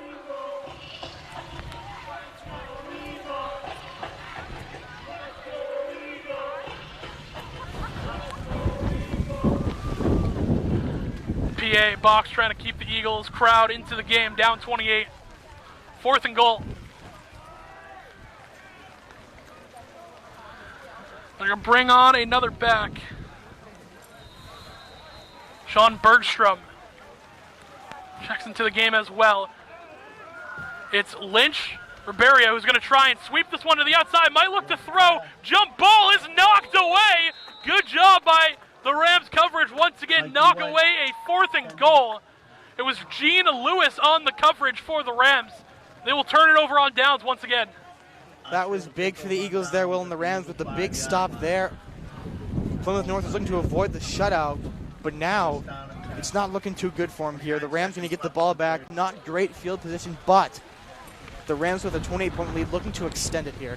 PA box trying to keep the Eagles crowd into the game, down 28. 4th and goal. They're going to bring on another back. Sean Bergstrom checks into the game as well. It's Lynch, Ribeiro, who's going to try and sweep this one to the outside. Might look to throw. Jump ball is knocked away. Good job by the Rams coverage. Once again, knock away a 4th and goal. It was Gene Lewis on the coverage for the Rams. They will turn it over on downs once again. That was big for the Eagles there, Will, and the Rams with the big stop there. Plymouth North is looking to avoid the shutout, but now it's not looking too good for him here. The Rams going to get the ball back. Not great field position, but the Rams with a 28-point lead looking to extend it here.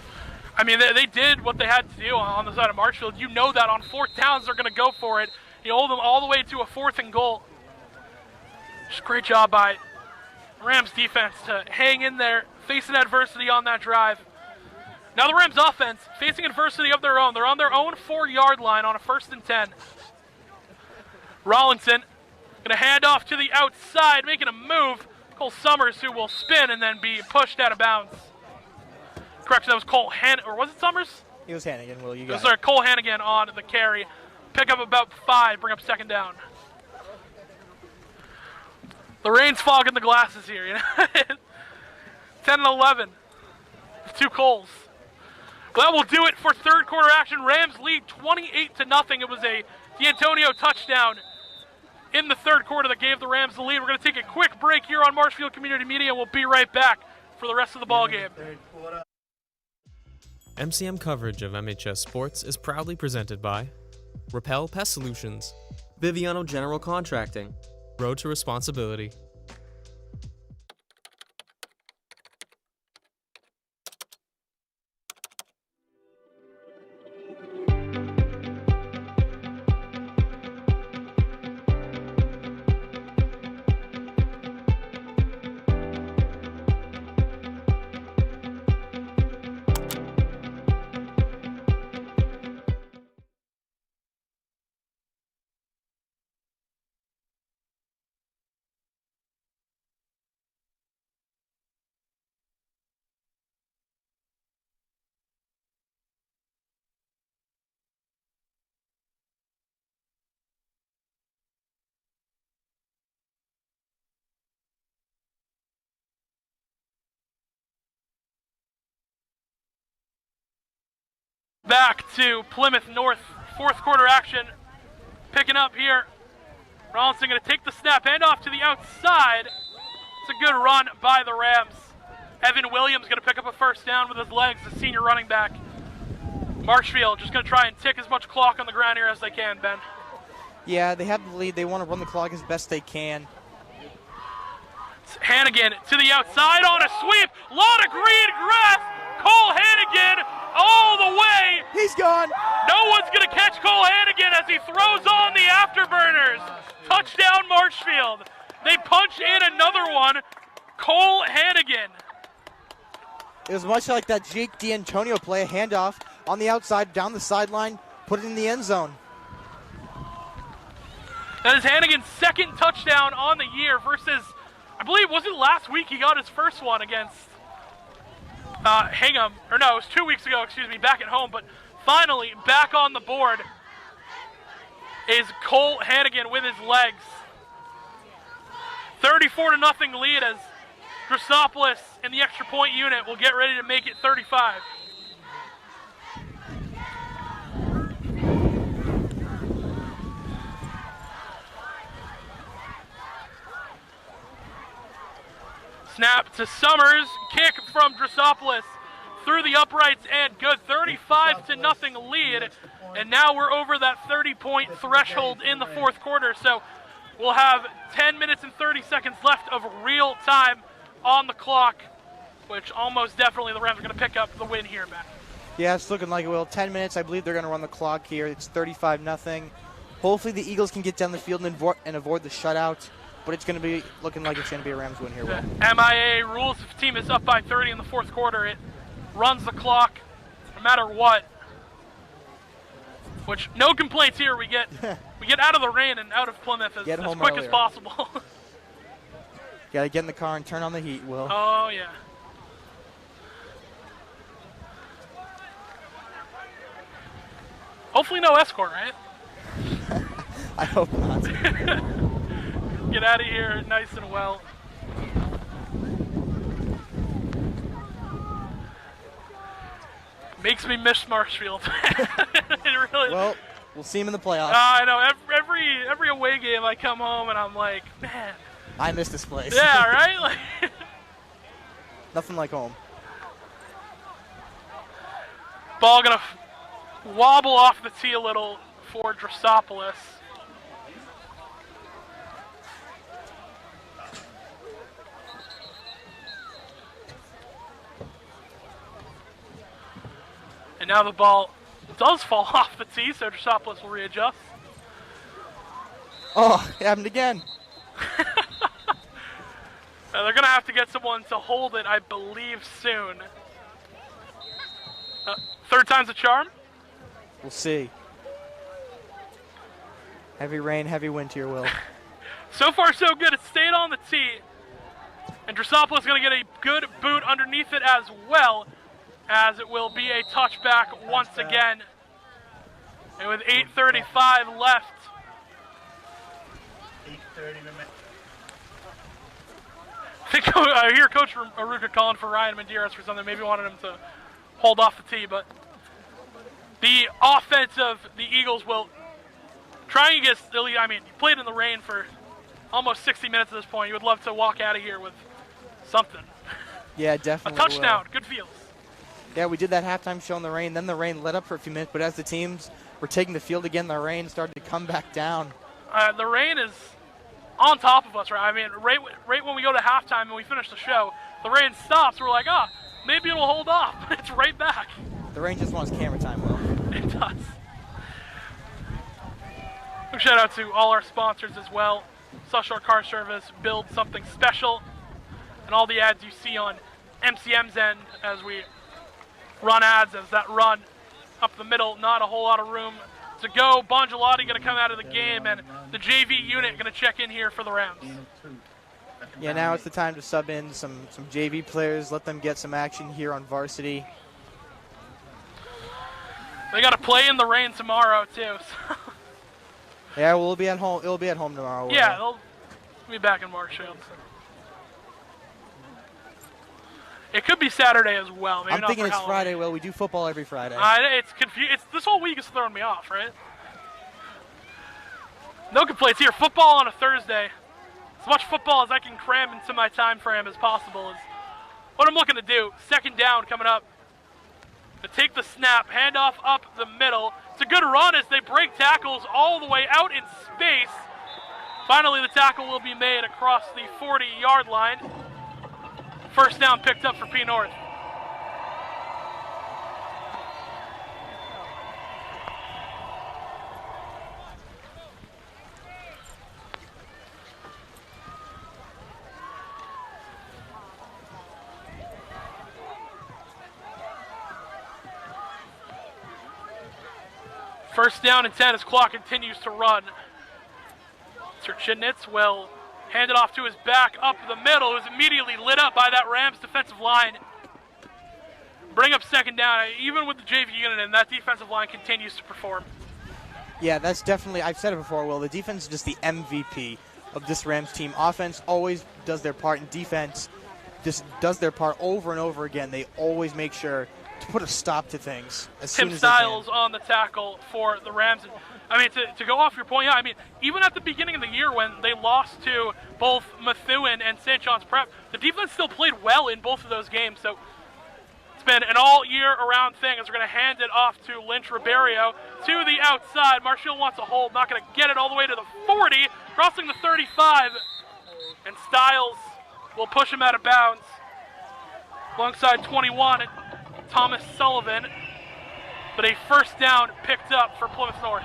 I mean, they did what they had to do on the side of Marshfield. You know that on 4th downs they're going to go for it. You hold them all the way to a 4th and goal. Just great job by Rams defense to hang in there, facing adversity on that drive. Now the Rams offense facing adversity of their own. They're on their own 4-yard line on a 1st and 10. Rollinson going to hand off to the outside, making a move. Cole Summers, who will spin and then be pushed out of bounds. Correction, that was Cole or was it Summers? It was Hannigan, Will. You got it. Cole Hannigan on the carry. Pick up about 5, bring up 2nd down. The rain's fogging the glasses here, you know. 10 and 11. 2 Coles. Well, that will do it for 3rd quarter action. Rams lead 28-0. It was a D'Antonio touchdown in the 3rd quarter that gave the Rams the lead. We're going to take a quick break here on Marshfield Community Media, and we'll be right back for the rest of the ball game. MCM coverage of MHS Sports is proudly presented by Repel Pest Solutions, Biviano General Contracting, Road to Responsibility. Back to Plymouth North, 4th quarter action. Picking up here. Rollinson going to take the snap, hand off to the outside. It's a good run by the Rams. Evan Williams going to pick up a first down with his legs, the senior running back. Marshfield just going to try and tick as much clock on the ground here as they can, Ben. Yeah, they have the lead. They want to run the clock as best they can. Hannigan to the outside on a sweep. Lot of green grass. Cole Hannigan all the way. He's gone. No one's going to catch Cole Hannigan as he throws on the afterburners. Touchdown Marshfield. They punch in another one. Cole Hannigan. It was much like that Jake D'Antonio play, a handoff on the outside, down the sideline, put it in the end zone. That is Hannigan's second touchdown on the year versus, I believe, was it last week he got his first one against Hingham, or no, it was 2 weeks ago, excuse me, back at home, but finally back on the board is Cole Hannigan with his legs. 34-0 lead as Drosopoulos in the extra point unit will get ready to make it 35. Snap to Summers, kick from Drosopoulos through the uprights and good. 35-0 lead, and now we're over that 30-point threshold in the fourth quarter, so we'll have 10 minutes and 30 seconds left of real time on the clock, which almost definitely the Rams are going to pick up the win here, man. Yeah, it's looking like it will. 10 minutes, I believe they're going to run the clock here. It's 35-0. Hopefully the Eagles can get down the field and avoid the shutout, but it's going to be looking like it's going to be a Rams win here, Will. MIA rules if a team is up by 30 in the fourth quarter, it runs the clock no matter what. Which, no complaints here. We get out of the rain and out of Plymouth as quick as possible. Got to get in the car and turn on the heat, Will. Oh, yeah. Hopefully no escort, right? I hope not. Get out of here nice and well. Makes me miss Marshfield. It really. Well, we'll see him in the playoffs. I know. Every away game I come home and I'm like, man. I miss this place. Yeah, right? Like nothing like home. Ball gonna wobble off the tee a little for Drosopoulos. And now the ball does fall off the tee, so Drosopoulos will readjust. Oh, it happened again. They're going to have to get someone to hold it, I believe, soon. Third time's a charm? We'll see. Heavy rain, heavy wind here, Will. So far, so good. It stayed on the tee. And Drosopoulos is going to get a good boot underneath it as well, as it will be a touchback once again. And with 8:35 left. 8:30 remaining. I hear Coach Aruka calling for Ryan Medeiros for something. Maybe wanted him to hold off the tee, but the offense of the Eagles will try and get, I mean, you played in the rain for almost 60 minutes at this point. You would love to walk out of here with something. Yeah, definitely. A touchdown, good feels. Yeah, we did that halftime show in the rain. Then the rain let up for a few minutes, but as the teams were taking the field again, the rain started to come back down. The rain is on top of us, right? I mean, right when we go to halftime and we finish the show, the rain stops. We're like, oh, maybe it'll hold off. It's right back. The rain just wants camera time, Will. It does. Big shout out to all our sponsors as well. South Shore Car Service, Build Something Special, and all the ads you see on MCM's end as we run ads, as that run up the middle, not a whole lot of room to go. Bongelati going to come out of the game, and the JV unit going to check in here for the Rams. Yeah, now it's the time to sub in some JV players, let them get some action here on varsity. They got to play in the rain tomorrow too. So. Yeah, we'll be at home. It'll be at home tomorrow. Yeah, they'll be back in Marshfield. It could be Saturday as well. Maybe I'm not thinking for it's Halloween. Friday. Well, we do football every Friday. It's confusing. This whole week is throwing me off, right? No complaints here. Football on a Thursday. As much football as I can cram into my time frame as possible is what I'm looking to do, second down coming up. To take the snap, handoff up the middle. It's a good run as they break tackles all the way out in space. Finally, the tackle will be made across the 40-yard line. First down picked up for P North. First down and 10 as clock continues to run. Turchinitz will hand it off to his back up the middle, who's immediately lit up by that Rams defensive line. Bring up second down. Even with the JV unit in, that defensive line continues to perform. Yeah, that's definitely, I've said it before, Will, the defense is just the MVP of this Rams team. Offense always does their part, and defense just does their part over and over again. They always make sure to put a stop to things as soon Tim as Stiles on the tackle for the Rams. I mean, to go off your point, yeah, I mean, even at the beginning of the year when they lost to both Methuen and St. John's Prep, the defense still played well in both of those games. So it's been an all-year-around thing as we're going to hand it off to Lynch Ribeiro to the outside. Marshall wants a hold, not going to get it all the way to the 40, crossing the 35, and Stiles will push him out of bounds alongside 21, Thomas Sullivan, but a first down picked up for Plymouth North.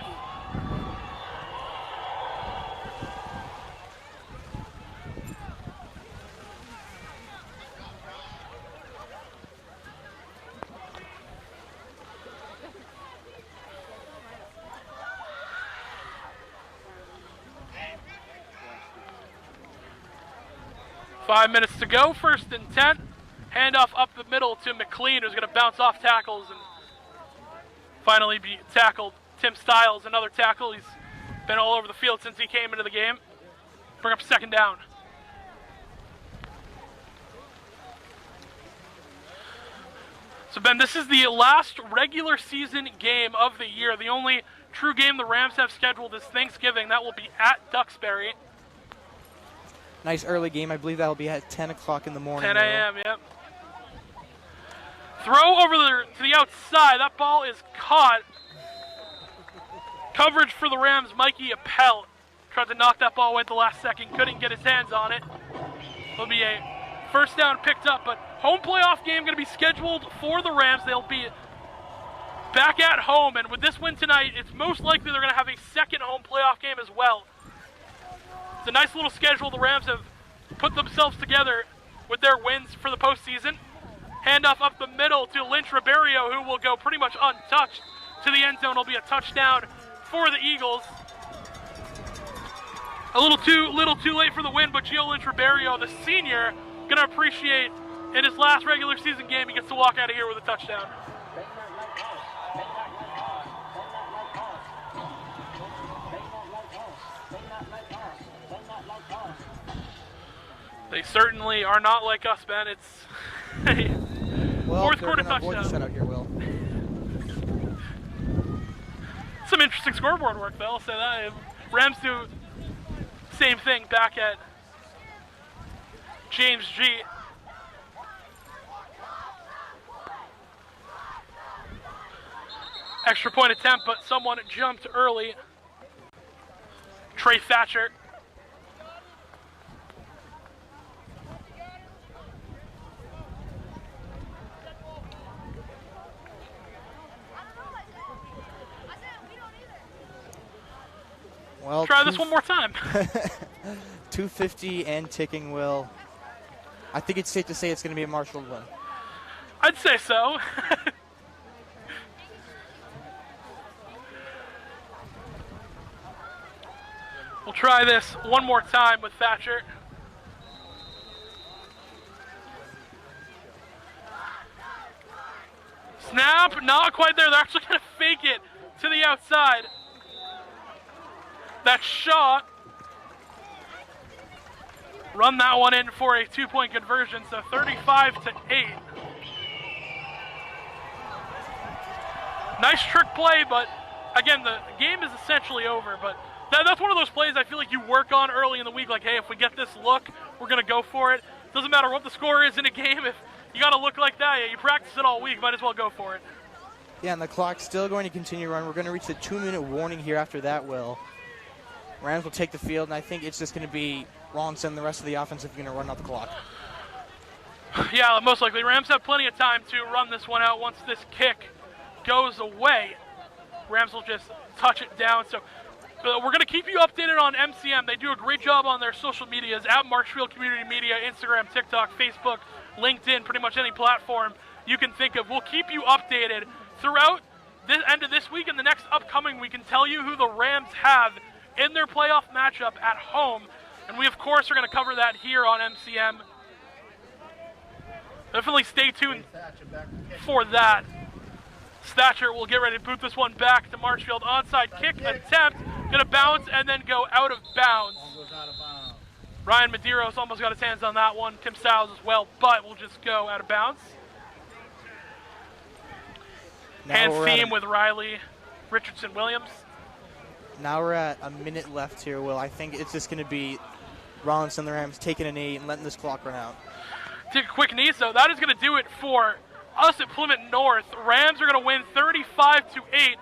Five minutes to go, first and 10. Handoff up the middle to McLean, who's going to bounce off tackles and finally be tackled. Tim Stiles, another tackle. He's been all over the field since he came into the game. Bring up second down. So, Ben, this is the last regular season game of the year. The only true game the Rams have scheduled is Thanksgiving. That will be at Duxbury. Nice early game. I believe that will be at 10 o'clock in the morning. 10 a.m., yep. Throw over to the outside. That ball is caught. Coverage for the Rams, Mikey Appel. Tried to knock that ball away at the last second. Couldn't get his hands on it. It'll be a first down picked up, but home playoff game going to be scheduled for the Rams. They'll be back at home, and with this win tonight, it's most likely they're going to have a second home playoff game as well. It's a nice little schedule. The Rams have put themselves together with their wins for the postseason. Handoff up the middle to Lynch Ribeiro, who will go pretty much untouched to the end zone. It'll be a touchdown for the Eagles. A little too late for the win, but Gio Lynch Ribeiro, the senior, going to appreciate in his last regular season game, he gets to walk out of here with a touchdown. They certainly are not like us, Ben. It's well, fourth quarter touchdown. Avoid the shutout here, Will. Some interesting scoreboard work, though. I'll say that. Rams do same thing back at James G. Extra point attempt, but someone jumped early. Trey Thatcher. Well, try this one more time. 250 and ticking, Will. I think it's safe to say it's going to be a Marshall win. I'd say so. We'll try this one more time with Thatcher. Snap, not quite there. They're actually going to fake it to the outside. That shot. Run that one in for a 2-point conversion, so 35-8. Nice trick play, but again, the game is essentially over. But that's one of those plays I feel like you work on early in the week. Like, hey, if we get this look, we're going to go for it. Doesn't matter what the score is in a game. you got to look like that. Yeah, you practice it all week. Might as well go for it. Yeah, and the clock's still going to continue to run. We're going to reach the 2-minute warning here after that, Will. Rams will take the field, and I think it's just going to be Rawlinson and the rest of the offensive going to run out the clock. Yeah, most likely. Rams have plenty of time to run this one out once this kick goes away. Rams will just touch it down. So we're going to keep you updated on MCM. They do a great job on their social medias at Marshfield Community Media, Instagram, TikTok, Facebook, LinkedIn, pretty much any platform you can think of. We'll keep you updated throughout the end of this week and the next upcoming week and tell you who the Rams have in their playoff matchup at home. And we, of course, are going to cover that here on MCM. Definitely stay tuned for that. Thatcher will get ready to boot this one back to Marshfield. Onside kick attempt. Going to bounce and then go out of bounds. Ryan Medeiros almost got his hands on that one. Tim Stiles as well, but will just go out of bounds. Hand theme with Riley Richardson Williams. Now we're at a minute left here, Will. I think it's just going to be Rollins and the Rams taking a knee and letting this clock run out. Take a quick knee, so that is going to do it for us at Plymouth North. Rams are going to win 35-8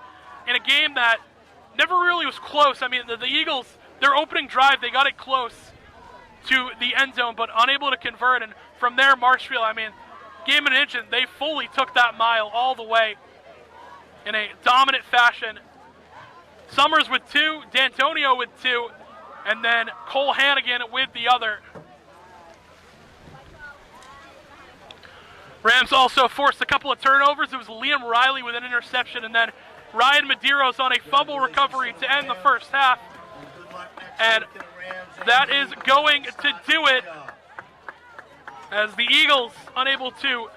in a game that never really was close. I mean, the Eagles, their opening drive, they got it close to the end zone, but unable to convert. And from there, Marshfield, I mean, game and inch, and they fully took that mile all the way in a dominant fashion. Summers with 2, D'Antonio with 2, and then Cole Hannigan with the other. Rams also forced a couple of turnovers. It was Liam Riley with an interception, and then Ryan Medeiros on a fumble recovery to end the first half. And that is going to do it as the Eagles unable to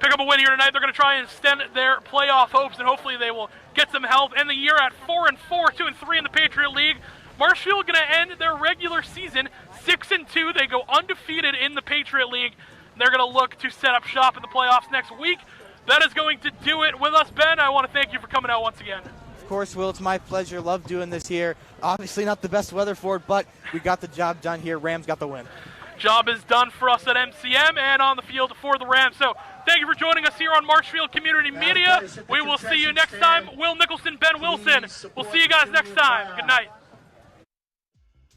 pick up a win here tonight. They're going to try and extend their playoff hopes, and hopefully they will get some help. End the year at 4-4, 2-3 in the Patriot League. Marshfield going to end their regular season 6-2. They go undefeated in the Patriot League. They're going to look to set up shop in the playoffs next week. That is going to do it with us, Ben. I want to thank you for coming out once again. Of course, Will, it's my pleasure. Love doing this here. Obviously not the best weather for it, but we got the job done here. Rams got the win. Job is done for us at MCM and on the field for the Rams. So thank you for joining us here on Marshfield Community Media. We will see you next time. Will Nicholson, Ben Wilson. We'll see you guys next time. Good night.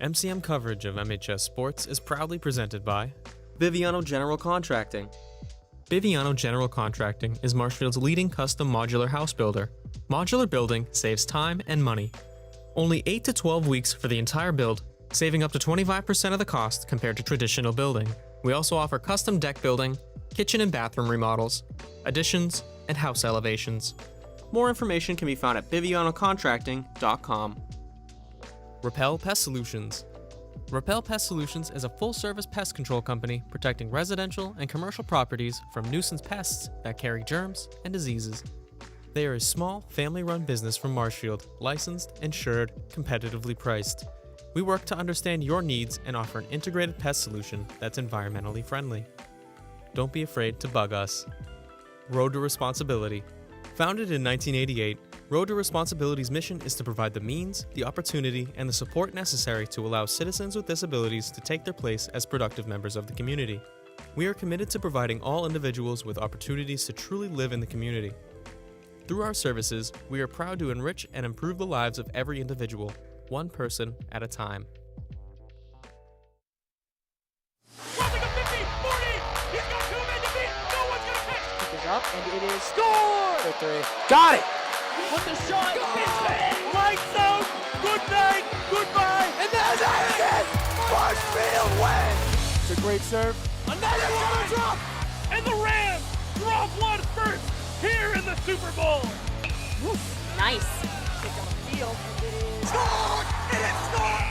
MCM coverage of MHS Sports is proudly presented by Biviano General Contracting. Biviano General Contracting is Marshfield's leading custom modular house builder. Modular building saves time and money. Only 8 to 12 weeks for the entire build, saving up to 25% of the cost compared to traditional building. We also offer custom deck building, kitchen and bathroom remodels, additions, and house elevations. More information can be found at bivianocontracting.com. Repel Pest Solutions. Repel Pest Solutions is a full-service pest control company protecting residential and commercial properties from nuisance pests that carry germs and diseases. They are a small, family-run business from Marshfield, licensed, insured, competitively priced. We work to understand your needs and offer an integrated pest solution that's environmentally friendly. Don't be afraid to bug us. Road to Responsibility. Founded in 1988, Road to Responsibility's mission is to provide the means, the opportunity, and the support necessary to allow citizens with disabilities to take their place as productive members of the community. We are committed to providing all individuals with opportunities to truly live in the community. Through our services, we are proud to enrich and improve the lives of every individual, one person at a time. Up, and it is score! For 3. Got it! With the shot, lights out, good night, goodbye, And there's it! Marshfield wins! It's a great serve. Another one drop! And the Rams drop one first here in the Super Bowl. Nice. Kick on the field, and it is Score! It is scored!